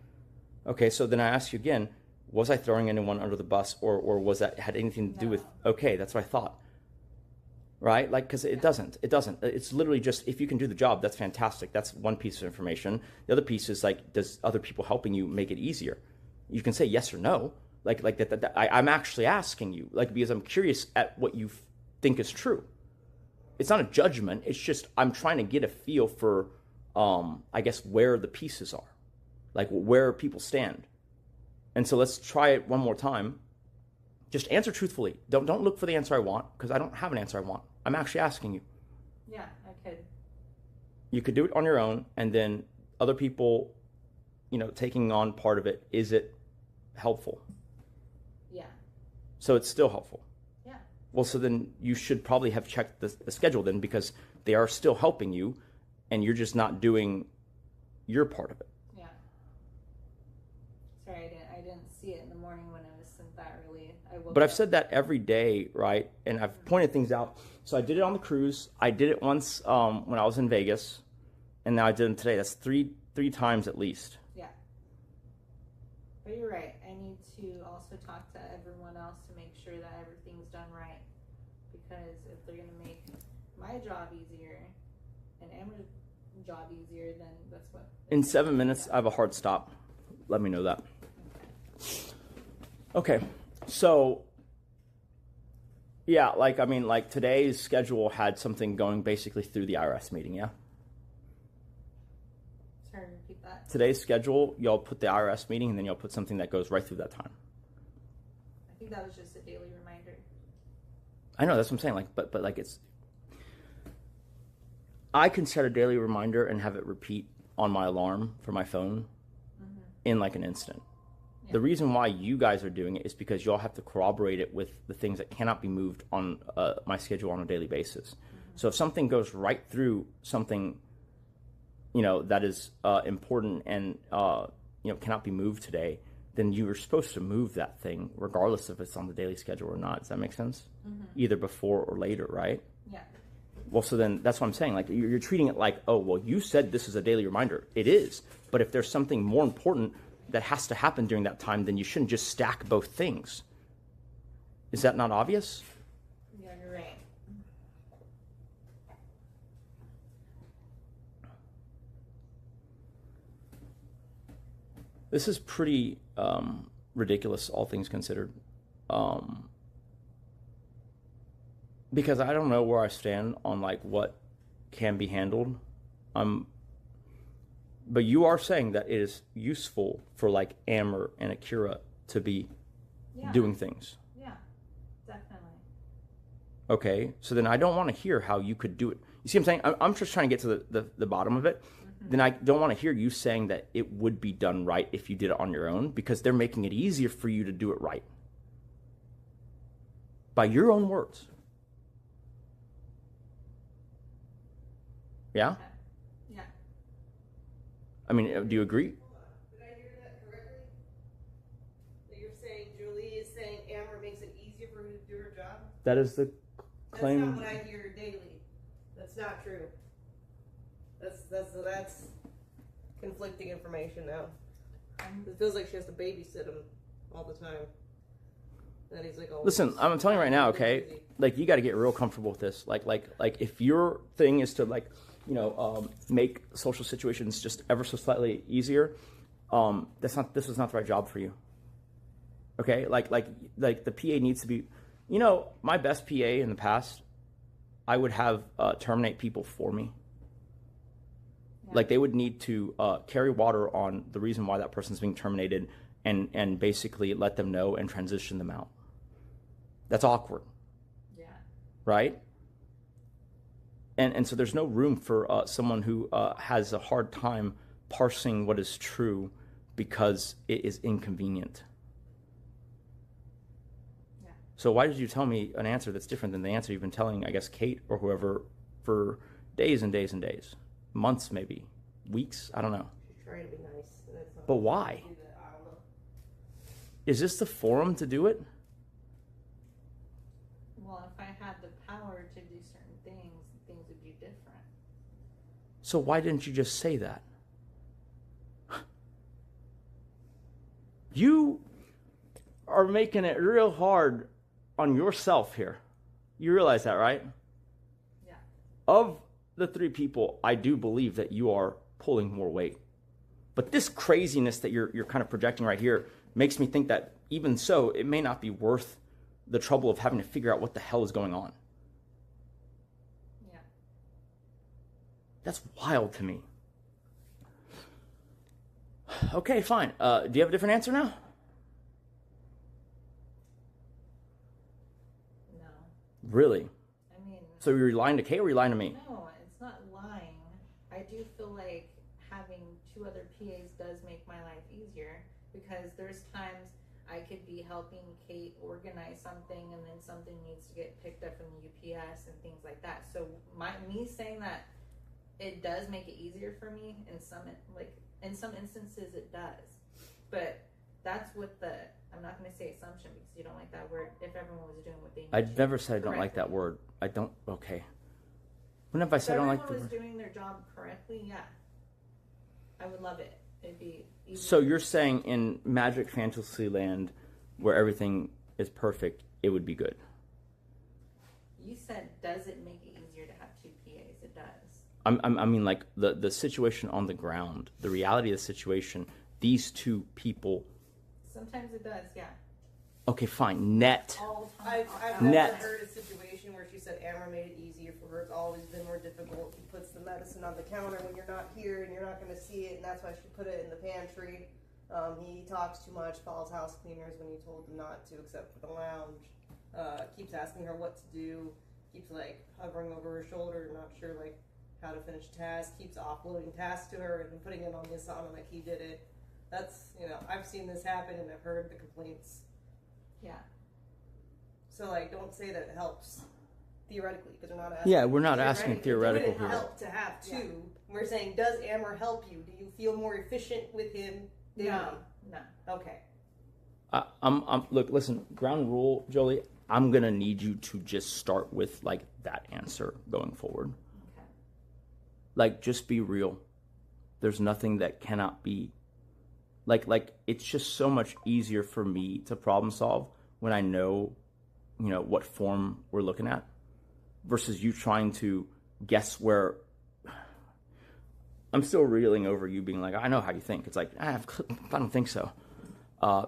[SPEAKER 1] Okay, so then I ask you again, was I throwing anyone under the bus, or was that had anything to do with, okay, that's what I thought. Right? Like, because it doesn't. It's literally just, if you can do the job, that's fantastic. That's one piece of information. The other piece is, like, does other people helping you make it easier? You can say yes or no. Like that I'm actually asking you, like, because I'm curious at what you think is true. It's not a judgment. It's just I'm trying to get a feel for, I guess, where the pieces are, like where people stand. And so let's try it one more time. Just answer truthfully. Don't look for the answer I want, because I don't have an answer I want. I'm actually asking you.
[SPEAKER 3] Yeah, I could.
[SPEAKER 1] You could do it on your own, and then other people, taking on part of it, is it helpful?
[SPEAKER 3] Yeah.
[SPEAKER 1] So it's still helpful.
[SPEAKER 3] Yeah.
[SPEAKER 1] Well, so then you should probably have checked the schedule then, because they are still helping you, and you're just not doing your part of it.
[SPEAKER 3] Yeah. Sorry, I didn't see it in the morning when I was sent that early.
[SPEAKER 1] But I've said that every day, right? And I've pointed things out. So I did it on the cruise. I did it once when I was in Vegas, and now I did it today. That's three times at least.
[SPEAKER 3] Yeah. But you're right. I need to also talk to everyone else to make sure that everything's done right. Because if they're gonna make my job easier and Amber's job easier, then that's what.
[SPEAKER 1] In 7 minutes, I have a hard stop. Let me know that. Okay, so yeah, like I mean, like today's schedule had something going basically through the IRS meeting. Yeah.
[SPEAKER 3] Sorry, repeat that.
[SPEAKER 1] Today's schedule, y'all put the IRS meeting, and then y'all put something that goes right through that time.
[SPEAKER 3] I think that was just a daily reminder.
[SPEAKER 1] I know, that's what I'm saying. Like, but like it's. I can set a daily reminder and have it repeat on my alarm for my phone in like an instant. Yeah. The reason why you guys are doing it is because y'all have to corroborate it with the things that cannot be moved on my schedule on a daily basis. So if something goes right through something, you know, that is important and you know, cannot be moved today, then you were supposed to move that thing regardless if it's on the daily schedule or not. Does that make sense? Either before or later, right?
[SPEAKER 3] Yeah.
[SPEAKER 1] Well, so then that's what I'm saying. Like, you're treating it like, oh, well, you said this is a daily reminder. It is. But if there's something more important that has to happen during that time, then you shouldn't just stack both things. Is that not obvious?
[SPEAKER 3] Yeah, you're right.
[SPEAKER 1] This is pretty ridiculous, all things considered. Because I don't know where I stand on like what can be handled. But you are saying that it is useful for like Amber and Akira to be doing things.
[SPEAKER 3] Yeah, definitely.
[SPEAKER 1] Okay, so then I don't want to hear how you could do it. You see what I'm saying? I'm just trying to get to the bottom of it. Then I don't want to hear you saying that it would be done right if you did it on your own, because they're making it easier for you to do it right. By your own words. Yeah?
[SPEAKER 3] Yeah.
[SPEAKER 1] I mean, do you agree?
[SPEAKER 4] Did I hear that correctly? That you're saying Julie is saying Amber makes it easier for her to do her job?
[SPEAKER 1] That is the claim.
[SPEAKER 4] That's not what I hear daily. That's not true. That's conflicting information now. It feels like she has to babysit him all the time. That he's like, oh,
[SPEAKER 1] listen, I'm telling you right now, okay? Like, you got to get real comfortable with this. Like if your thing is to like, you know, make social situations just ever so slightly easier, this is not the right job for you. Okay? Like the PA needs to be, you know, my best PA in the past, I would have terminate people for me. Yeah. Like, they would need to carry water on the reason why that person's being terminated and basically let them know and transition them out. That's awkward.
[SPEAKER 3] Yeah.
[SPEAKER 1] Right? And so there's no room for someone who has a hard time parsing what is true because it is inconvenient. Yeah. So why did you tell me an answer that's different than the answer you've been telling, I guess, Kate or whoever for days and days and days? Months, maybe. Weeks? I don't know.
[SPEAKER 4] She's trying to be nice.
[SPEAKER 1] But why? Is this the forum to do it?
[SPEAKER 3] Well, if I had the power to do certain things, things would be different.
[SPEAKER 1] So why didn't you just say that? You are making it real hard on yourself here. You realize that, right?
[SPEAKER 3] Yeah.
[SPEAKER 1] Of the three people, I do believe that you are pulling more weight. But this craziness that you're kind of projecting right here makes me think that even so, it may not be worth the trouble of having to figure out what the hell is going on.
[SPEAKER 3] Yeah.
[SPEAKER 1] That's wild to me. Okay, fine. Do you have a different answer now?
[SPEAKER 3] No.
[SPEAKER 1] Really?
[SPEAKER 3] I mean...
[SPEAKER 1] So you're lying to Kay or you're lying to me?
[SPEAKER 3] No, it's not lying. I do feel like having two other PAs does make my life easier, because there's times I could be helping Kate organize something and then something needs to get picked up from the UPS and things like that. So me saying that it does make it easier for me in some instances it does. But that's what I'm not going to say assumption because you don't like that word. If everyone was doing what they need
[SPEAKER 1] I never said I don't like that word. I don't, okay. When have I said I don't like the word?
[SPEAKER 3] If everyone was doing their job correctly, yeah. I would love it. It'd be easy.
[SPEAKER 1] So you're saying in Magic Fantasy Land, where everything is perfect,
[SPEAKER 6] it would be good.
[SPEAKER 3] You said, does it make it easier to have two PAs? It does.
[SPEAKER 6] I mean, like, the situation on the ground, the reality of the situation, these two people.
[SPEAKER 3] Sometimes it does, yeah.
[SPEAKER 6] Okay, fine. Net.
[SPEAKER 3] All the time.
[SPEAKER 4] I've
[SPEAKER 6] Net.
[SPEAKER 4] never heard a situation where she said Amber made it easier for her. It's always been more difficult. He puts the medicine on the counter when you're not here and you're not going to see it, and that's why she put it in the pantry. He talks too much, calls house cleaners when you told him not to, except for the lounge. Keeps asking her what to do. Keeps like hovering over her shoulder, not sure like how to finish a task. Keeps offloading tasks to her and putting it on the Asana like he did it. That's, I've seen this happen and I've heard the complaints.
[SPEAKER 3] Yeah.
[SPEAKER 4] So, like, don't say that it helps theoretically, because we're not asking.
[SPEAKER 6] Yeah, we're not asking theoretical
[SPEAKER 4] It
[SPEAKER 6] here.
[SPEAKER 4] help to have two. Yeah. We're saying, does Amber help you? Do you feel more efficient with him?
[SPEAKER 3] No.
[SPEAKER 4] Okay.
[SPEAKER 6] Look, listen, ground rule, Jolie, I'm going to need you to just start with, like, that answer going forward.
[SPEAKER 3] Okay.
[SPEAKER 6] Like, just be real. There's nothing that cannot be. Like it's just so much easier for me to problem solve when I know, what form we're looking at, versus you trying to guess where. I'm still reeling over you being like, I know how you think. It's like, I don't think so,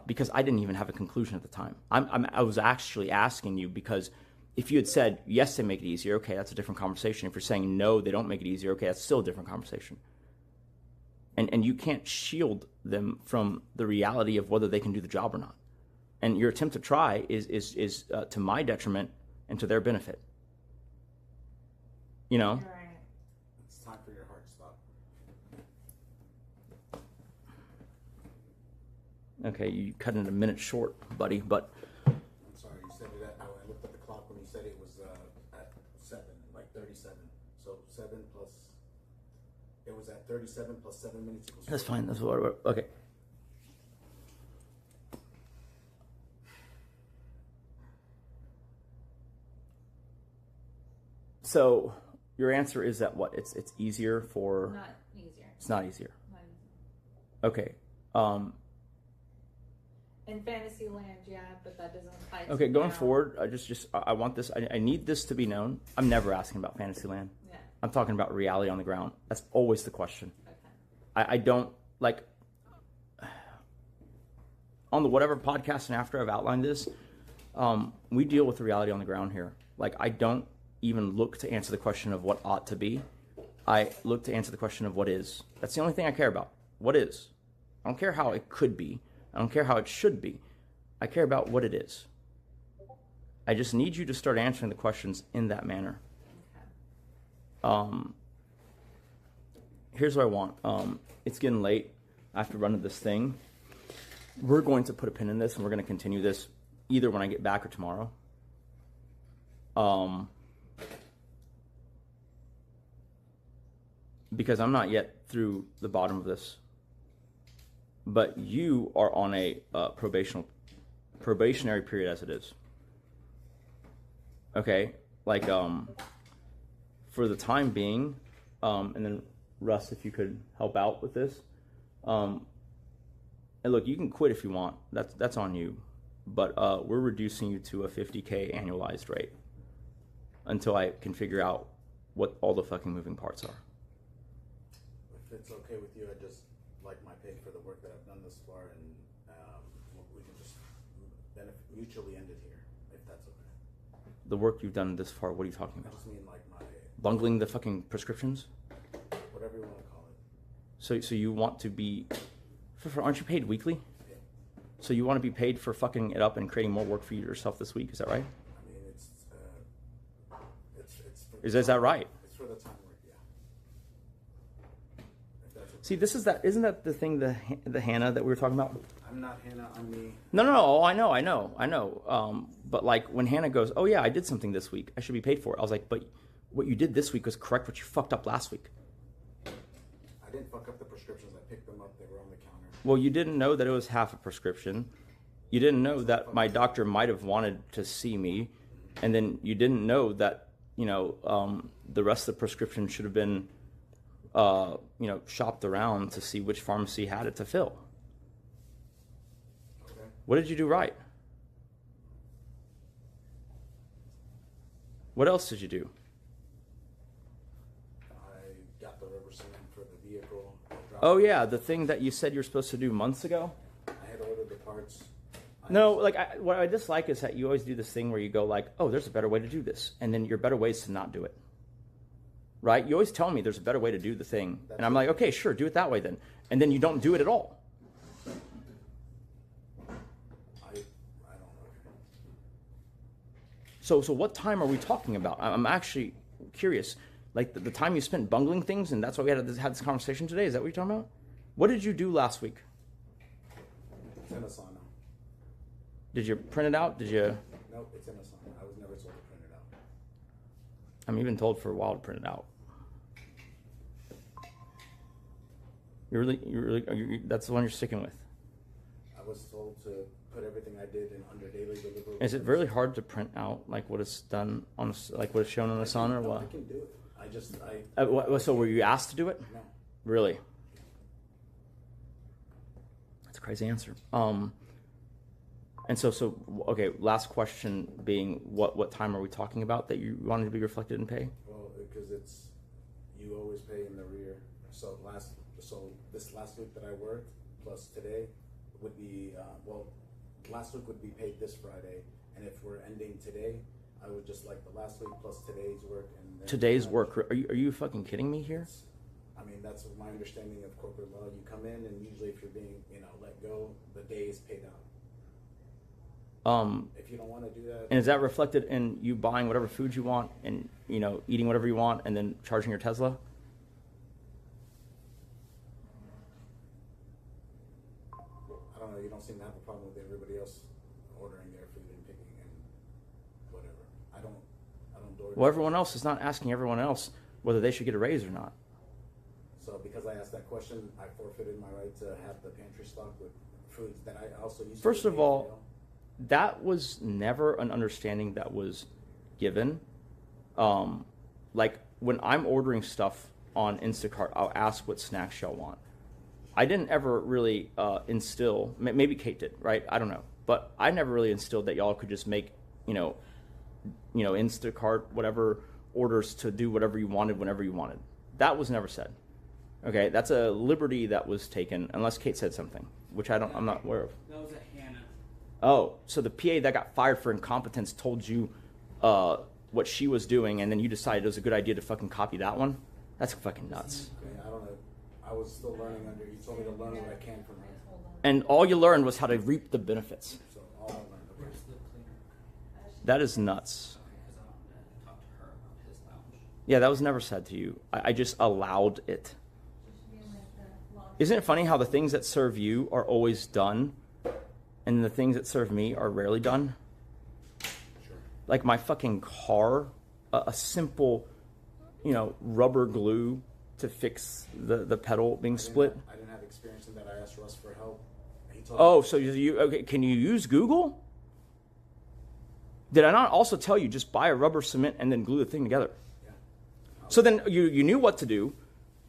[SPEAKER 6] because I didn't even have a conclusion at the time. I was actually asking you because if you had said yes, they make it easier, okay, that's a different conversation. If you're saying no, they don't make it easier, okay, that's still a different conversation. And you can't shield them from the reality of whether they can do the job or not. And your attempt to try is to my detriment and to their benefit.
[SPEAKER 3] You're right.
[SPEAKER 2] It's time for your heart to stop.
[SPEAKER 6] Okay, you cut it a minute short, buddy, but...
[SPEAKER 2] I'm sorry, you said it I looked at the clock when you said it was at 7, like 37. So 7 plus... It was at 37 plus 7 minutes equals...
[SPEAKER 6] That's fine, that's what... Okay. So, your answer is that what? It's easier for...
[SPEAKER 3] Not easier.
[SPEAKER 6] It's not easier.
[SPEAKER 3] Not easier.
[SPEAKER 6] Okay.
[SPEAKER 3] In Fantasyland, yeah, but that doesn't apply to
[SPEAKER 6] Okay, going
[SPEAKER 3] now.
[SPEAKER 6] forward, I want this, I need this to be known. I'm never asking about Fantasyland.
[SPEAKER 3] Yeah.
[SPEAKER 6] I'm talking about reality on the ground. That's always the question.
[SPEAKER 3] Okay.
[SPEAKER 6] I don't, like, on the whatever podcast and after I've outlined this, we deal with the reality on the ground here. Like, I don't even look to answer the question of what ought to be. I look to answer the question of what is. That's the only thing I care about. What is? I don't care how it could be. I don't care how it should be. I care about what it is. I just need you to start answering the questions in that manner.
[SPEAKER 3] Okay.
[SPEAKER 6] Here's what I want. It's getting late. I have to run to this thing. We're going to put a pin in this, and we're going to continue this either when I get back or tomorrow. Because I'm not yet through the bottom of this. But you are on a probationary period as it is. Okay? Like, for the time being, and then Russ, if you could help out with this. And look, you can quit if you want. That's on you. But we're reducing you to a $50K annualized rate until I can figure out what all the fucking moving parts are.
[SPEAKER 2] If it's okay with you, I just like my pay for the work that I've done this far, and we can just mutually end it here, if that's okay.
[SPEAKER 6] The work you've done this far, what are you talking
[SPEAKER 2] I
[SPEAKER 6] about?
[SPEAKER 2] just mean like my...
[SPEAKER 6] Bungling the fucking prescriptions?
[SPEAKER 2] Whatever you want to call it.
[SPEAKER 6] So you want to be... aren't you paid weekly?
[SPEAKER 2] Yeah.
[SPEAKER 6] So you want to be paid for fucking it up and creating more work for yourself this week, is that right?
[SPEAKER 2] I mean, it's for
[SPEAKER 6] Is that right?
[SPEAKER 2] It's for the time work, yeah. If that's okay.
[SPEAKER 6] See, isn't that the thing, the Hannah that we were talking about?
[SPEAKER 2] I'm not Hannah, I'm me.
[SPEAKER 6] No, I know. But like when Hannah goes, oh yeah, I did something this week, I should be paid for it. I was like, but what you did this week was correct what you fucked up last week.
[SPEAKER 2] I didn't fuck up the prescriptions, I picked them up, they were on the counter.
[SPEAKER 6] Well, you didn't know that it was half a prescription. You didn't know that my doctor might have wanted to see me. And then you didn't know that, the rest of the prescription should have been, shopped around to see which pharmacy had it to fill.
[SPEAKER 2] Okay.
[SPEAKER 6] What did you do right?
[SPEAKER 1] What else did you do?
[SPEAKER 2] I got the rubber cement for the vehicle.
[SPEAKER 1] Oh yeah, the thing that you said you were supposed to do months ago.
[SPEAKER 2] I had ordered the parts.
[SPEAKER 1] No, like what I dislike is that you always do this thing where you go like, oh, there's a better way to do this, and then your better way is to not do it. Right? You always tell me there's a better way to do the thing, and I'm like, okay, sure, do it that way then, and then you don't do it at all.
[SPEAKER 2] I don't know.
[SPEAKER 1] So what time are we talking about? I'm actually curious. Like the time you spent bungling things, and that's why we had this conversation today. Is that what you're talking about? What did you do last week?
[SPEAKER 2] It's in a sauna.
[SPEAKER 1] Did you print it out? Did you?
[SPEAKER 2] Nope, it's in a sauna. I was never told to print it out.
[SPEAKER 1] I'm even told for a while to print it out. That's the one you're sticking with.
[SPEAKER 2] I was told to put everything I did in under daily deliverables.
[SPEAKER 1] Is it really hard to print out like what is done on like what is shown on the sauna or what?
[SPEAKER 2] I can do it.
[SPEAKER 1] So were you asked to do it?
[SPEAKER 2] No.
[SPEAKER 1] Really? That's a crazy answer. And so okay. Last question being, what time are we talking about that you wanted to be reflected in pay?
[SPEAKER 2] Well, because you always pay in the rear. So this last week that I worked plus today would be last week would be paid this Friday, and if we're ending today, I would just like the last week plus today's work and then
[SPEAKER 1] Today's work. Are you fucking kidding me here?
[SPEAKER 2] I mean, that's my understanding of corporate law. You come in, and usually if you're being let go, the day is paid out. If you don't want to do that.
[SPEAKER 1] And is that reflected in you buying whatever food you want and, eating whatever you want and then charging your Tesla?
[SPEAKER 2] I don't know. You don't seem to have a problem with everybody else ordering their food and picking and whatever. I don't door.
[SPEAKER 1] Well, everyone else is not asking everyone else whether they should get a raise or not.
[SPEAKER 2] So because I asked that question, I forfeited my right to have the pantry stock with foods that I also used.
[SPEAKER 1] First of all, that was never an understanding that was given. Like when I'm ordering stuff on Instacart, I'll ask what snacks y'all want. I didn't ever really instill, maybe Kate did, right? I don't know. But I never really instilled that y'all could just make, Instacart, whatever orders to do whatever you wanted whenever you wanted. That was never said. Okay, that's a liberty that was taken, unless Kate said something, which I'm not aware of.
[SPEAKER 10] That was a Hannah.
[SPEAKER 1] Oh, so the PA that got fired for incompetence told you what she was doing, and then you decided it was a good idea to fucking copy that one? That's fucking nuts.
[SPEAKER 2] Okay, I don't know. I was still learning under. You told me to learn what I can from her.
[SPEAKER 1] And all you learned was how to reap the benefits.
[SPEAKER 2] So all I learned. Okay.
[SPEAKER 1] That is nuts. Yeah, that was never said to you. I just allowed it. Isn't it funny how the things that serve you are always done, and the things that serve me are rarely done?
[SPEAKER 2] Sure.
[SPEAKER 1] Like my fucking car, a simple, rubber glue to fix the pedal being split.
[SPEAKER 2] I didn't have experience in that. I asked Russ for help. He told
[SPEAKER 1] Oh,
[SPEAKER 2] me.
[SPEAKER 1] so okay? Can you use Google? Did I not also tell you just buy a rubber cement and then glue the thing together?
[SPEAKER 2] Yeah.
[SPEAKER 1] So then you knew what to do.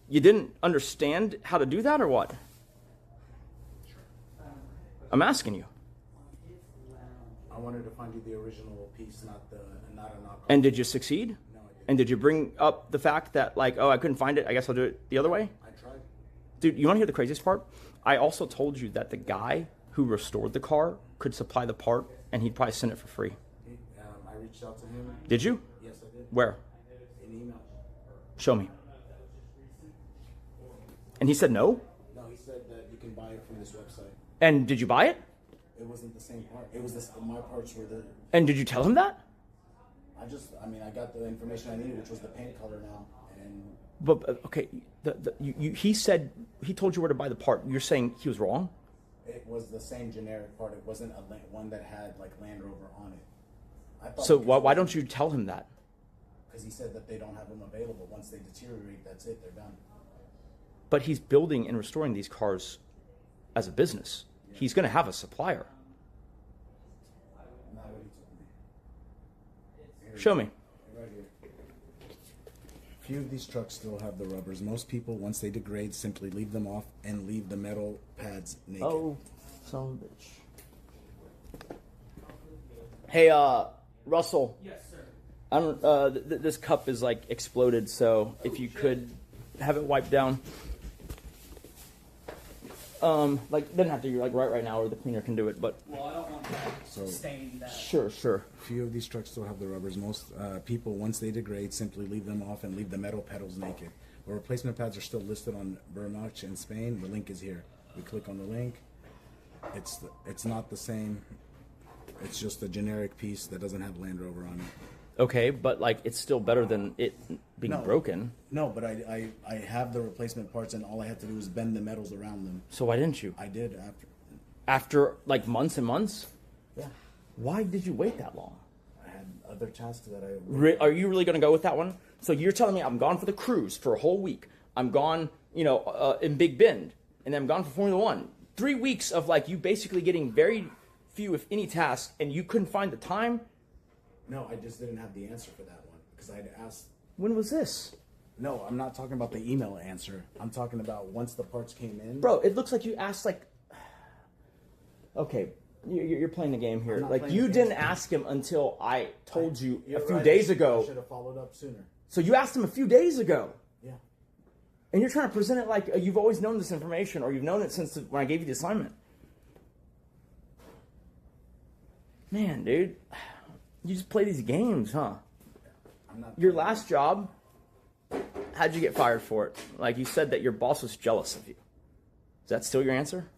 [SPEAKER 1] You didn't understand how to do that, or what? I'm asking you.
[SPEAKER 2] I wanted to find you the original piece, not a knockoff.
[SPEAKER 1] And did you succeed?
[SPEAKER 2] No, I didn't.
[SPEAKER 1] And did you bring up the fact that, like, oh, I couldn't find it, I guess I'll do it the other way?
[SPEAKER 2] I tried.
[SPEAKER 1] Dude, you want to hear the craziest part? I also told you that the guy who restored the car could supply the part, and he'd probably send it for free.
[SPEAKER 2] I reached out to him.
[SPEAKER 1] Did you?
[SPEAKER 2] Yes, I did.
[SPEAKER 1] Where?
[SPEAKER 2] An email.
[SPEAKER 1] Show me. And he said no?
[SPEAKER 2] No, he said that you can buy it from this website.
[SPEAKER 1] And did you buy it?
[SPEAKER 2] It wasn't the same part. It was my parts were the.
[SPEAKER 1] And did you tell him that?
[SPEAKER 2] I got the information I needed, which was the paint color now, and.
[SPEAKER 1] But okay, he said he told you where to buy the part. You're saying he was wrong?
[SPEAKER 2] It was the same generic part. It wasn't one that had like Land Rover on it. I thought.
[SPEAKER 1] So why don't you tell him that?
[SPEAKER 2] Because he said that they don't have them available. Once they deteriorate, that's it. They're done.
[SPEAKER 1] But he's building and restoring these cars as a business. Yeah. He's going to have a supplier.
[SPEAKER 2] Not what he told me.
[SPEAKER 1] Show me.
[SPEAKER 2] Right here. Few of these trucks still have the rubbers. Most people, once they degrade, simply leave them off and leave the metal pads naked.
[SPEAKER 1] Oh, son of a bitch. Hey, Russell.
[SPEAKER 10] Yes, sir.
[SPEAKER 1] I don't. This cup is like exploded. So if you could have it wiped down. Like doesn't have to be like right now, or the cleaner can do it. But
[SPEAKER 10] Well, I don't want that stain that.
[SPEAKER 1] sure.
[SPEAKER 2] Few of these trucks still have the rubbers. Most people, once they degrade, simply leave them off and leave the metal pedals naked. But replacement pads are still listed on Bernach in Spain. The link is here. We click on the link. It's not the same. It's just a generic piece that doesn't have Land Rover on it.
[SPEAKER 1] Okay, but like it's still better than it being broken.
[SPEAKER 2] No, but I have the replacement parts, and all I have to do is bend the metals around them.
[SPEAKER 1] So why didn't you?
[SPEAKER 2] I did
[SPEAKER 1] After like months and months?
[SPEAKER 2] Yeah.
[SPEAKER 1] Why did you wait that long?
[SPEAKER 2] I had other tasks that
[SPEAKER 1] Are you really going to go with that one? So you're telling me I'm gone for the cruise for a whole week. I'm gone, in Big Bend, and then I'm gone for Formula One. 3 weeks of like you basically getting very few, if any, tasks, and you couldn't find the time.
[SPEAKER 2] No, I just didn't have the answer for that one because I'd asked.
[SPEAKER 1] When was this?
[SPEAKER 2] No, I'm not talking about the email answer. I'm talking about once the parts came in.
[SPEAKER 1] Bro, it looks like you asked like. Okay, you're playing the game here. Like you didn't ask him until I told you a few days ago.
[SPEAKER 2] I should have followed up sooner.
[SPEAKER 1] So you asked him a few days ago.
[SPEAKER 2] Yeah.
[SPEAKER 1] And you're trying to present it like you've always known this information, or you've known it since when I gave you the assignment. Man, dude, you just play these games, huh? Your last job, how'd you get fired for it? Like you said that your boss was jealous of you. Is that still your answer?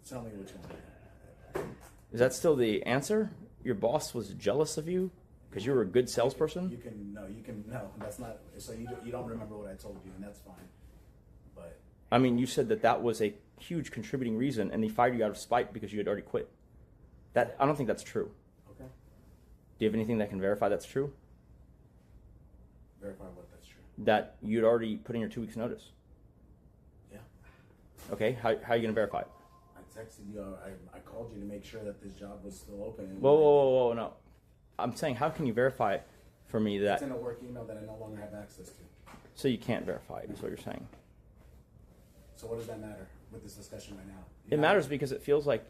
[SPEAKER 2] Tell me which one.
[SPEAKER 1] Is that still the answer? Your boss was jealous of you because you were a good salesperson?
[SPEAKER 2] No, that's not. So you don't remember what I told you, and that's fine. But
[SPEAKER 1] I mean, you said that was a huge contributing reason, and they fired you out of spite because you had already quit. That I don't think that's true.
[SPEAKER 2] Okay.
[SPEAKER 1] Do you have anything that can verify that's true?
[SPEAKER 2] Verify what that's true.
[SPEAKER 1] That you'd already put in your 2 weeks' notice.
[SPEAKER 2] Yeah.
[SPEAKER 1] Okay. How are you going to verify it?
[SPEAKER 2] I texted you. I called you to make sure that this job was still open.
[SPEAKER 1] Whoa, no. I'm saying, how can you verify for me that...
[SPEAKER 2] It's in a work email that I no longer have access to.
[SPEAKER 1] So you can't verify it, is what you're saying.
[SPEAKER 2] So what does that matter with this discussion right now?
[SPEAKER 1] It matters because it feels like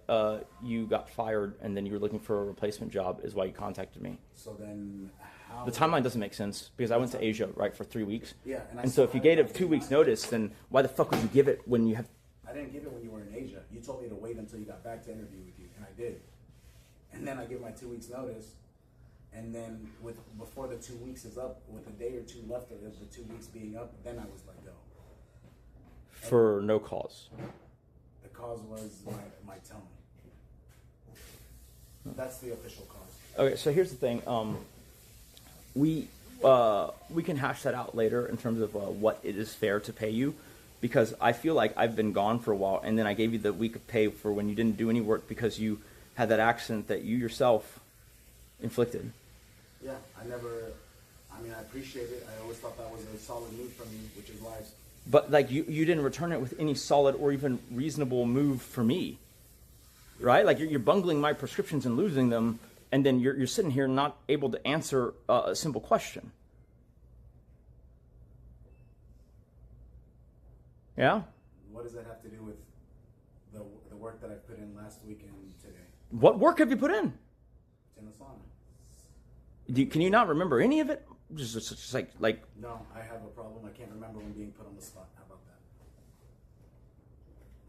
[SPEAKER 1] you got fired and then you were looking for a replacement job is why you contacted me.
[SPEAKER 2] So then how...
[SPEAKER 1] The timeline doesn't make sense because I went to Asia, right, for 3 weeks.
[SPEAKER 2] Yeah.
[SPEAKER 1] And so if you gave it 2 weeks notice, then why the fuck would you give it when you have...
[SPEAKER 2] I didn't give it when you were in Asia. You told me to wait until you got back to interview with you, and I did. And then I give my 2 weeks notice, and then before the 2 weeks is up, with a day or two left of the 2 weeks being up, then I was let go.
[SPEAKER 1] For no cause.
[SPEAKER 2] The cause was my tone. That's the official cause.
[SPEAKER 1] Okay, so here's the thing. We can hash that out later in terms of what it is fair to pay you. Because I feel like I've been gone for a while, and then I gave you the week of pay for when you didn't do any work because you had that accident that you yourself inflicted.
[SPEAKER 2] Yeah, I appreciate it. I always thought that was a solid move from you, which is why.
[SPEAKER 1] But like you didn't return it with any solid or even reasonable move for me, right? Like you're bungling my prescriptions and losing them, and then you're sitting here not able to answer a simple question. Yeah?
[SPEAKER 2] What does that have to do with the work that I put in last week and today?
[SPEAKER 1] What work have you put in?
[SPEAKER 2] It's in the sauna.
[SPEAKER 1] Can you not remember any of it? Just like.
[SPEAKER 2] No, I have a problem. I can't remember when being put on the spot. How about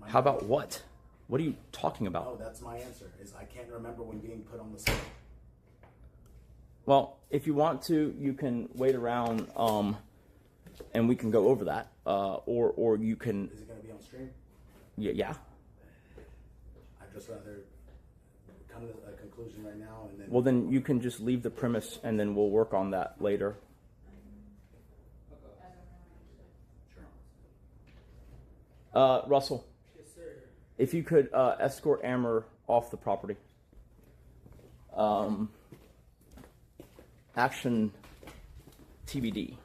[SPEAKER 2] that?
[SPEAKER 1] How about what? What are you talking about?
[SPEAKER 2] Oh, that's my answer. Is I can't remember when being put on the spot.
[SPEAKER 1] Well, if you want to, you can wait around. And we can go over that, or you can.
[SPEAKER 2] Is it going to be on stream?
[SPEAKER 1] Yeah.
[SPEAKER 2] I'd just rather come to a conclusion right now, and then.
[SPEAKER 1] Well, then you can just leave the premise, and then we'll work on that later.
[SPEAKER 2] Sure.
[SPEAKER 1] Russell.
[SPEAKER 10] Yes, sir.
[SPEAKER 1] If you could escort Amber off the property. Action TBD.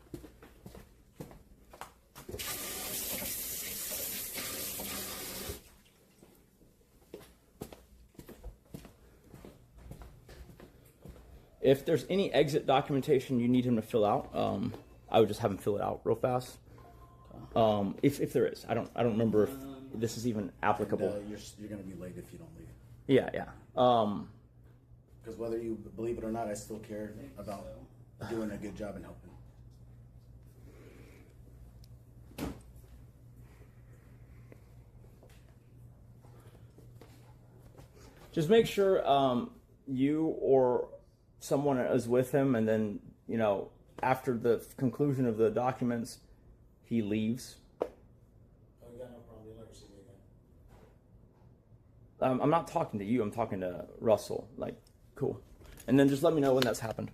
[SPEAKER 1] If there's any exit documentation you need him to fill out, I would just have him fill it out real fast. If there is, I don't remember if this is even applicable.
[SPEAKER 2] And, you're going to be late if you don't leave.
[SPEAKER 1] Yeah.
[SPEAKER 2] Because whether you believe it or not, I still care about doing a good job and helping.
[SPEAKER 1] Just make sure you or someone is with him, and then, you know, after the conclusion of the documents, he leaves.
[SPEAKER 2] Oh, you got no problem. You'll never see me again.
[SPEAKER 1] I'm not talking to you. I'm talking to Russell. Like, cool. And then just let me know when that's happened.